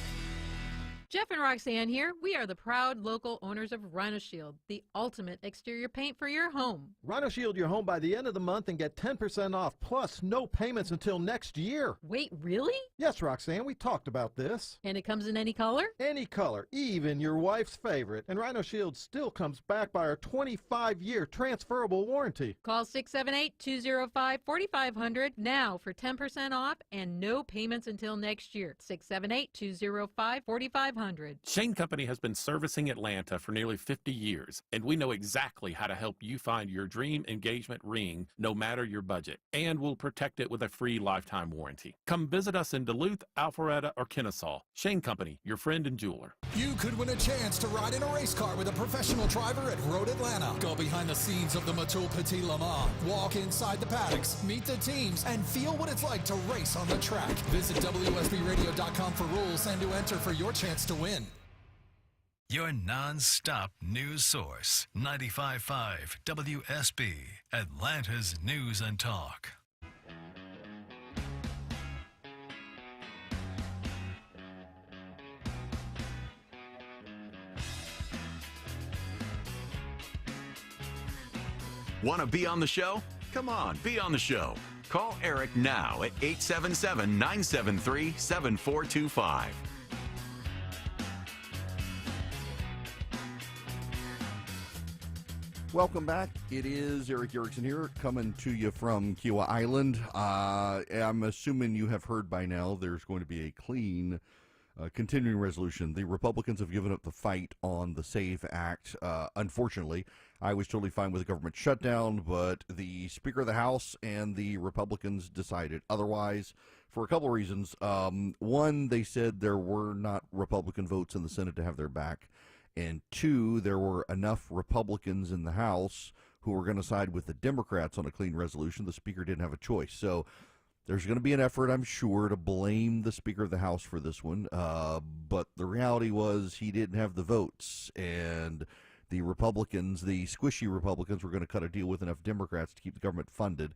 Speaker 13: Jeff and Roxanne here. We are the proud local owners of Rhino Shield, the ultimate exterior paint for your home.
Speaker 15: Rhino Shield your home by the end of the month and get 10% off, plus no payments until next year.
Speaker 13: Wait, really?
Speaker 15: Yes, Roxanne, we talked about this.
Speaker 13: And it comes in any color?
Speaker 15: Any color, even your wife's favorite. And Rhino Shield still comes back by our 25-year transferable warranty.
Speaker 13: Call 678-205-4500 now for 10% off and no payments until next year. 678-205-4500.
Speaker 18: Shane Company has been servicing Atlanta for nearly 50 years, and we know exactly how to help you find your dream engagement ring, no matter your budget, and we'll protect it with a free lifetime warranty. Come visit us in Duluth, Alpharetta, or Kennesaw. Shane Company, your friend and jeweler.
Speaker 19: You could win a chance to ride in a race car with a professional driver at Road Atlanta. Go behind the scenes of the Matul Petit Le Mans, walk inside the paddocks, meet the teams, and feel what it's like to race on the track. Visit WSBRadio.com for rules and to enter for your chance to win.
Speaker 10: Your non-stop news source, 95.5 WSB, Atlanta's News and Talk.
Speaker 7: Want to be on the show? Come on, be on the show. Call Eric now at 877-973-7425.
Speaker 9: Welcome back. It is Eric Erickson here, coming to you from Kiowa Island. I'm assuming you have heard by now there's going to be a clean continuing resolution. The Republicans have given up the fight on the SAVE Act. Unfortunately, I was totally fine with the government shutdown, but the Speaker of the House and the Republicans decided otherwise for a couple of reasons. One, they said there were not Republican votes in the Senate to have their back. And two, there were enough Republicans in the House who were going to side with the Democrats on a clean resolution. The Speaker didn't have a choice. So there's going to be an effort, I'm sure, to blame the Speaker of the House for this one. But the reality was he didn't have the votes. And the Republicans, the squishy Republicans, were going to cut a deal with enough Democrats to keep the government funded.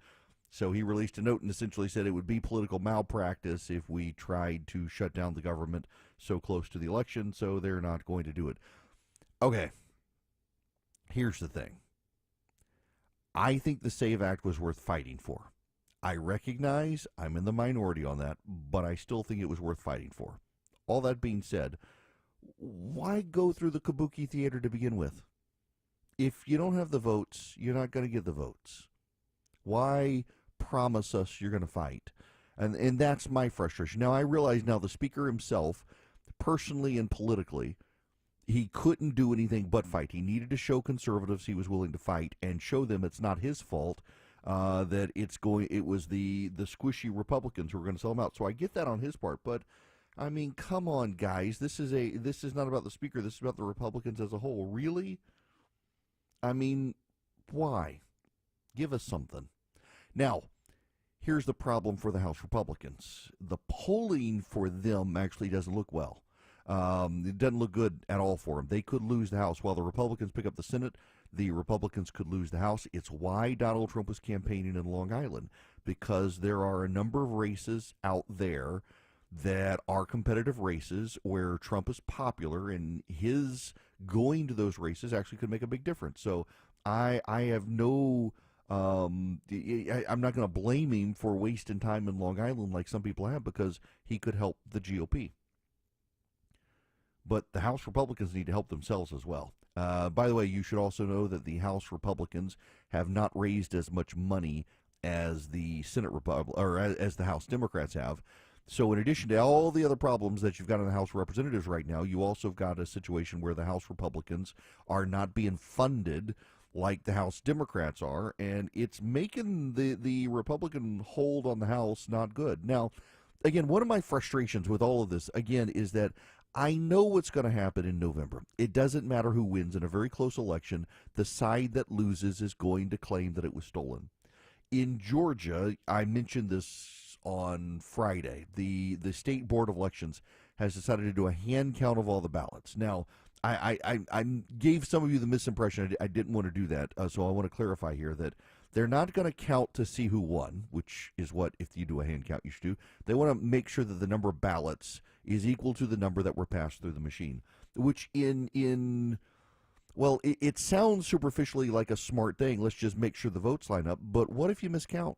Speaker 9: So he released a note and essentially said it would be political malpractice if we tried to shut down the government so close to the election, so they're not going to do it. Okay, here's the thing. I think the SAVE Act was worth fighting for. I recognize I'm in the minority on that, but I still think it was worth fighting for. All that being said, why go through the kabuki theater to begin with? If you don't have the votes, you're not going to get the votes. Why promise us you're going to fight? And that's my frustration. Now, I realize now the Speaker himself, personally and politically, he couldn't do anything but fight. He needed to show conservatives he was willing to fight and show them it's not his fault, that it was the squishy Republicans who were going to sell him out. So I get that on his part, but I mean, come on, guys. This is not about the Speaker. This is about the Republicans as a whole. Really? I mean, why? Give us something. Now, here's the problem for the House Republicans. The polling for them actually doesn't look well. It doesn't look good at all for them. They could lose the House. While the Republicans pick up the Senate, the Republicans could lose the House. It's why Donald Trump was campaigning in Long Island, because there are a number of races out there that are competitive races where Trump is popular, and his going to those races actually could make a big difference. So I have no... I'm not going to blame him for wasting time in Long Island like some people have, because he could help the GOP. But the House Republicans need to help themselves as well. By the way, you should also know that the House Republicans have not raised as much money as the Senate as the House Democrats have. So in addition to all the other problems that you've got in the House of Representatives right now, you also have got a situation where the House Republicans are not being funded like the House Democrats are, and it's making the Republican hold on the House not good. Now, again, one of my frustrations with all of this, again, is that I know what's going to happen in November. It doesn't matter who wins in a very close election. The side that loses is going to claim that it was stolen. In Georgia, I mentioned this on Friday, the State Board of Elections has decided to do a hand count of all the ballots. Now, I gave some of you the misimpression. I didn't want to do that, so I want to clarify here that They're not going to count to see who won, which is what, if you do a hand count, you should do. They want to make sure that the number of ballots is equal to the number that were passed through the machine, which well, it sounds superficially like a smart thing. Let's just make sure the votes line up. But what if you miscount?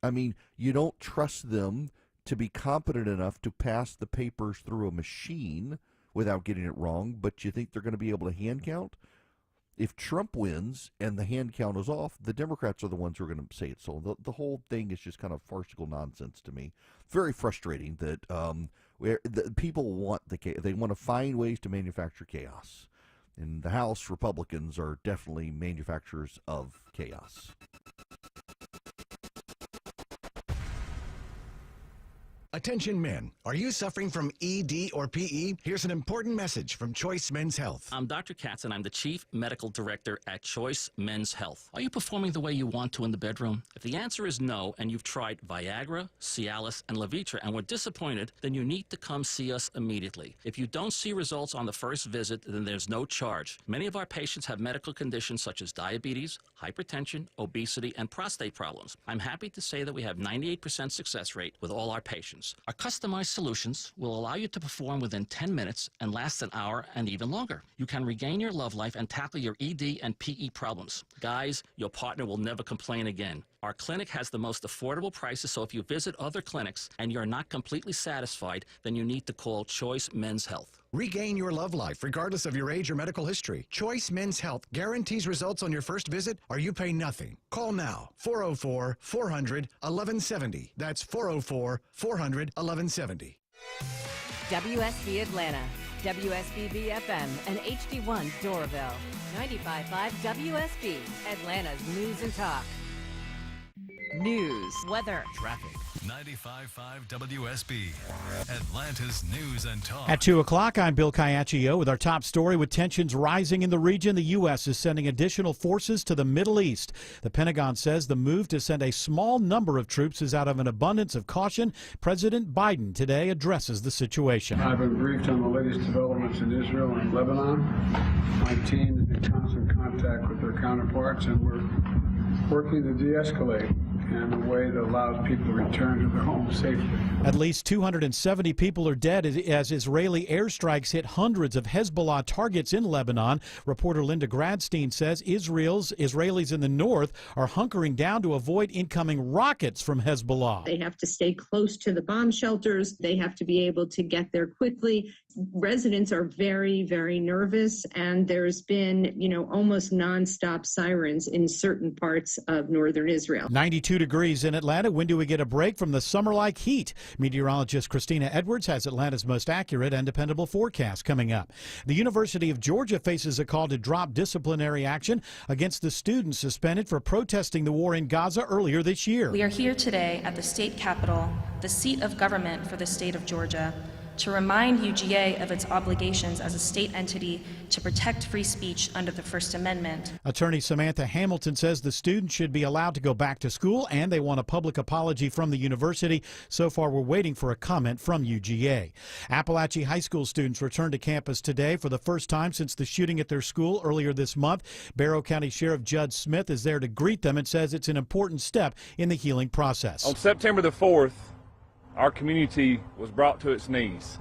Speaker 9: I mean, you don't trust them to be competent enough to pass the papers through a machine without getting it wrong, but you think they're going to be able to hand count? If Trump wins and the hand count is off, the Democrats are the ones who are going to say it's so. The whole thing is just kind of farcical nonsense to me. Very frustrating that the people want they want to find ways to manufacture chaos. And the House Republicans are definitely manufacturers of chaos.
Speaker 11: Attention men, are you suffering from ED or PE? Here's an important message from Choice Men's Health.
Speaker 12: I'm Dr. Katz, and I'm the Chief Medical Director at Choice Men's Health. Are you performing the way you want to in the bedroom? If the answer is no, and you've tried Viagra, Cialis, and Levitra and were disappointed, then you need to come see us immediately. If you don't see results on the first visit, then there's no charge. Many of our patients have medical conditions such as diabetes, hypertension, obesity, and prostate problems. I'm happy to say that we have 98% success rate with all our patients. Our customized solutions will allow you to perform within 10 minutes and last an hour and even longer. You can regain your love life and tackle your ED and PE problems. Guys, your partner will never complain again. Our clinic has the most affordable prices, so if you visit other clinics and you're not completely satisfied, then you need to call Choice Men's Health.
Speaker 11: Regain your love life regardless of your age or medical history. Choice Men's Health guarantees results on your first visit or you pay nothing. Call now, 404-400-1170. That's 404-400-1170.
Speaker 24: WSB Atlanta, WSBB FM, and HD1 Doraville. 95.5 WSB, Atlanta's news and talk.
Speaker 2: News,
Speaker 3: weather,
Speaker 10: traffic. 95.5 WSB, Atlanta's news and talk.
Speaker 16: At 2 o'clock, I'm Bill Caiaccio with our top story. With tensions rising in the region, the U.S. is sending additional forces to the Middle East. The Pentagon says the move to send a small number of troops is out of an abundance of caution. President Biden today addresses the situation.
Speaker 17: I've been briefed on the latest developments in Israel and Lebanon. My team is in constant contact with their counterparts, and we're working to de-escalate in a way that allows people to return to their homes safely.
Speaker 16: At least 270 people are dead as Israeli airstrikes hit hundreds of Hezbollah targets in Lebanon. Reporter Linda Gradstein says Israelis in the north are hunkering down to avoid incoming rockets from Hezbollah.
Speaker 25: They have to stay close to the bomb shelters. They have to be able to get there quickly. Residents are very, very nervous, and there's been, almost nonstop sirens in certain parts of northern Israel.
Speaker 16: 92 degrees in Atlanta. When do we get a break from the summer-like heat? Meteorologist Christina Edwards has Atlanta's most accurate and dependable forecast coming up. The University of Georgia faces a call to drop disciplinary action against the students suspended for protesting the war in Gaza earlier this year.
Speaker 26: We are here today at the state capitol, the seat of government for the state of Georgia, to remind UGA of its obligations as a state entity to protect free speech under the First Amendment.
Speaker 16: Attorney Samantha Hamilton says the students should be allowed to go back to school, and they want a public apology from the university. So far, we're waiting for a comment from UGA. Appalachia High School students returned to campus today for the first time since the shooting at their school earlier this month. Barrow County Sheriff Judd Smith is there to greet them and says it's an important step in the healing process.
Speaker 27: On September the 4th, our community was brought to its knees.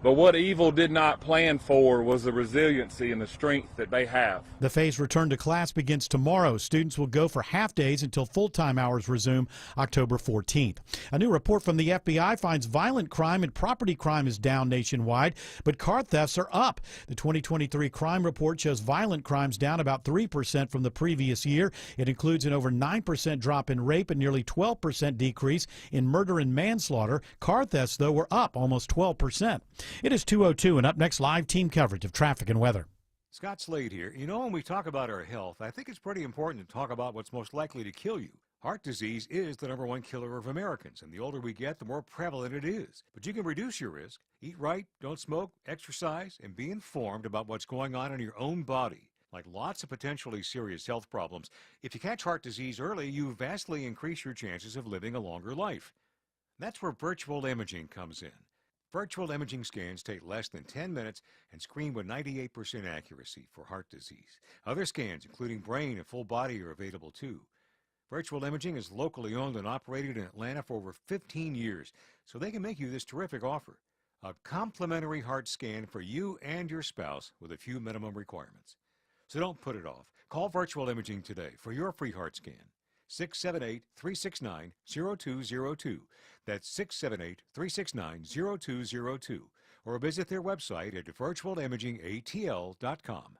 Speaker 27: But what evil did not plan for was the resiliency and the strength that they have.
Speaker 16: The phased return to class begins tomorrow. Students will go for half days until full-time hours resume October 14th. A new report from the FBI finds violent crime and property crime is down nationwide, but car thefts are up. The 2023 crime report shows violent crimes down about 3% from the previous year. It includes an over 9% drop in rape and nearly 12% decrease in murder and manslaughter. Car thefts, though, were up almost 12%. It is 2:02, and up next, live team coverage of traffic and weather.
Speaker 28: Scott Slade here. When we talk about our health, I think it's pretty important to talk about what's most likely to kill you. Heart disease is the #1 killer of Americans, and the older we get, the more prevalent it is. But you can reduce your risk. Eat right, don't smoke, exercise, and be informed about what's going on in your own body. Like lots of potentially serious health problems, if you catch heart disease early, you vastly increase your chances of living a longer life. That's where virtual imaging comes in. Virtual imaging scans take less than 10 minutes and screen with 98% accuracy for heart disease. Other scans, including brain and full body, are available too. Virtual Imaging is locally owned and operated in Atlanta for over 15 years, so they can make you this terrific offer. A complimentary heart scan for you and your spouse with a few minimum requirements. So don't put it off. Call Virtual Imaging today for your free heart scan. 678-369-0202. That's 678-369-0202. Or visit their website at virtualimagingatl.com.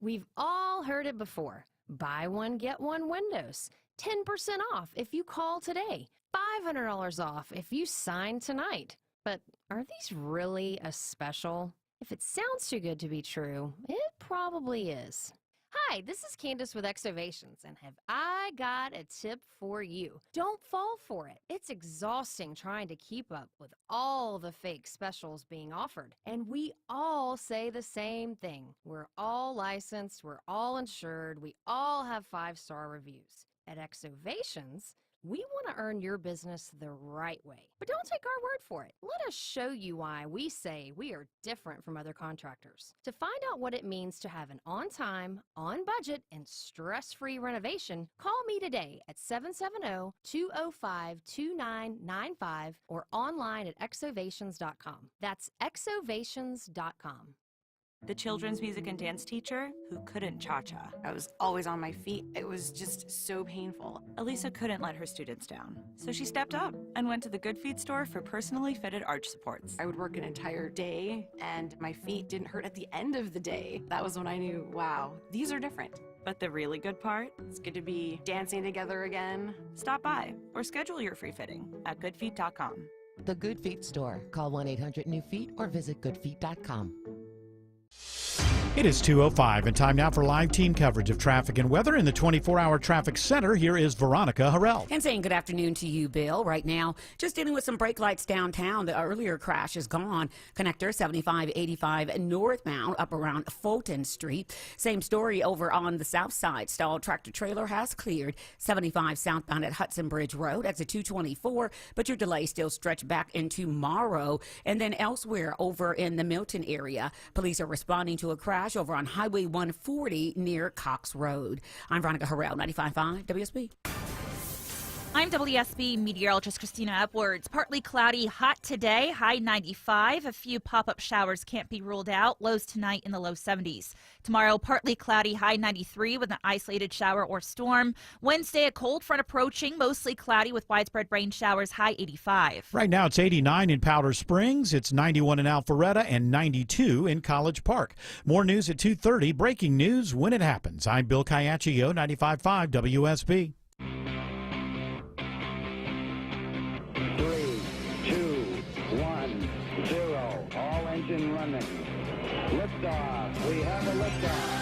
Speaker 1: We've all heard it before. Buy one, get one Windows. 10% off if you call today. $500 off if you sign tonight. But are these really a special? If it sounds too good to be true, it probably is. Hi, this is Candace with Exovations, and have I got a tip for you. Don't fall for it. It's exhausting trying to keep up with all the fake specials being offered. And we all say the same thing. We're all licensed, we're all insured, we all have 5-star reviews. At Exovations, we want to earn your business the right way. But don't take our word for it. Let us show you why we say we are different from other contractors. To find out what it means to have an on-time, on-budget, and stress-free renovation, call me today at 770-205-2995 or online at exovations.com. That's exovations.com.
Speaker 4: The children's music and dance teacher who couldn't cha-cha.
Speaker 5: I was always on my feet. It was just so painful.
Speaker 4: Elisa couldn't let her students down, so she stepped up and went to the Good Feet store for personally fitted arch supports.
Speaker 5: I would work an entire day, and my feet didn't hurt at the end of the day. That was when I knew, wow, these are different.
Speaker 4: But the really good part?
Speaker 5: It's good to be dancing together again.
Speaker 4: Stop by or schedule your free fitting at goodfeet.com.
Speaker 8: The Good Feet store. Call 1-800-NEW-FEET or visit goodfeet.com.
Speaker 16: It is 2:05 and time now for live team coverage of traffic and weather in the 24-hour traffic center. Here is Veronica Harrell.
Speaker 14: And saying good afternoon to you, Bill. Right now, just dealing with some brake lights downtown. The earlier crash is gone. Connector 7585 northbound up around Fulton Street. Same story over on the south side. Stalled tractor trailer has cleared. 75 southbound at Hudson Bridge Road. That's a 224, but your delay still stretched back into Morrow. And then elsewhere over in the Milton area, police are responding to a crash over on Highway 140 near Cox Road. I'm Veronica Harrell, 95.5 WSB.
Speaker 3: I'm WSB meteorologist Christina Upwards. Partly cloudy, hot today, high 95. A few pop-up showers can't be ruled out. Lows tonight in the low 70s. Tomorrow, partly cloudy, high 93 with an isolated shower or storm. Wednesday, a cold front approaching, mostly cloudy with widespread rain showers, high 85.
Speaker 16: Right now, it's 89 in Powder Springs. It's 91 in Alpharetta and 92 in College Park. More news at 2:30. Breaking news when it happens. I'm Bill Caiaccio, 95.5 WSB.
Speaker 20: 3, 2, 1, 0. All engine running. Liftoff. We have a liftoff.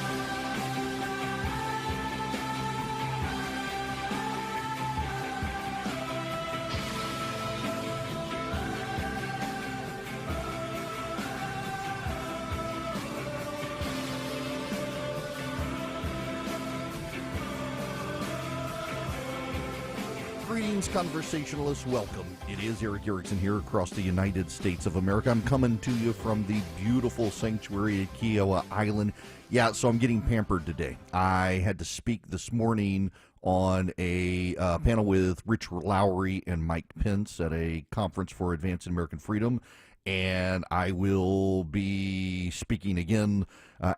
Speaker 9: Greetings, conversationalists. Welcome. It is Eric Erickson here across the United States of America. I'm coming to you from the beautiful sanctuary at Kiowa Island. Yeah, so I'm getting pampered today. I had to speak this morning on a panel with Rich Lowry and Mike Pence at a conference for Advancing American Freedom. And I will be speaking again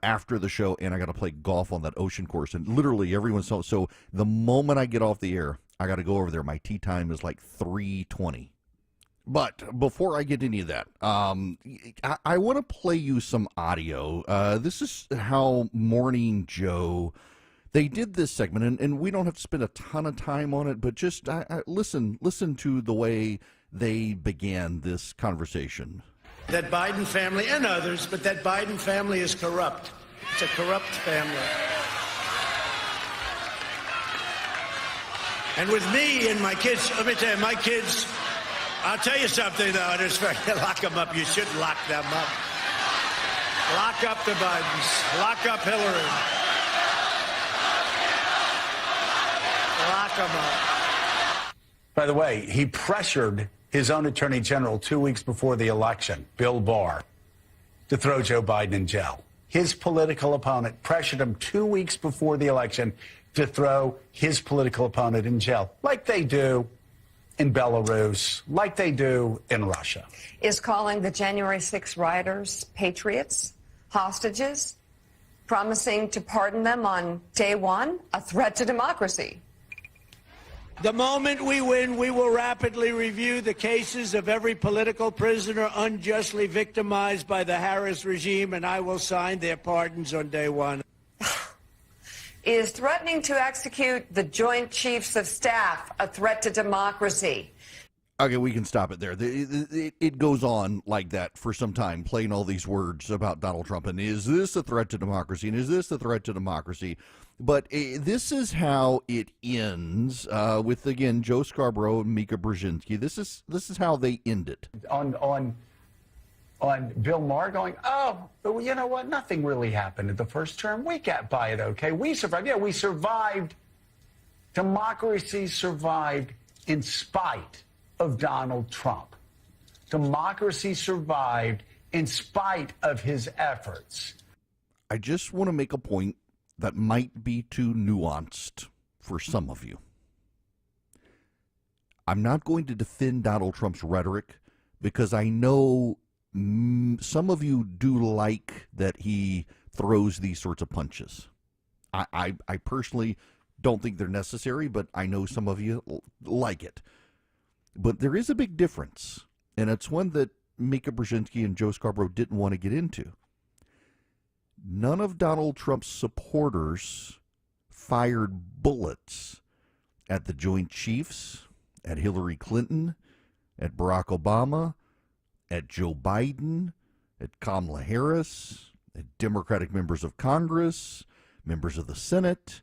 Speaker 9: after the show, and I got to play golf on that ocean course. And literally everyone's so the moment I get off the air, I got to go over there. My tee time is like 3:20. But before I get any of that, I want to play you some audio. This is how Morning Joe, they did this segment, and we don't have to spend a ton of time on it, but just listen to the way they began this conversation.
Speaker 21: That Biden family and others, but that Biden family is corrupt. It's a corrupt family. And with me and my kids, let me tell you, my kids, I'll tell you something, though. Lock them up. You shouldn't lock them up. Lock up the Bidens. Lock up Hillary. Lock them up.
Speaker 22: By the way, he pressured his own attorney general 2 weeks before the election, Bill Barr, to throw Joe Biden in jail. His political opponent pressured him 2 weeks before the election to throw his political opponent in jail, like they do in Belarus, like they do in Russia.
Speaker 6: Is calling the January 6 rioters patriots, hostages, promising to pardon them on day one, a threat to democracy.
Speaker 21: The moment we win, we will rapidly review the cases of every political prisoner unjustly victimized by the Harris regime, and I will sign their pardons on day one.
Speaker 6: Is threatening to execute the Joint Chiefs of Staff a threat to democracy?
Speaker 9: Okay, we can stop it there. It goes on like that for some time, playing all these words about Donald Trump. And is this a threat to democracy? And is this a threat to democracy? But this is how it ends with, again, Joe Scarborough and Mika Brzezinski. This is how they end it.
Speaker 22: On Bill Maher going, oh, you know what? Nothing really happened in the first term. We got by it okay. We survived. Yeah, we survived. Democracy survived in spite of Donald Trump. Democracy survived in spite of his efforts.
Speaker 9: I just want to make a point that might be too nuanced for some of you. I'm not going to defend Donald Trump's rhetoric because I know some of you do like that he throws these sorts of punches. I personally don't think they're necessary, but I know some of you like it. But there is a big difference, and it's one that Mika Brzezinski and Joe Scarborough didn't want to get into. None of Donald Trump's supporters fired bullets at the Joint Chiefs, at Hillary Clinton, at Barack Obama, at Joe Biden, at Kamala Harris, at Democratic members of Congress, members of the Senate,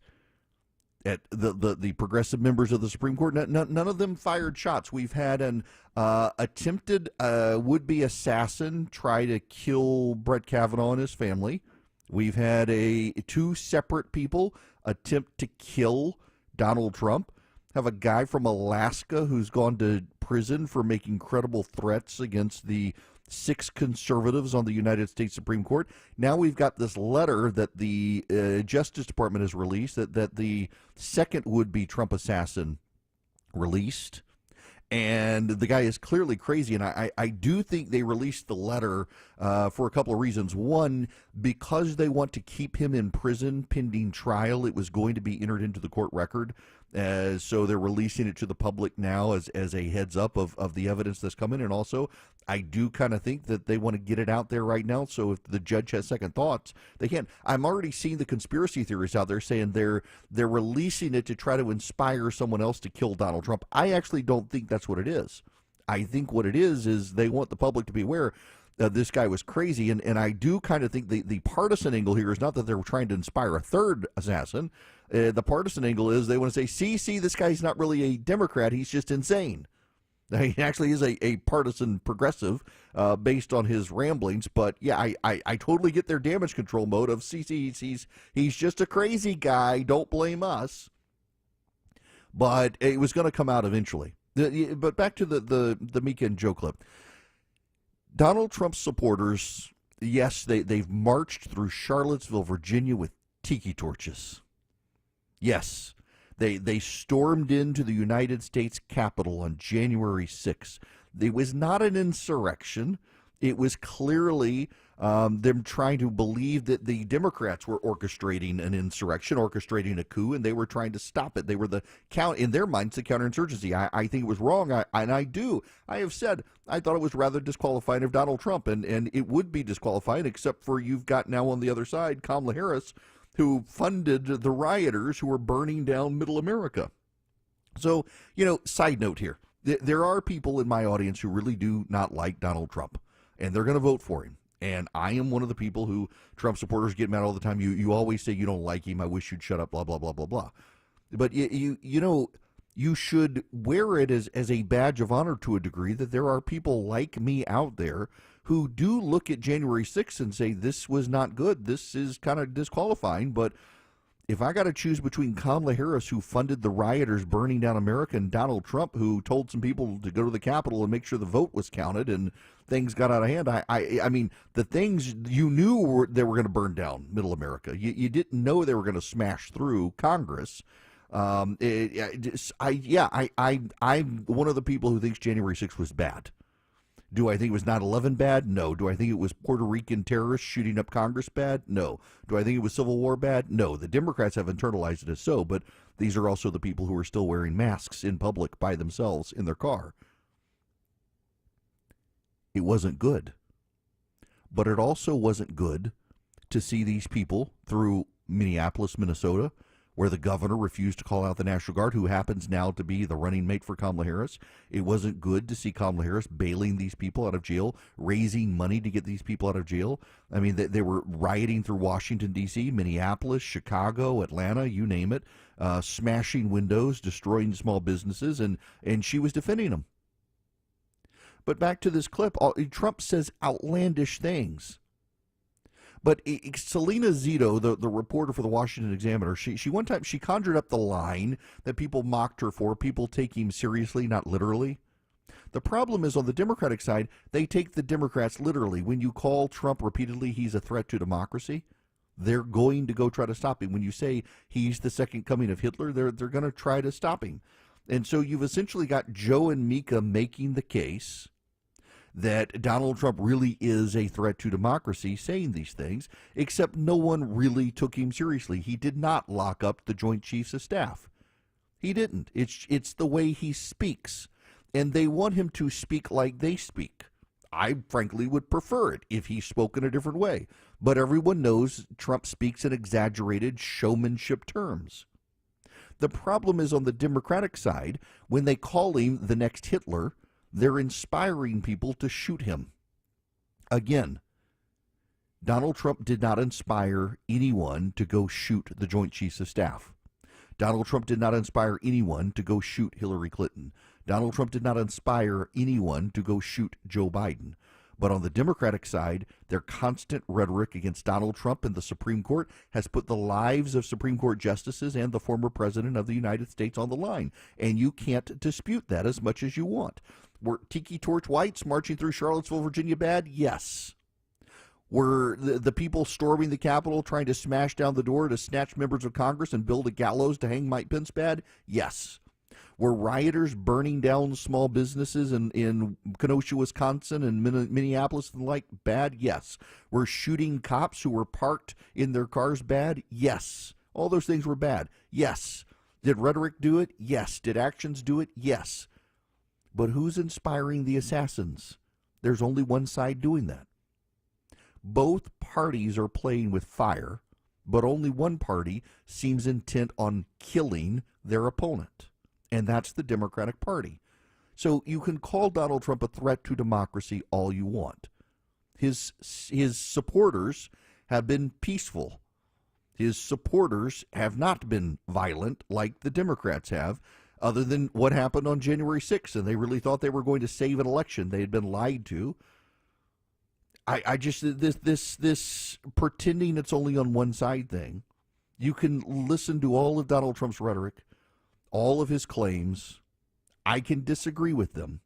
Speaker 9: at the progressive members of the Supreme Court. None of them fired shots. We've had an attempted would-be assassin try to kill Brett Kavanaugh and his family. We've had two separate people attempt to kill Donald Trump. Have a guy from Alaska who's gone to prison for making credible threats against the 6 conservatives on the United States Supreme Court. Now we've got this letter that the Justice Department has released that the second would-be Trump assassin released. And the guy is clearly crazy, and I do think they released the letter for a couple of reasons. One, because they want to keep him in prison pending trial. It was going to be entered into the court record, so they're releasing it to the public now as a heads up of the evidence that's coming. And also, I do kind of think that they want to get it out there right now, so if the judge has second thoughts, they can. I'm already seeing the conspiracy theories out there saying they're releasing it to try to inspire someone else to kill Donald Trump. I actually don't think that's what it is. I think what it is they want the public to be aware this guy was crazy, and I do kind of think the partisan angle here is not that they're trying to inspire a third assassin. The partisan angle is they want to say, see, this guy's not really a Democrat, he's just insane. He actually is a partisan progressive based on his ramblings, but yeah, I totally get their damage control mode of, he's just a crazy guy, don't blame us. But it was going to come out eventually. But back to the Mika and Joe clip. Donald Trump's supporters, yes, they've marched through Charlottesville, Virginia with tiki torches. Yes, they stormed into the United States Capitol on January 6th. It was not an insurrection. It was clearly them trying to believe that the Democrats were orchestrating an insurrection, orchestrating a coup, and they were trying to stop it. They were in their minds, the counterinsurgency. I think it was wrong, I have said I thought it was rather disqualifying of Donald Trump, and it would be disqualifying, except for you've got now on the other side Kamala Harris, who funded the rioters who were burning down Middle America. So, side note here, there are people in my audience who really do not like Donald Trump, and they're going to vote for him. And I am one of the people who Trump supporters get mad all the time. You always say you don't like him. I wish you'd shut up, blah, blah, blah, blah, blah. But, you should wear it as a badge of honor to a degree that there are people like me out there who do look at January 6th and say this was not good. This is kind of disqualifying. But if I got to choose between Kamala Harris, who funded the rioters burning down America, and Donald Trump, who told some people to go to the Capitol and make sure the vote was counted and things got out of hand, I mean, the things you knew they were going to burn down middle America. You didn't know they were going to smash through Congress. I'm one of the people who thinks January 6th was bad. Do I think it was 9/11 bad? No. Do I think it was Puerto Rican terrorists shooting up Congress bad? No. Do I think it was Civil War bad? No. The Democrats have internalized it as so, but these are also the people who are still wearing masks in public by themselves in their car. It wasn't good. But it also wasn't good to see these people through Minneapolis, Minnesota, where the governor refused to call out the National Guard, who happens now to be the running mate for Kamala Harris. It wasn't good to see Kamala Harris bailing these people out of jail, raising money to get these people out of jail. I mean, they were rioting through Washington, D.C., Minneapolis, Chicago, Atlanta, you name it, smashing windows, destroying small businesses, and she was defending them. But back to this clip, Trump says outlandish things. But Selena Zito, the reporter for the Washington Examiner, she one time, she conjured up the line that people mocked her for, people take him seriously, not literally. The problem is on the Democratic side, they take the Democrats literally. When you call Trump repeatedly he's a threat to democracy, they're going to go try to stop him. When you say he's the second coming of Hitler, they're going to try to stop him. And so you've essentially got Joe and Mika making the case that Donald Trump really is a threat to democracy, saying these things, except no one really took him seriously. He did not lock up the Joint Chiefs of Staff. He didn't. It's the way he speaks, and they want him to speak like they speak. I frankly would prefer it if he spoke in a different way, but everyone knows Trump speaks in exaggerated showmanship terms. The problem is on the Democratic side, when they call him the next Hitler, they're inspiring people to shoot him. Again, Donald Trump did not inspire anyone to go shoot the Joint Chiefs of Staff. Donald Trump did not inspire anyone to go shoot Hillary Clinton. Donald Trump did not inspire anyone to go shoot Joe Biden. But on the Democratic side, their constant rhetoric against Donald Trump and the Supreme Court has put the lives of Supreme Court justices and the former president of the United States on the line. And you can't dispute that as much as you want. Were Tiki Torch Whites marching through Charlottesville, Virginia bad? Yes. Were the people storming the Capitol trying to smash down the door to snatch members of Congress and build a gallows to hang Mike Pence bad? Yes. Were rioters burning down small businesses in Kenosha, Wisconsin and Minneapolis and the like bad? Yes. Were shooting cops who were parked in their cars bad? Yes. All those things were bad. Yes. Did rhetoric do it? Yes. Did actions do it? Yes. But who's inspiring the assassins? There's only one side doing that. Both parties are playing with fire, but only one party seems intent on killing their opponent, and that's the Democratic Party. So you can call Donald Trump a threat to democracy all you want. His supporters have been peaceful. His supporters have not been violent like the Democrats have, other than what happened on January 6th, and they really thought they were going to save an election. They had been lied to. I just, this pretending it's only on one side thing, you can listen to all of Donald Trump's rhetoric, all of his claims. I can disagree with them.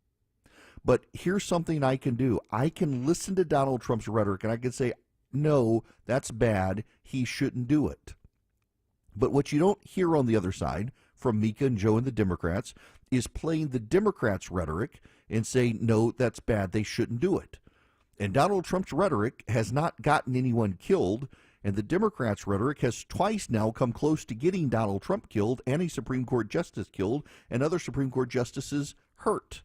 Speaker 9: But here's something I can do. I can listen to Donald Trump's rhetoric, and I can say, no, that's bad. He shouldn't do it. But what you don't hear on the other side from Mika and Joe and the Democrats is playing the Democrats' rhetoric and say, no, that's bad, they shouldn't do it. And Donald Trump's rhetoric has not gotten anyone killed, and the Democrats' rhetoric has twice now come close to getting Donald Trump killed and a Supreme Court justice killed and other Supreme Court justices hurt.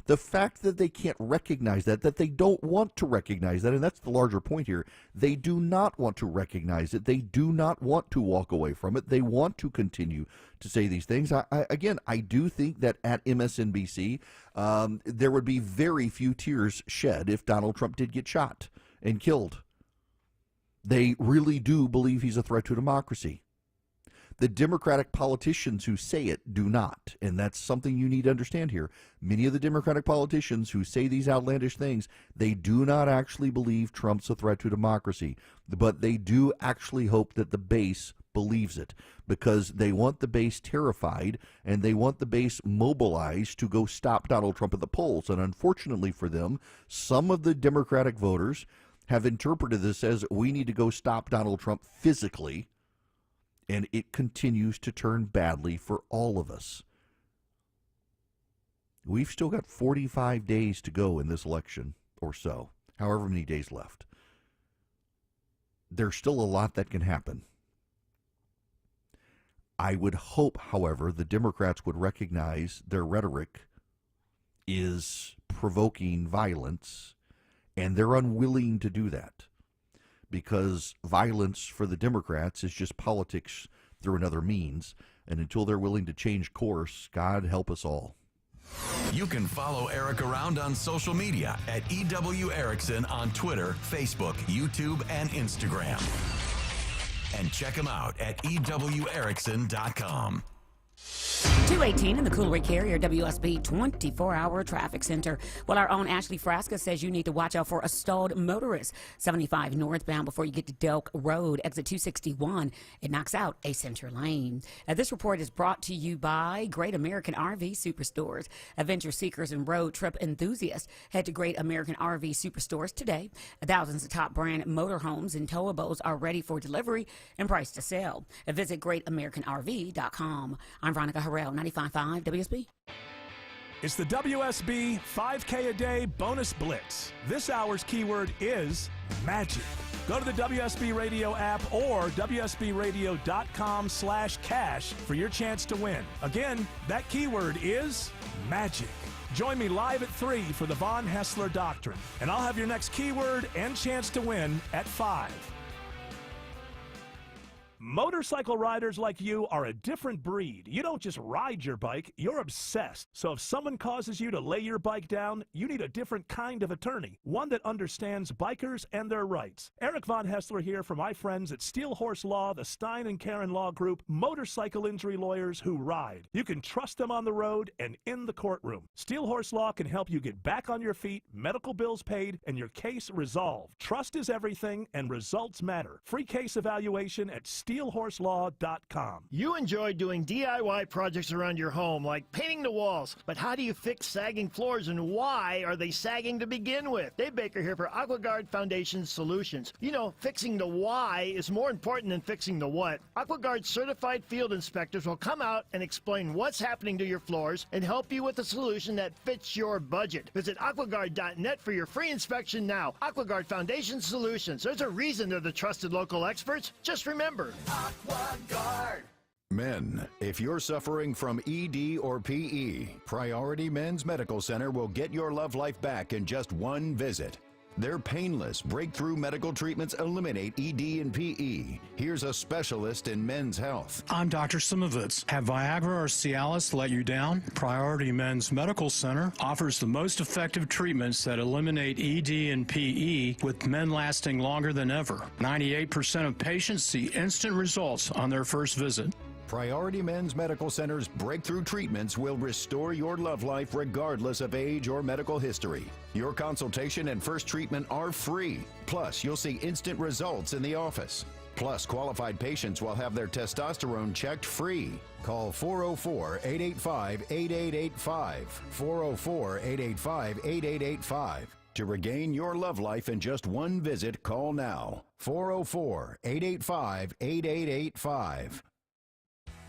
Speaker 9: The fact that they can't recognize that they don't want to recognize that, and that's the larger point here, they do not want to recognize it. They do not want to walk away from it. They want to continue to say these things. I do think that at MSNBC, there would be very few tears shed if Donald Trump did get shot and killed. They really do believe he's a threat to democracy. The Democratic politicians who say it do not, and that's something you need to understand here. Many of the Democratic politicians who say these outlandish things, they do not actually believe Trump's a threat to democracy, but they do actually hope that the base believes it, because they want the base terrified and they want the base mobilized to go stop Donald Trump at the polls. And unfortunately for them, some of the Democratic voters have interpreted this as we need to go stop Donald Trump physically, and it continues to turn badly for all of us. We've still got 45 days to go in this election, or so, however many days left. There's still a lot that can happen. I would hope, however, the Democrats would recognize their rhetoric is provoking violence, and they're unwilling to do that, because violence for the Democrats is just politics through another means, and until they're willing to change course, God help us all.
Speaker 10: You can follow Eric around on social media at EW Erickson on Twitter, Facebook, YouTube, and Instagram. And check him out at EWErickson.com.
Speaker 14: 218 in the Coolray Carrier WSB 24-hour traffic center. Well, our own Ashley Frasca says you need to watch out for a stalled motorist. 75 northbound before you get to Delk Road, exit 261. It knocks out a center lane. This report is brought to you by Great American RV Superstores. Adventure seekers and road trip enthusiasts head to Great American RV Superstores today. Thousands of top brand motorhomes and towables are ready for delivery and priced to sell. Visit GreatAmericanRV.com. I'm Veronica Harrell, 95.5 WSB.
Speaker 7: It's the WSB 5K a Day Bonus Blitz. This hour's keyword is magic. Go to the WSB Radio app or WSBRadio.com/cash for your chance to win. Again, that keyword is magic. Join me live at 3 for the Von Haessler Doctrine, and I'll have your next keyword and chance to win at 5. Motorcycle riders like you are a different breed. You don't just ride your bike, you're obsessed. So if someone causes you to lay your bike down, you need a different kind of attorney, one that understands bikers and their rights. Eric Von Haessler here for my friends at Steel Horse Law, the Stein and Karen Law Group, motorcycle injury lawyers who ride. You can trust them on the road and in the courtroom. Steel Horse Law can help you get back on your feet, medical bills paid, and your case resolved. Trust is everything and results matter. Free case evaluation at steelhorselaw.com.
Speaker 11: You enjoy doing DIY projects around your home, like painting the walls, but how do you fix sagging floors, and why are they sagging to begin with? Dave Baker here for AquaGuard Foundation Solutions. You know, fixing the why is more important than fixing the what. AquaGuard certified field inspectors will come out and explain what's happening to your floors and help you with a solution that fits your budget. Visit aquaguard.net for your free inspection now. AquaGuard Foundation Solutions. There's a reason they're the trusted local experts. Just remember, AquaGuard.
Speaker 12: Men, if you're suffering from ED or PE, Priority Men's Medical Center will get your love life back in just one visit. Their painless breakthrough medical treatments eliminate ED and PE. Here's a specialist in men's health.
Speaker 13: I'm Dr. Simovitz. Have Viagra or Cialis let you down? Priority Men's Medical Center offers the most effective treatments that eliminate ED and PE, with men lasting longer than ever. 98% of patients see instant results on their first visit.
Speaker 12: Priority Men's Medical Center's breakthrough treatments will restore your love life regardless of age or medical history. Your consultation and first treatment are free. Plus, you'll see instant results in the office. Plus, qualified patients will have their testosterone checked free. Call 404-885-8885. 404-885-8885. To regain your love life in just one visit, call now. 404-885-8885.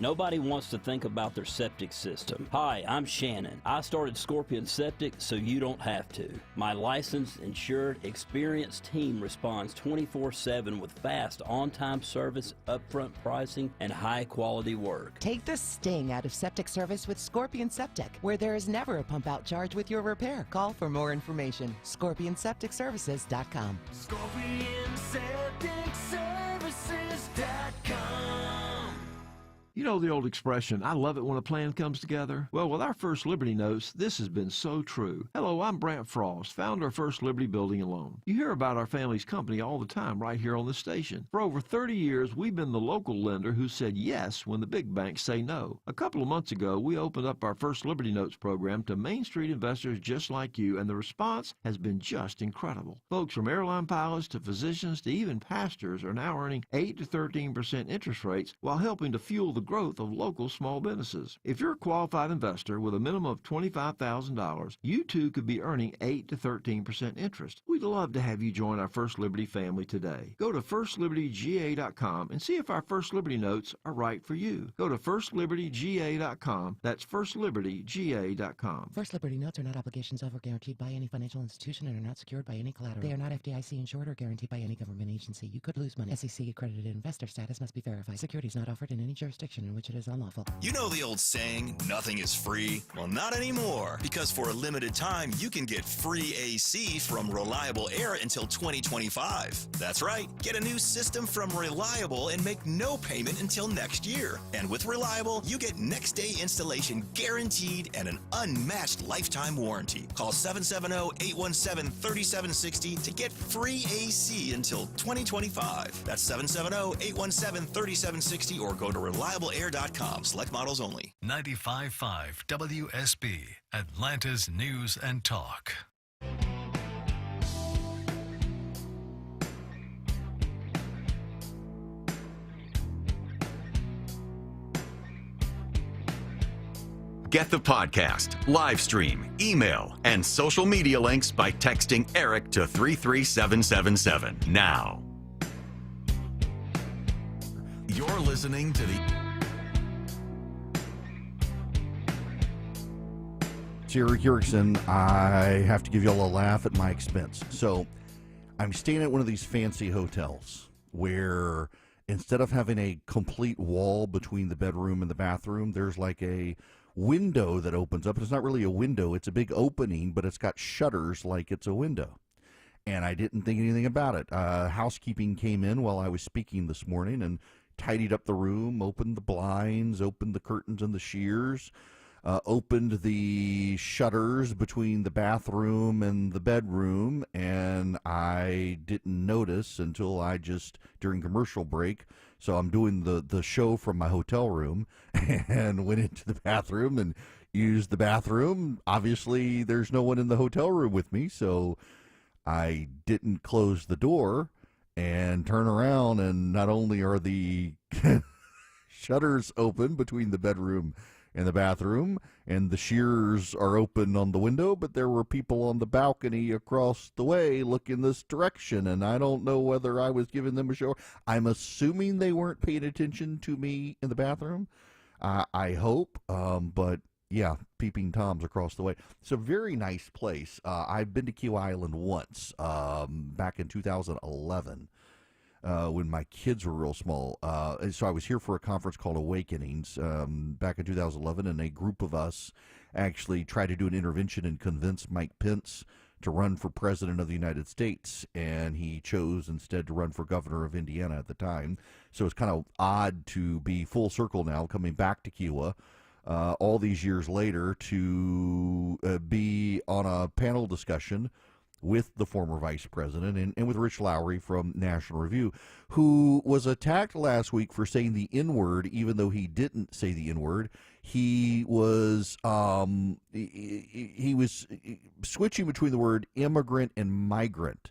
Speaker 15: Nobody wants to think about their septic system. Hi, I'm Shannon. I started Scorpion Septic so you don't have to. My licensed, insured, experienced team responds 24/7 with fast, on-time service, upfront pricing, and high-quality work.
Speaker 8: Take the sting out of septic service with Scorpion Septic, where there is never a pump-out charge with your repair. Call for more information. ScorpionSepticServices.com.
Speaker 18: ScorpionSepticServices.com.
Speaker 2: You know the old expression, I love it when a plan comes together? Well, with our First Liberty Notes, this has been so true. Hello, I'm Brant Frost, founder of First Liberty Building and Loan. You hear about our family's company all the time right here on this station. For over 30 years, we've been the local lender who said yes when the big banks say no. A couple of months ago, we opened up our First Liberty Notes program to Main Street investors just like you, and the response has been just incredible. Folks from airline pilots to physicians to even pastors are now earning 8 to 13% interest rates while helping to fuel the growth of local small businesses. If you're a qualified investor with a minimum of $25,000, you too could be earning 8 to 13% interest. We'd love to have you join our First Liberty family today. Go to firstlibertyga.com and see if our First Liberty Notes are right for you. Go to firstlibertyga.com. That's firstlibertyga.com.
Speaker 8: First Liberty Notes are not obligations of or guaranteed by any financial institution and are not secured by any collateral. They are not FDIC insured or guaranteed by any government agency. You could lose money. SEC accredited investor status must be verified. Securities not offered in any jurisdiction in which it is unlawful.
Speaker 17: You know the old saying, nothing is free? Well, not anymore, because for a limited time, you can get free AC from Reliable Air until 2025. That's right. Get a new system from Reliable and make no payment until next year. And with Reliable, you get next day installation guaranteed and an unmatched lifetime warranty. Call 770-817-3760 to get free AC until 2025. That's 770-817-3760 or go to reliableair.com. Select models only.
Speaker 18: 95.5 WSB, Atlanta's News and Talk.
Speaker 10: Get the podcast, live stream, email, and social media links by texting Eric to 33777 now. You're listening to the
Speaker 9: Eric Erickson. I have to give you all a laugh at my expense. So I'm staying at one of these fancy hotels where instead of having a complete wall between the bedroom and the bathroom, there's like a window that opens up. It's not really a window. It's a big opening, but it's got shutters like it's a window. And I didn't think anything about it. Housekeeping came in while I was speaking this morning and tidied up the room, opened the blinds, opened the curtains and the shears, opened the shutters between the bathroom and the bedroom, and I didn't notice until I just, during commercial break, so I'm doing the show from my hotel room, and went into the bathroom and used the bathroom. Obviously, there's no one in the hotel room with me, so I didn't close the door and turn around, and not only are the shutters open between the bedroom and the bathroom, and the shears are open on the window, but there were people on the balcony across the way looking this direction, and I don't know whether I was giving them a show. I'm assuming they weren't paying attention to me in the bathroom. I hope, but yeah, peeping Toms across the way. It's a very nice place. I've been to Key Island once, back in 2011. When my kids were real small. So I was here for a conference called Awakenings back in 2011, and a group of us actually tried to do an intervention and convince Mike Pence to run for president of the United States, and he chose instead to run for governor of Indiana at the time. So it's kind of odd to be full circle now, coming back to Kiowa all these years later to be on a panel discussion with the former vice president and with Rich Lowry from National Review, who was attacked last week for saying the N-word, even though he didn't say the N-word. He was switching between the word immigrant and migrant,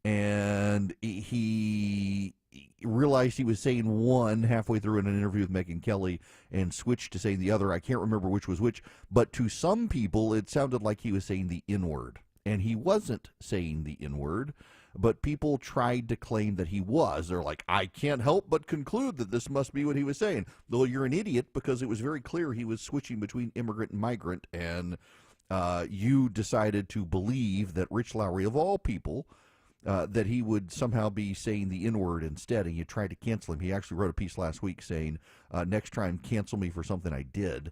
Speaker 9: and he realized he was saying one halfway through in an interview with Megyn Kelly and switched to saying the other. I can't remember which was which, but to some people it sounded like he was saying the N-word. And he wasn't saying the N-word, but people tried to claim that he was. They're like, I can't help but conclude that this must be what he was saying. Though you're an idiot, because it was very clear he was switching between immigrant and migrant, and you decided to believe that Rich Lowry, of all people, that he would somehow be saying the N-word instead, and you tried to cancel him. He actually wrote a piece last week saying, next time cancel me for something I did.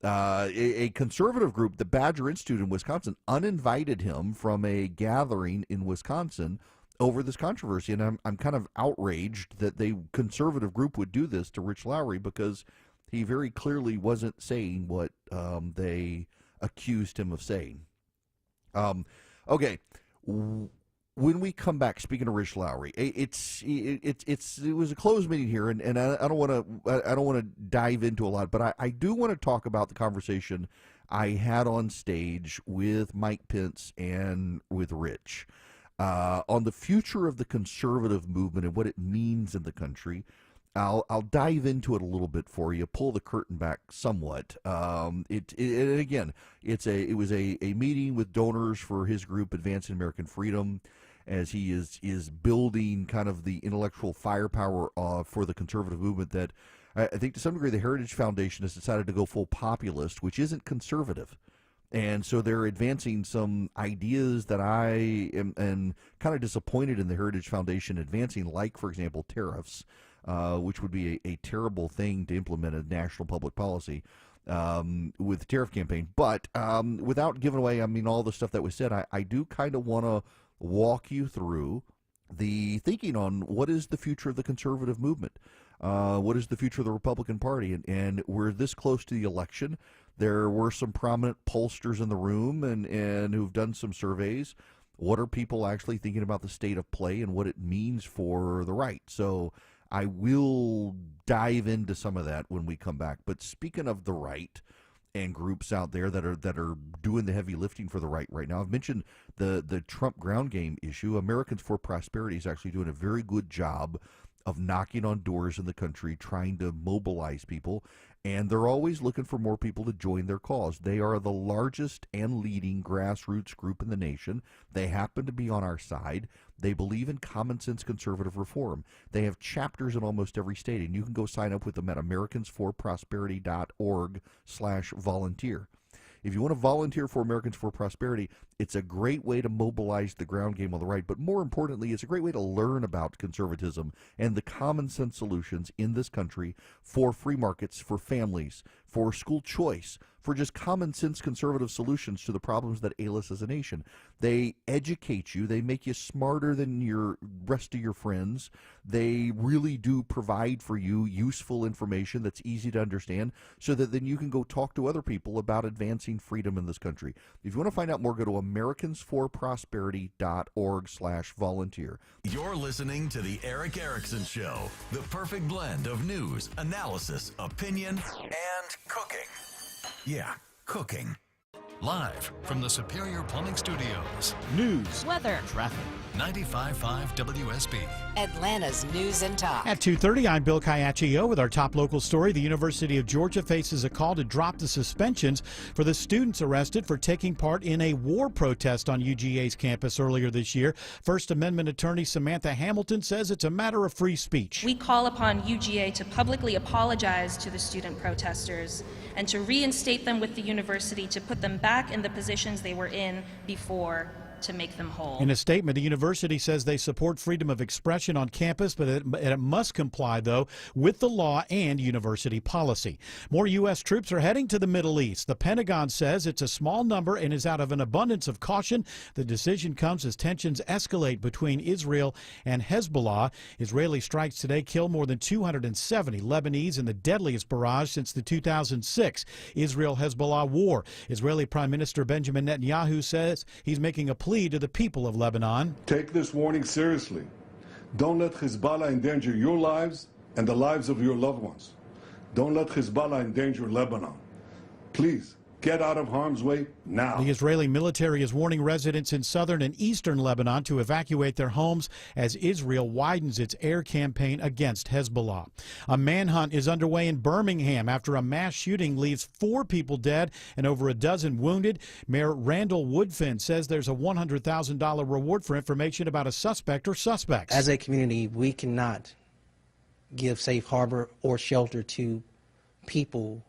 Speaker 9: A conservative group, the Badger Institute in Wisconsin, uninvited him from a gathering in Wisconsin over this controversy, and I'm kind of outraged that the conservative group would do this to Rich Lowry, because He very clearly wasn't saying what they accused him of saying. Okay. When we come back, speaking of Rich Lowry, it was a closed meeting here, and I don't want to dive into a lot, but I do want to talk about the conversation I had on stage with Mike Pence and with Rich on the future of the conservative movement and what it means in the country. I'll dive into it a little bit for you, pull the curtain back somewhat. And again, it was a meeting with donors for his group, Advancing American Freedom, as he is building kind of the intellectual firepower for the conservative movement that I think to some degree the Heritage Foundation has decided to go full populist, which isn't conservative. And so they're advancing some ideas that I am kind of disappointed in the Heritage Foundation advancing, like, for example, tariffs, which would be a terrible thing to implement a national public policy with the tariff campaign. But without giving away, all the stuff that was said, I do kind of want to walk you through the thinking on what is the future of the conservative movement. What is the future of the Republican Party? And we're this close to the election. There were some prominent pollsters in the room and who've done some surveys. What are people actually thinking about the state of play and what it means for the right? So I will dive into some of that when we come back. But speaking of the right and groups out there that are doing the heavy lifting for the right now, I've mentioned the Trump ground game issue. Americans for Prosperity is actually doing a very good job of knocking on doors in the country, trying to mobilize people, and they're always looking for more people to join their cause. They are the largest and leading grassroots group in the nation. They happen to be on our side. They believe in common sense conservative reform. They have chapters in almost every state, and you can go sign up with them at americansforprosperity.org/volunteer. If you want to volunteer for Americans for Prosperity, it's a great way to mobilize the ground game on the right, but more importantly, it's a great way to learn about conservatism and the common sense solutions in this country for free markets, for families, for school choice, for just common sense conservative solutions to the problems that ail us as a nation. They educate you. They make you smarter than your rest of your friends. They really do provide for you useful information that's easy to understand so that then you can go talk to other people about advancing freedom in this country. If you want to find out more, go to americansforprosperity.org/volunteer.
Speaker 10: You're listening to The Eric Erickson Show, the perfect blend of news, analysis, opinion, and cooking. Yeah, cooking.
Speaker 18: Live from the Superior Plumbing Studios.
Speaker 16: News,
Speaker 3: weather,
Speaker 18: traffic. 95.5 WSB.
Speaker 1: Atlanta's News and Talk.
Speaker 16: At 2:30, I'm Bill Caiaccio with our top local story. The University of Georgia faces a call to drop the suspensions for the students arrested for taking part in a war protest on UGA's campus earlier this year. First Amendment attorney Samantha Hamilton says it's a matter of free speech.
Speaker 19: We call upon UGA to publicly apologize to the student protesters and to reinstate them with the university, to put them back in the positions they were in before, to make them whole.
Speaker 16: In a statement, the university says they support freedom of expression on campus, but it must comply, though, with the law and university policy. More U.S. troops are heading to the Middle East. The Pentagon says it's a small number and is out of an abundance of caution. The decision comes as tensions escalate between Israel and Hezbollah. Israeli strikes today kill more than 270 Lebanese in the deadliest barrage since the 2006 Israel-Hezbollah war. Israeli Prime Minister Benjamin Netanyahu says he's making a plea to the people of Lebanon.
Speaker 23: Take this warning seriously. Don't let Hezbollah endanger your lives and the lives of your loved ones. Don't let Hezbollah endanger Lebanon. Please, get out of harm's way now.
Speaker 16: The Israeli military is warning residents in southern and eastern Lebanon to evacuate their homes as Israel widens its air campaign against Hezbollah. A manhunt is underway in Birmingham after a mass shooting leaves 4 people dead and over a dozen wounded. Mayor Randall Woodfin says there's a $100,000 reward for information about a suspect or suspects.
Speaker 24: As a community, we cannot give safe harbor or shelter to people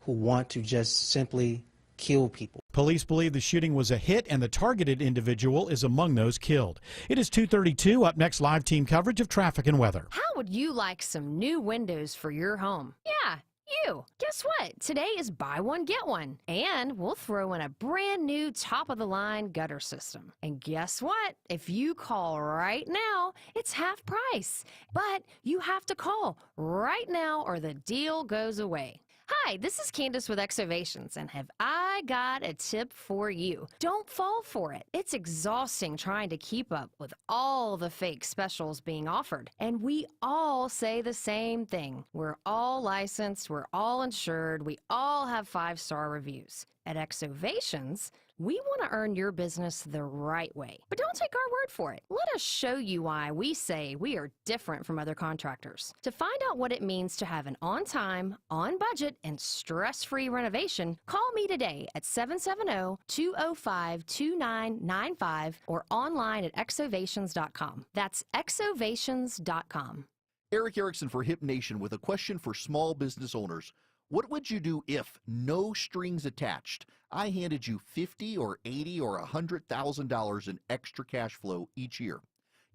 Speaker 24: who want to just simply kill people.
Speaker 16: Police believe the shooting was a hit and the targeted individual is among those killed. It is 2:32. Up next, live team coverage of traffic and weather.
Speaker 25: How would you like some new windows for your home? Yeah,
Speaker 4: you. Guess what? Today is buy one, get one. And we'll throw in a brand new top-of-the-line gutter system. And guess what? If you call right now, it's half price. But you have to call right now or the deal goes away. Hi, this is Candace with Exovations, and have I got a tip for you. Don't fall for it. It's exhausting trying to keep up with all the fake specials being offered. And we all say the same thing. We're all licensed, we're all insured, we all have 5-star reviews. At Exovations, we want to earn your business the right way. But don't take our word for it. Let us show you why we say we are different from other contractors. To find out what it means to have an on-time, on-budget, and stress-free renovation, call me today at 770-205-2995 or online at exovations.com. That's exovations.com.
Speaker 9: Eric Erickson for Hip Nation with a question for small business owners. What would you do if, no strings attached, I handed you $50 or $80 or $100,000 in extra cash flow each year?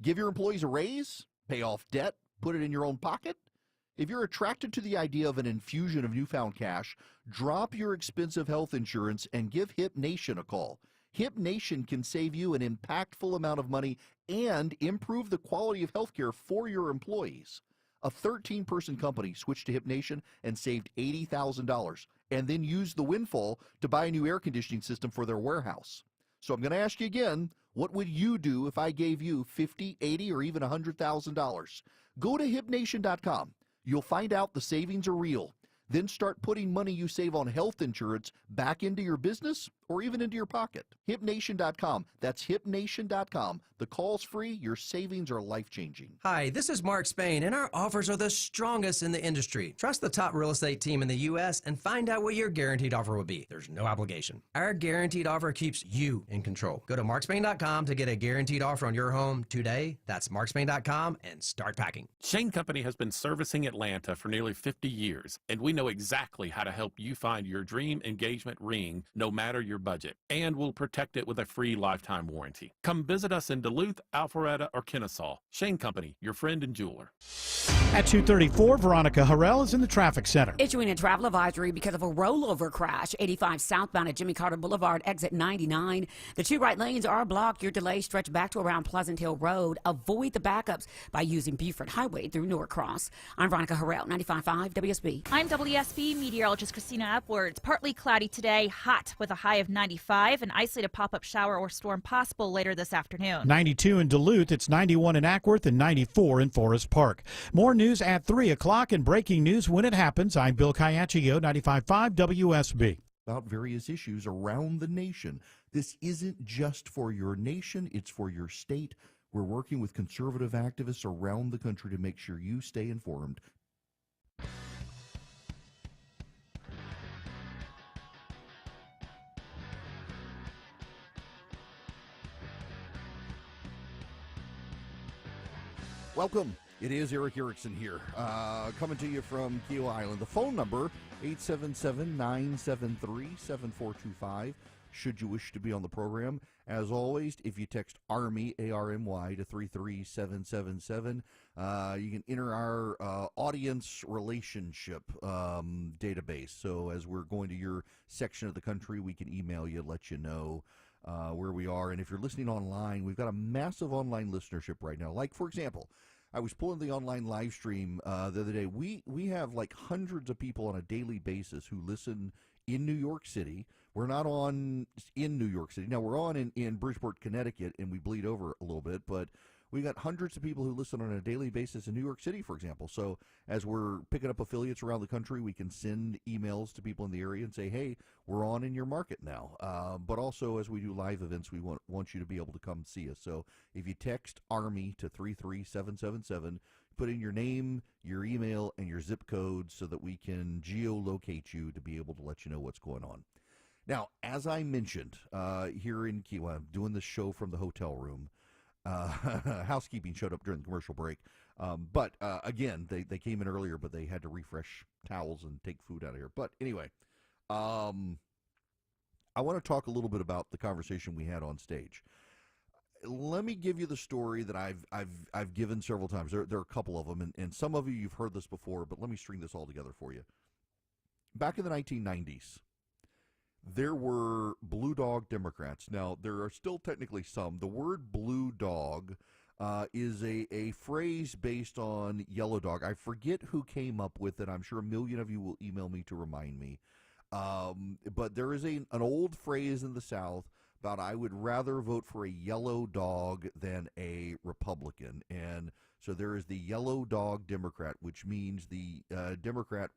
Speaker 9: Give your employees a raise, pay off debt, put it in your own pocket? If you're attracted to the idea of an infusion of newfound cash, drop your expensive health insurance and give Hip Nation a call. Hip Nation can save you an impactful amount of money and improve the quality of healthcare for your employees. A 13-person company switched to Hip Nation and saved $80,000 and then used the windfall to buy a new air conditioning system for their warehouse. So I'm going to ask you again, what would you do if I gave you $50, $80, or even $100,000? Go to HipNation.com. You'll find out the savings are real. Then start putting money you save on health insurance back into your business or even into your pocket. HipNation.com. That's HipNation.com. The call's free. Your savings are life-changing.
Speaker 5: Hi, this is Mark Spain, and our offers are the strongest in the industry. Trust the top real estate team in the U.S. and find out what your guaranteed offer will be. There's no obligation. Our guaranteed offer keeps you in control. Go to markspain.com to get a guaranteed offer on your home today. That's markspain.com and start packing.
Speaker 20: Shane Company has been servicing Atlanta for nearly 50 years, and we know exactly how to help you find your dream engagement ring, no matter your budget, and we'll protect it with a free lifetime warranty. Come visit us in Duluth, Alpharetta, or Kennesaw. Shane Company, your friend and jeweler.
Speaker 16: At 2:34, Veronica Harrell is in the traffic center.
Speaker 14: Issuing a travel advisory because of a rollover crash, 85 southbound at Jimmy Carter Boulevard, exit 99. The two right lanes are blocked. Your delay stretched back to around Pleasant Hill Road. Avoid the backups by using Beaufort Highway through Norcross. I'm Veronica Harrell, 95.5 WSB.
Speaker 3: I'm WSB meteorologist Christina Upwards. Partly cloudy today, hot with a high of 95. An isolated pop-up shower or storm possible later this afternoon.
Speaker 16: 92 in Duluth, it's 91 in Ackworth, and 94 in Forest Park. More news at 3 o'clock and breaking news when it happens. I'm Bill Caiaccio, 95.5 WSB.
Speaker 9: About various issues around the nation. This isn't just for your nation, it's for your state. We're working with conservative activists around the country to make sure you stay informed. Welcome. It is Eric Erickson here, coming to you from Kiowa Island. The phone number, 877-973-7425, should you wish to be on the program. As always, if you text ARMY, A-R-M-Y, to 33777, you can enter our audience relationship database. So as we're going to your section of the country, we can email you, let you know where we are. And if you're listening online, we've got a massive online listenership right now. Like, for example, I was pulling the online live stream the other day. We have like hundreds of people on a daily basis who listen in New York City. We're not on in New York City. Now, we're on in Bridgeport, Connecticut, and we bleed over a little bit, but we got hundreds of people who listen on a daily basis in New York City, for example. So as we're picking up affiliates around the country, we can send emails to people in the area and say, hey, we're on in your market now. But also, as we do live events, we want you to be able to come see us. So if you text ARMY to 33777, put in your name, your email, and your zip code so that we can geolocate you to be able to let you know what's going on. Now, as I mentioned, here in Kiowa, I'm doing this show from the hotel room. Housekeeping showed up during the commercial break. But again, they came in earlier, but they had to refresh towels and take food out of here. But anyway, I want to talk a little bit about the conversation we had on stage. Let me give you the story that I've given several times. There are a couple of them, and some of you've heard this before, but let me string this all together for you. back in the 1990s, there were blue dog Democrats. Now, there are still technically some. The word blue dog is a phrase based on yellow dog. I forget who came up with it. I'm sure a million of you will email me to remind me. But there is an old phrase in the South about I would rather vote for a yellow dog than a Republican. And so there is the yellow dog Democrat, which means the Democrat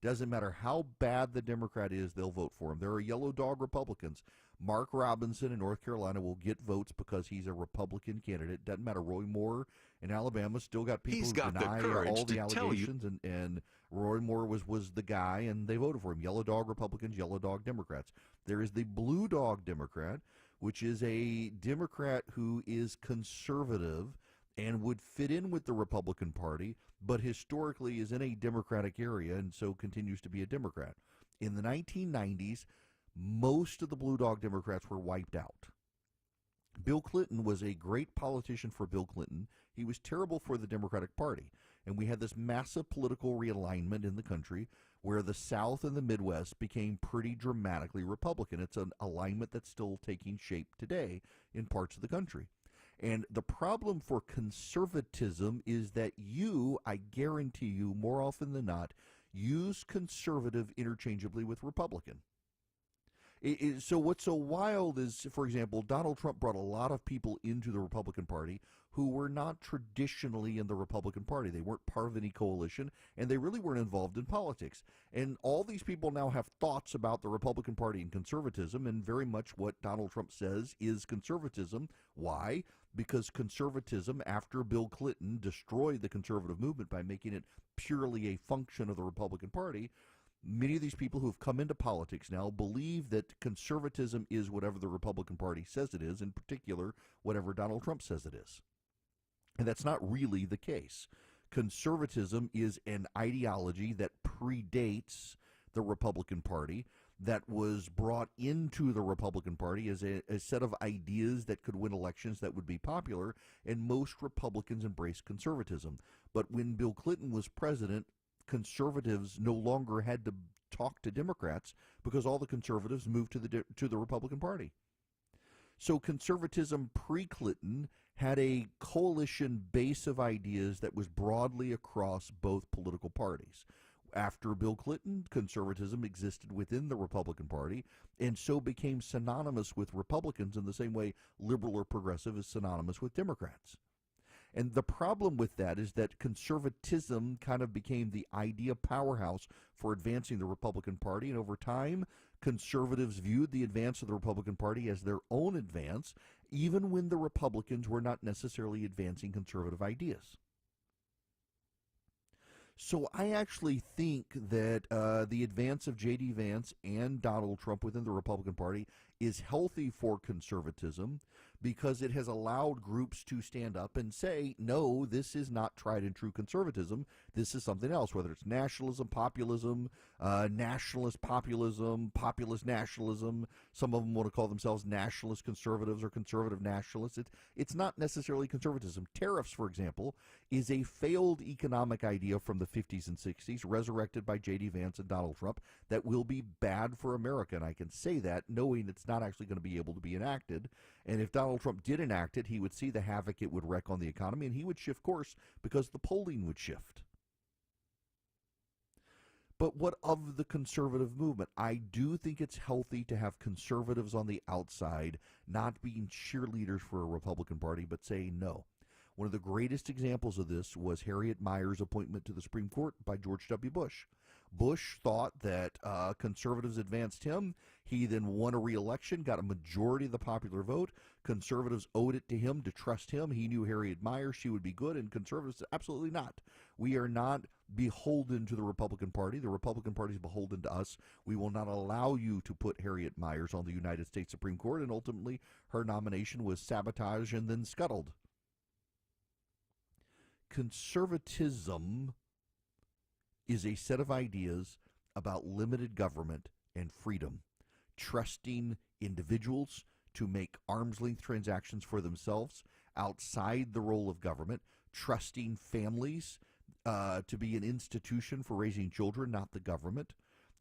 Speaker 9: doesn't matter how bad the Democrat is, they'll vote for him. There are yellow dog Republicans. Mark Robinson in North Carolina will get votes because he's a Republican candidate. Doesn't matter. Roy Moore in Alabama still got people who deny all the allegations, and Roy Moore was the guy, and they voted for him. Yellow dog Republicans, yellow dog Democrats. There is the blue dog Democrat, which is a Democrat who is conservative and would fit in with the Republican Party, but historically is in a Democratic area and so continues to be a Democrat. In the 1990s, most of the blue dog Democrats were wiped out. Bill Clinton was a great politician for Bill Clinton. He was terrible for the Democratic Party. And we had this massive political realignment in the country where the South and the Midwest became pretty dramatically Republican. It's an alignment that's still taking shape today in parts of the country. And the problem for conservatism is that you, I guarantee you, more often than not, use conservative interchangeably with Republican. So what's so wild is, for example, Donald Trump brought a lot of people into the Republican Party who were not traditionally in the Republican Party. They weren't part of any coalition, and they really weren't involved in politics. And all these people now have thoughts about the Republican Party and conservatism, and very much what Donald Trump says is conservatism. Why? Because conservatism, after Bill Clinton destroyed the conservative movement by making it purely a function of the Republican Party, many of these people who have come into politics now believe that conservatism is whatever the Republican Party says it is, in particular, whatever Donald Trump says it is. And that's not really the case. Conservatism is an ideology that predates the Republican Party, that was brought into the Republican Party as a set of ideas that could win elections that would be popular, and most Republicans embraced conservatism. But when Bill Clinton was president, conservatives no longer had to talk to Democrats because all the conservatives moved to the Republican Party. So conservatism pre-Clinton had a coalition base of ideas that was broadly across both political parties. After Bill Clinton, conservatism existed within the Republican Party and so became synonymous with Republicans in the same way liberal or progressive is synonymous with Democrats. And the problem with that is that conservatism kind of became the idea powerhouse for advancing the Republican Party. And over time, conservatives viewed the advance of the Republican Party as their own advance, even when the Republicans were not necessarily advancing conservative ideas. So I actually think that the advance of J.D. Vance and Donald Trump within the Republican Party is healthy for conservatism because it has allowed groups to stand up and say, no, this is not tried and true conservatism. This is something else, whether it's nationalism, populism, nationalist populism, populist nationalism. Some of them want to call themselves nationalist conservatives or conservative nationalists. It's not necessarily conservatism. Tariffs, for example, is a failed economic idea from the 50s and 60s, resurrected by J.D. Vance and Donald Trump, that will be bad for America. And I can say that knowing it's not actually going to be able to be enacted. And if Donald Trump did enact it, he would see the havoc it would wreak on the economy, and he would shift course because the polling would shift. But what of the conservative movement? I do think it's healthy to have conservatives on the outside, not being cheerleaders for a Republican Party, but saying no. One of the greatest examples of this was Harriet Mier's appointment to the Supreme Court by George W. Bush. Bush thought that conservatives advanced him. He then won a re-election, got a majority of the popular vote. Conservatives owed it to him to trust him. He knew Harriet Mier, she would be good, and conservatives said, absolutely not. We are not beholden to the Republican Party. The Republican Party is beholden to us. We will not allow you to put Harriet Mier on the United States Supreme Court, and ultimately her nomination was sabotaged and then scuttled. Conservatism is a set of ideas about limited government and freedom, trusting individuals to make arm's-length transactions for themselves outside the role of government, trusting families to be an institution for raising children, not the government,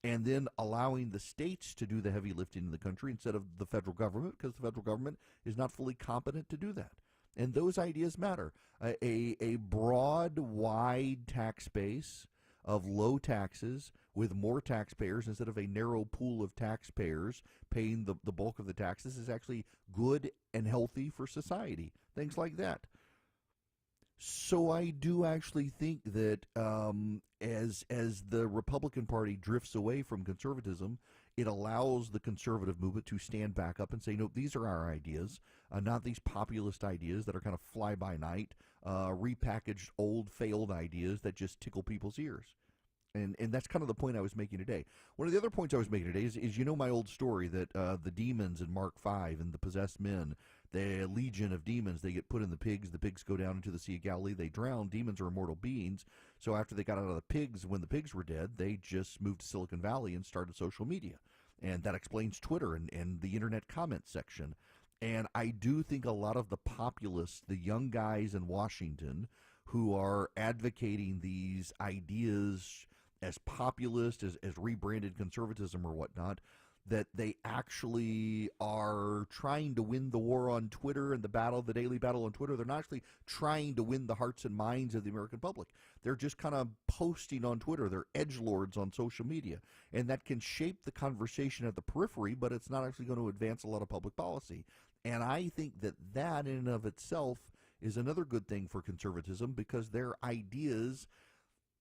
Speaker 9: and then allowing the states to do the heavy lifting in the country instead of the federal government, because the federal government is not fully competent to do that. And those ideas matter. A broad, wide tax base of low taxes with more taxpayers instead of a narrow pool of taxpayers paying the bulk of the taxes is actually good and healthy for society. Things like that. So I do actually think that as the Republican Party drifts away from conservatism, it allows the conservative movement to stand back up and say, no, these are our ideas, not these populist ideas that are kind of fly-by-night, repackaged old failed ideas that just tickle people's ears. And that's kind of the point I was making today. One of the other points I was making today is you know my old story that the demons in Mark 5 and the possessed men, the legion of demons, they get put in the pigs go down into the Sea of Galilee, they drown. Demons are immortal beings, so after they got out of the pigs, when the pigs were dead, they just moved to Silicon Valley and started social media. And that explains Twitter and the internet comment section. And I do think a lot of the populists, the young guys in Washington who are advocating these ideas as populist, as rebranded conservatism or whatnot, that they actually are trying to win the war on Twitter and the daily battle on Twitter. They're not actually trying to win the hearts and minds of the American public. They're just kind of posting on Twitter. They're edgelords on social media. And that can shape the conversation at the periphery, but it's not actually going to advance a lot of public policy. And I think that in and of itself is another good thing for conservatism, because their ideas,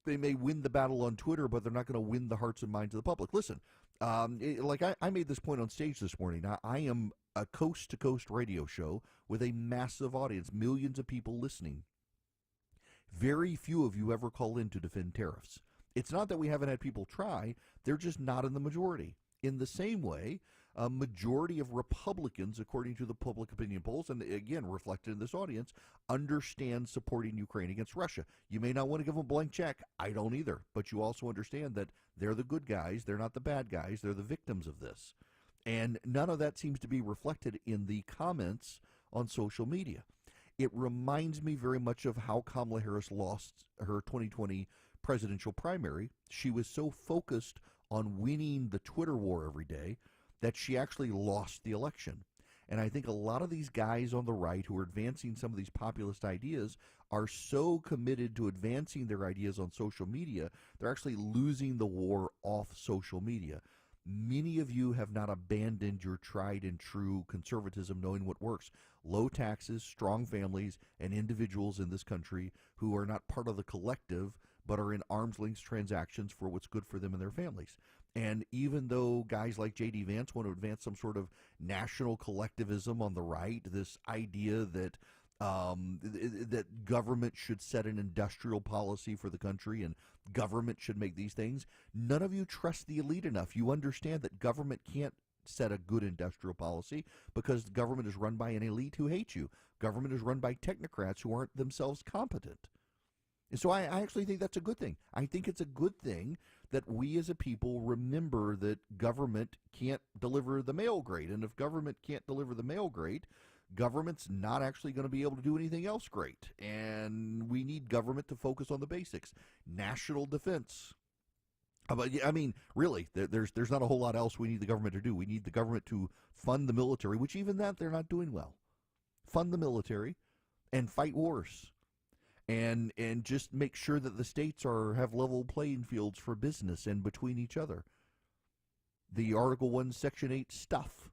Speaker 9: they may win the battle on Twitter, but they're not going to win the hearts and minds of the public. Listen, I made this point on stage this morning. I am a coast-to-coast radio show with a massive audience, millions of people listening. Very few of you ever call in to defend tariffs. It's not that we haven't had people try. They're just not in the majority. In the same way, a majority of Republicans, according to the public opinion polls, and again reflected in this audience, understand supporting Ukraine against Russia. You may not want to give them a blank check. I don't either. But you also understand that they're the good guys. They're not the bad guys. They're the victims of this. And none of that seems to be reflected in the comments on social media. It reminds me very much of how Kamala Harris lost her 2020 presidential primary. She was so focused on winning the Twitter war every day that she actually lost the election. And I think a lot of these guys on the right who are advancing some of these populist ideas are so committed to advancing their ideas on social media, they're actually losing the war off social media. Many of you have not abandoned your tried and true conservatism, knowing what works. Low taxes, strong families, and individuals in this country who are not part of the collective but are in arm's length transactions for what's good for them and their families. And even though guys like J.D. Vance want to advance some sort of national collectivism on the right, this idea that that government should set an industrial policy for the country and government should make these things, none of you trust the elite enough. You understand that government can't set a good industrial policy because the government is run by an elite who hate you. Government is run by technocrats who aren't themselves competent. And so I actually think that's a good thing. I think it's a good thing that we as a people remember that government can't deliver the mail great. And if government can't deliver the mail great, government's not actually going to be able to do anything else great. And we need government to focus on the basics. National defense. But I mean, really, there's not a whole lot else we need the government to do. We need the government to fund the military, which even that they're not doing well. Fund the military and fight wars. And just make sure that the states have level playing fields for business and between each other. The Article 1, Section 8 stuff.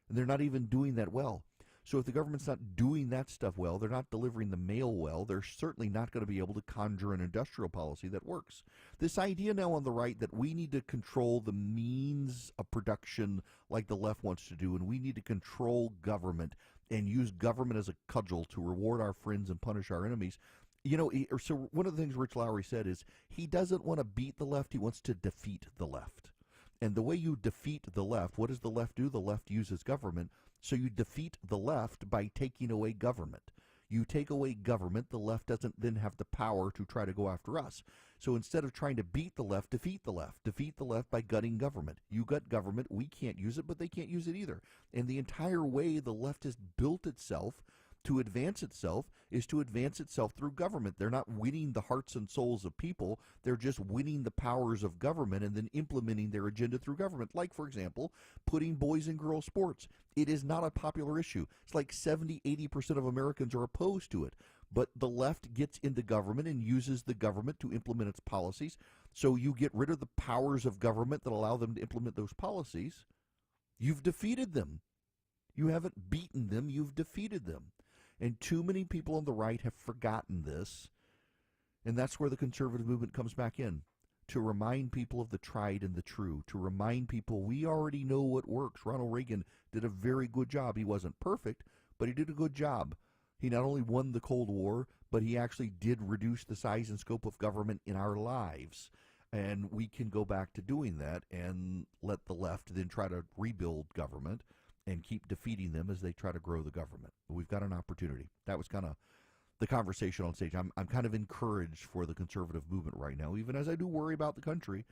Speaker 9: And they're not even doing that well. So if the government's not doing that stuff well, they're not delivering the mail well, they're certainly not going to be able to conjure an industrial policy that works. This idea now on the right that we need to control the means of production like the left wants to do, and we need to control government and use government as a cudgel to reward our friends and punish our enemies. You know, so one of the things Rich Lowry said is he doesn't want to beat the left, he wants to defeat the left. And the way you defeat the left, what does the left do? The left uses government. So you defeat the left by taking away government. You take away government, the left doesn't then have the power to try to go after us. So instead of trying to beat the left, defeat the left. Defeat the left by gutting government. You gut government, we can't use it, but they can't use it either. And the entire way the left has built itself to advance itself is to advance itself through government. They're not winning the hearts and souls of people. They're just winning the powers of government and then implementing their agenda through government. Like, for example, putting boys and girls sports. It is not a popular issue. It's like 70-80% of Americans are opposed to it. But the left gets into government and uses the government to implement its policies. So you get rid of the powers of government that allow them to implement those policies. You've defeated them. You haven't beaten them, you've defeated them. And too many people on the right have forgotten this. And that's where the conservative movement comes back in, to remind people of the tried and the true, to remind people we already know what works. Ronald Reagan did a very good job. He wasn't perfect, but he did a good job. He not only won the Cold War, but he actually did reduce the size and scope of government in our lives. And we can go back to doing that and let the left then try to rebuild government and keep defeating them as they try to grow the government. But we've got an opportunity. That was kind of the conversation on stage. I'm kind of encouraged for the conservative movement right now, even as I do worry about the country.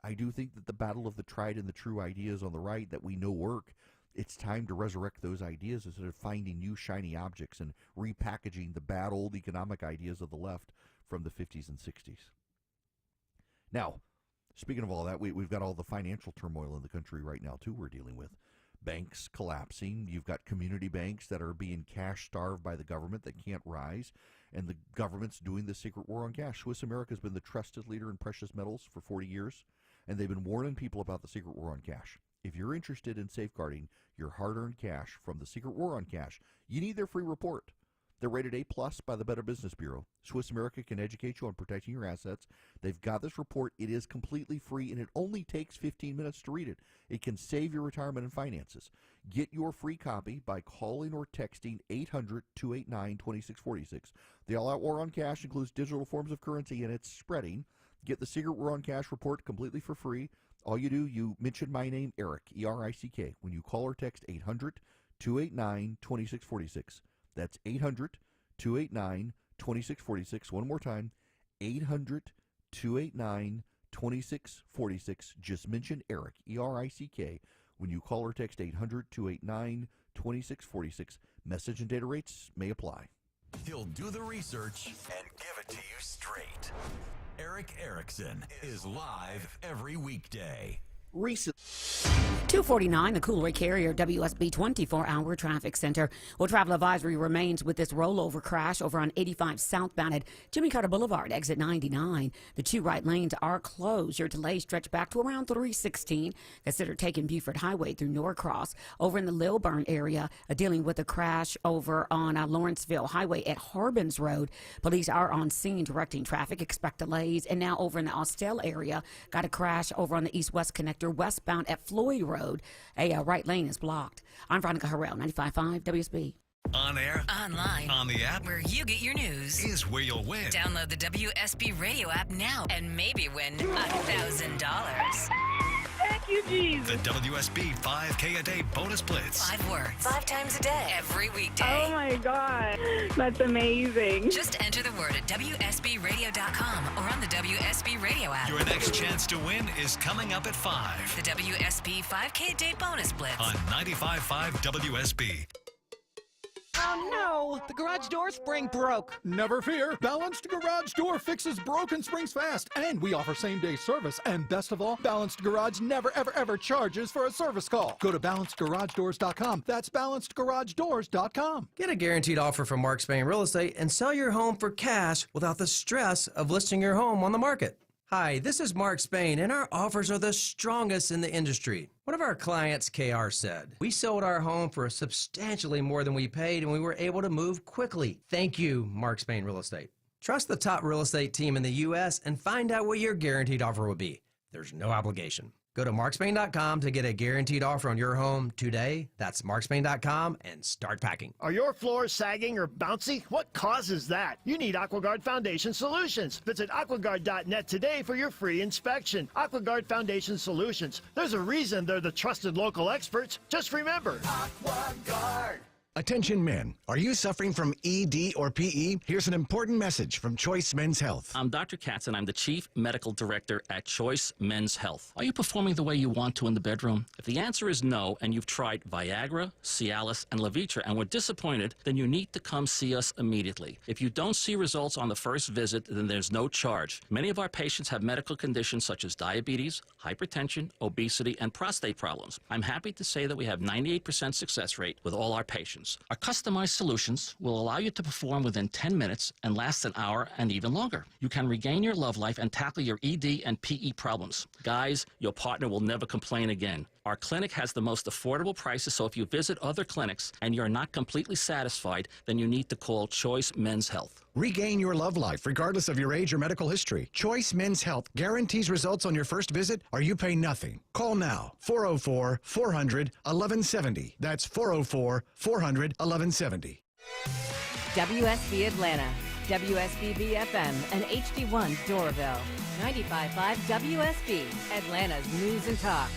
Speaker 9: I do think that the battle of the tried and the true ideas on the right that we know work, it's time to resurrect those ideas instead of finding new shiny objects and repackaging the bad old economic ideas of the left from the 50s and 60s. Now, speaking of all that, we've got all the financial turmoil in the country right now, too, we're dealing with. Banks collapsing. You've got community banks that are being cash-starved by the government that can't rise, and the government's doing the secret war on cash. Swiss America has been the trusted leader in precious metals for 40 years, and they've been warning people about the secret war on cash. If you're interested in safeguarding your hard-earned cash from the secret war on cash, you need their free report. They're rated A+ by the Better Business Bureau. Swiss America can educate you on protecting your assets. They've got this report. It is completely free, and it only takes 15 minutes to read it. It can save your retirement and finances. Get your free copy by calling or texting 800-289-2646. The All-Out War on Cash includes digital forms of currency, and it's spreading. Get the Secret War on Cash report completely for free. All you do, you mention my name, Eric, E-R-I-C-K, when you call or text 800-289-2646. That's 800-289-2646. One more time, 800-289-2646. Just mention Eric, E-R-I-C-K, when you call or text 800-289-2646. Message and data rates may apply.
Speaker 10: He'll do the research and give it to you straight. Eric Erickson is live every weekday.
Speaker 14: 249, the Coolray Carrier WSB 24-hour traffic center. Well, travel advisory remains with this rollover crash over on 85 southbound at Jimmy Carter Boulevard, exit 99. The two right lanes are closed. Your delay stretch back to around 316. Consider taking Buford Highway through Norcross. Over in the Lilburn area, dealing with a crash over on Lawrenceville Highway at Harbins Road. Police are on scene directing traffic. Expect delays. And now over in the Austell area, got a crash over on the east-west connector westbound at Floyd Road. A right lane is blocked. I'm Veronica Harrell, 95.5 WSB.
Speaker 18: On air,
Speaker 1: Online,
Speaker 18: on the app,
Speaker 1: where you get your news,
Speaker 18: is where you'll win.
Speaker 1: Download the WSB radio app now and maybe win $1,000.
Speaker 6: Thank you, Jesus.
Speaker 18: The WSB 5K a day bonus blitz.
Speaker 1: 5 words, 5 times a day, every weekday.
Speaker 6: Oh my God, that's amazing.
Speaker 1: Just enter the word at WSBradio.com or on the WSB radio app.
Speaker 18: Your next chance to win is coming up at 5.
Speaker 1: The WSB 5K a day bonus blitz
Speaker 18: On 95.5 WSB.
Speaker 7: Oh no! The garage door spring broke.
Speaker 21: Never fear. Balanced Garage Door fixes broken springs fast, and we offer same-day service. And best of all, Balanced Garage never, ever, ever charges for a service call. Go to balancedgaragedoors.com. That's balancedgaragedoors.com.
Speaker 5: Get a guaranteed offer from Mark Spain Real Estate and sell your home for cash without the stress of listing your home on the market. Hi, this is Mark Spain, and our offers are the strongest in the industry. One of our clients, KR, said, "We sold our home for substantially more than we paid, and we were able to move quickly. Thank you, Mark Spain Real Estate." Trust the top real estate team in the U.S. and find out what your guaranteed offer will be. There's no obligation. Go to markspain.com to get a guaranteed offer on your home today. That's markspain.com and start packing.
Speaker 11: Are your floors sagging or bouncy? What causes that? You need AquaGuard Foundation Solutions. Visit aquaguard.net today for your free inspection. AquaGuard Foundation Solutions. There's a reason they're the trusted local experts. Just remember, AquaGuard.
Speaker 12: Attention men, are you suffering from ED or PE? Here's an important message from Choice Men's Health.
Speaker 13: I'm Dr. Katz, and I'm the Chief Medical Director at Choice Men's Health. Are you performing the way you want to in the bedroom? If the answer is no, and you've tried Viagra, Cialis, and Levitra and were disappointed, then you need to come see us immediately. If you don't see results on the first visit, then there's no charge. Many of our patients have medical conditions such as diabetes, hypertension, obesity, and prostate problems. I'm happy to say that we have 98% success rate with all our patients. Our customized solutions will allow you to perform within 10 minutes and last an hour and even longer. You can regain your love life and tackle your ED and PE problems. Guys, your partner will never complain again. Our clinic has the most affordable prices, so if you visit other clinics and you're not completely satisfied, then you need to call Choice Men's Health.
Speaker 12: Regain your love life regardless of your age or medical history. Choice Men's Health guarantees results on your first visit or you pay nothing. Call now, 404-400-1170. That's 404-400-1170.
Speaker 15: WSB Atlanta, WSBB FM, and HD1 Doraville. 95.5 WSB, Atlanta's news and talk.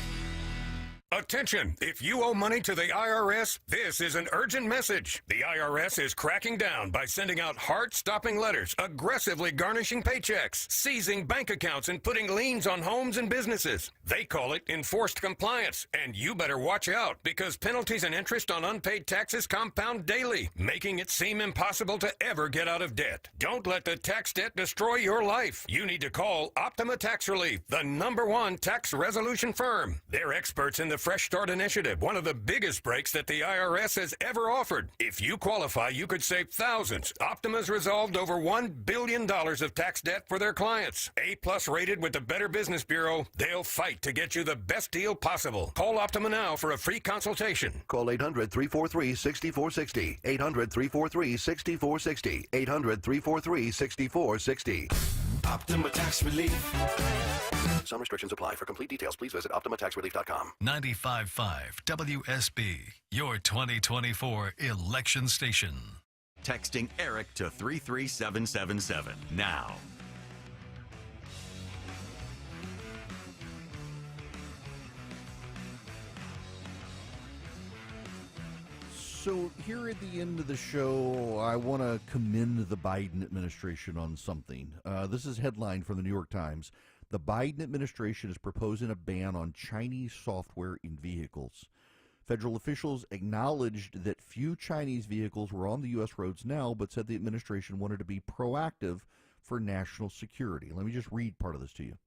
Speaker 22: Attention! If you owe money to the IRS, this is an urgent message. The IRS is cracking down by sending out heart-stopping letters, aggressively garnishing paychecks, seizing bank accounts, and putting liens on homes and businesses. They call it enforced compliance, and you better watch out because penalties and interest on unpaid taxes compound daily, making it seem impossible to ever get out of debt. Don't let the tax debt destroy your life. You need to call Optima Tax Relief, the #1 tax resolution firm. They're experts in the Fresh Start Initiative, one of the biggest breaks that the IRS has ever offered. If you qualify, you could save thousands. Optima's resolved over $1 billion of tax debt for their clients. A+ rated with the Better Business Bureau, they'll fight to get you the best deal possible. Call Optima now for a free consultation.
Speaker 25: Call 800-343-6460. 800-343-6460. 800-343-6460.
Speaker 10: Optima Tax Relief.
Speaker 25: Some restrictions apply. For complete details, please visit OptimaTaxRelief.com.
Speaker 18: 95.5 WSB, your 2024 election station.
Speaker 10: Texting Eric to 33777 now.
Speaker 9: So here at the end of the show, I want to commend the Biden administration on something. This is a headline from the New York Times. The Biden administration is proposing a ban on Chinese software in vehicles. Federal officials acknowledged that few Chinese vehicles were on the U.S. roads now, but said the administration wanted to be proactive for national security. Let me just read part of this to you.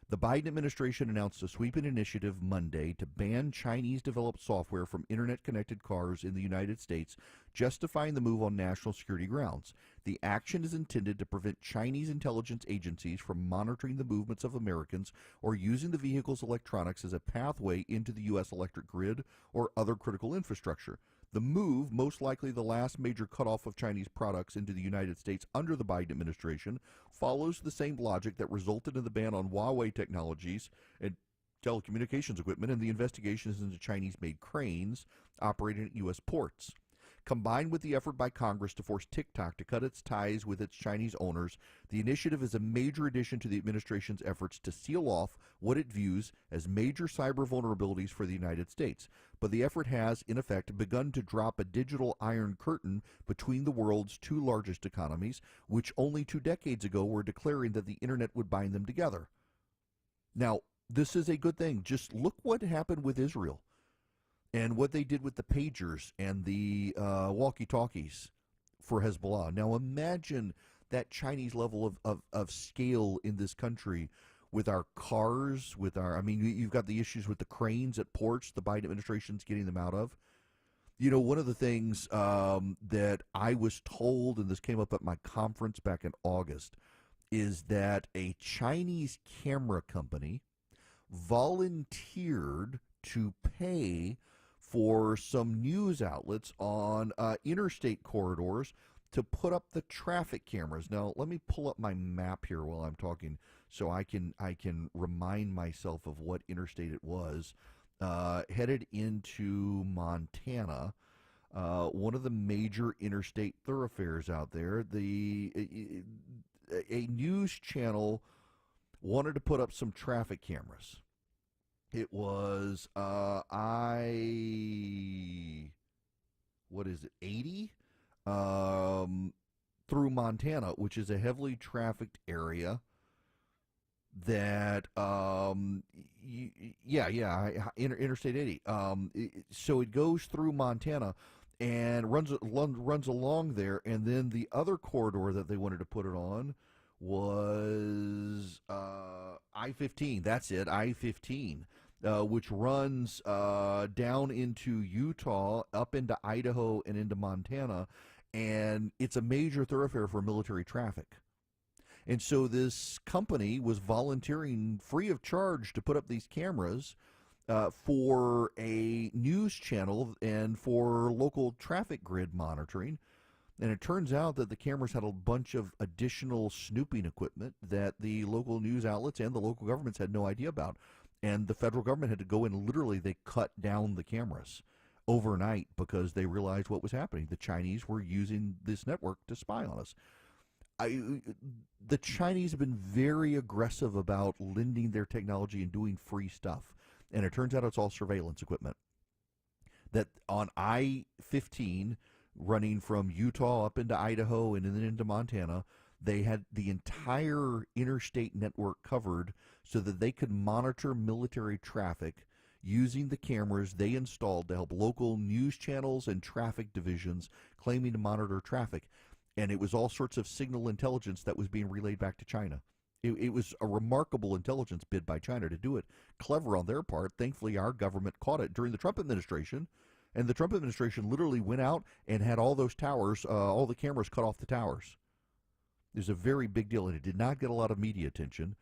Speaker 9: The Biden administration announced a sweeping initiative Monday to ban Chinese-developed software from Internet-connected cars in the United States, justifying the move on national security grounds. The action is intended to prevent Chinese intelligence agencies from monitoring the movements of Americans or using the vehicle's electronics as a pathway into the U.S. electric grid or other critical infrastructure. The move, most likely the last major cutoff of Chinese products into the United States under the Biden administration, follows the same logic that resulted in the ban on Huawei technologies and telecommunications equipment and the investigations into Chinese-made cranes operating at U.S. ports. Combined with the effort by Congress to force TikTok to cut its ties with its Chinese owners, the initiative is a major addition to the administration's efforts to seal off what it views as major cyber vulnerabilities for the United States. But the effort has, in effect, begun to drop a digital iron curtain between the world's two largest economies, which only 2 decades ago were declaring that the internet would bind them together. Now, this is a good thing. Just look what happened with Israel and what they did with the pagers and the walkie-talkies for Hezbollah. Now imagine that Chinese level of scale in this country with our cars, with our, I mean, you've got the issues with the cranes at ports, the Biden administration's getting them out of. You know, one of the things that I was told, and this came up at my conference back in August, is that a Chinese camera company volunteered to pay for some news outlets on interstate corridors to put up the traffic cameras. Now, let me pull up my map here while I'm talking so I can remind myself of what interstate it was. Headed into Montana, one of the major interstate thoroughfares out there. A news channel wanted to put up some traffic cameras. It was 80 through Montana, which is a heavily trafficked area that, Interstate 80. So it goes through Montana and runs along there, and then the other corridor that they wanted to put it on was I-15. That's it, I-15, which runs down into Utah, up into Idaho, and into Montana, and it's a major thoroughfare for military traffic. And so this company was volunteering free of charge to put up these cameras for a news channel and for local traffic grid monitoring. And it turns out that the cameras had a bunch of additional snooping equipment that the local news outlets and the local governments had no idea about. And the federal government had to go in and literally they cut down the cameras overnight because they realized what was happening. The Chinese were using this network to spy on us. The Chinese have been very aggressive about lending their technology and doing free stuff. And it turns out it's all surveillance equipment. That on I-15, running from Utah up into Idaho and then into Montana, they had the entire interstate network covered so that they could monitor military traffic using the cameras they installed to help local news channels and traffic divisions claiming to monitor traffic. And it was all sorts of signal intelligence that was being relayed back to China. It was a remarkable intelligence bid by China to do it. Clever on their part. Thankfully, our government caught it during the Trump administration. And the Trump administration literally went out and had all those towers, all the cameras cut off the towers. It was a very big deal, and it did not get a lot of media attention.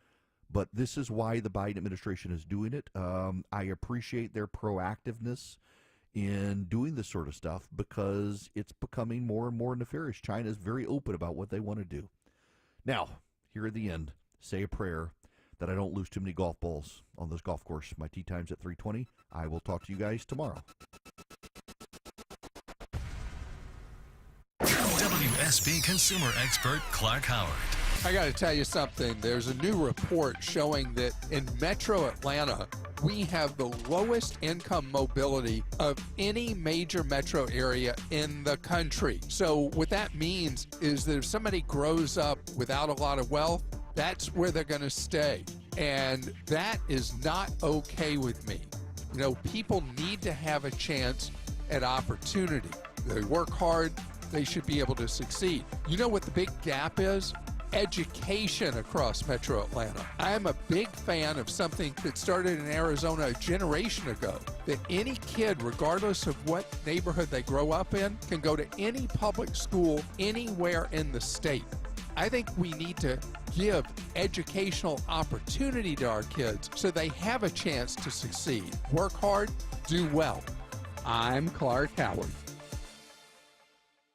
Speaker 9: But this is why the Biden administration is doing it. I appreciate their proactiveness in doing this sort of stuff because it's becoming more and more nefarious. China is very open about what they want to do. Now, here at the end, say a prayer that I don't lose too many golf balls on this golf course. My tee time's at 3:20. I will talk to you guys tomorrow.
Speaker 18: WSB consumer expert Clark Howard.
Speaker 2: I got to tell you something. There's a new report showing that in Metro Atlanta, we have the lowest income mobility of any major metro area in the country. So what that means is that if somebody grows up without a lot of wealth, that's where they're going to stay. And that is not okay with me. You know, people need to have a chance at opportunity. They work hard, they should be able to succeed. You know what the big gap is? Education across Metro Atlanta. I'm a big fan of something that started in Arizona a generation ago, that any kid, regardless of what neighborhood they grow up in, can go to any public school anywhere in the state. I think we need to give educational opportunity to our kids so they have a chance to succeed. Work hard, do well. I'm Clark Howard.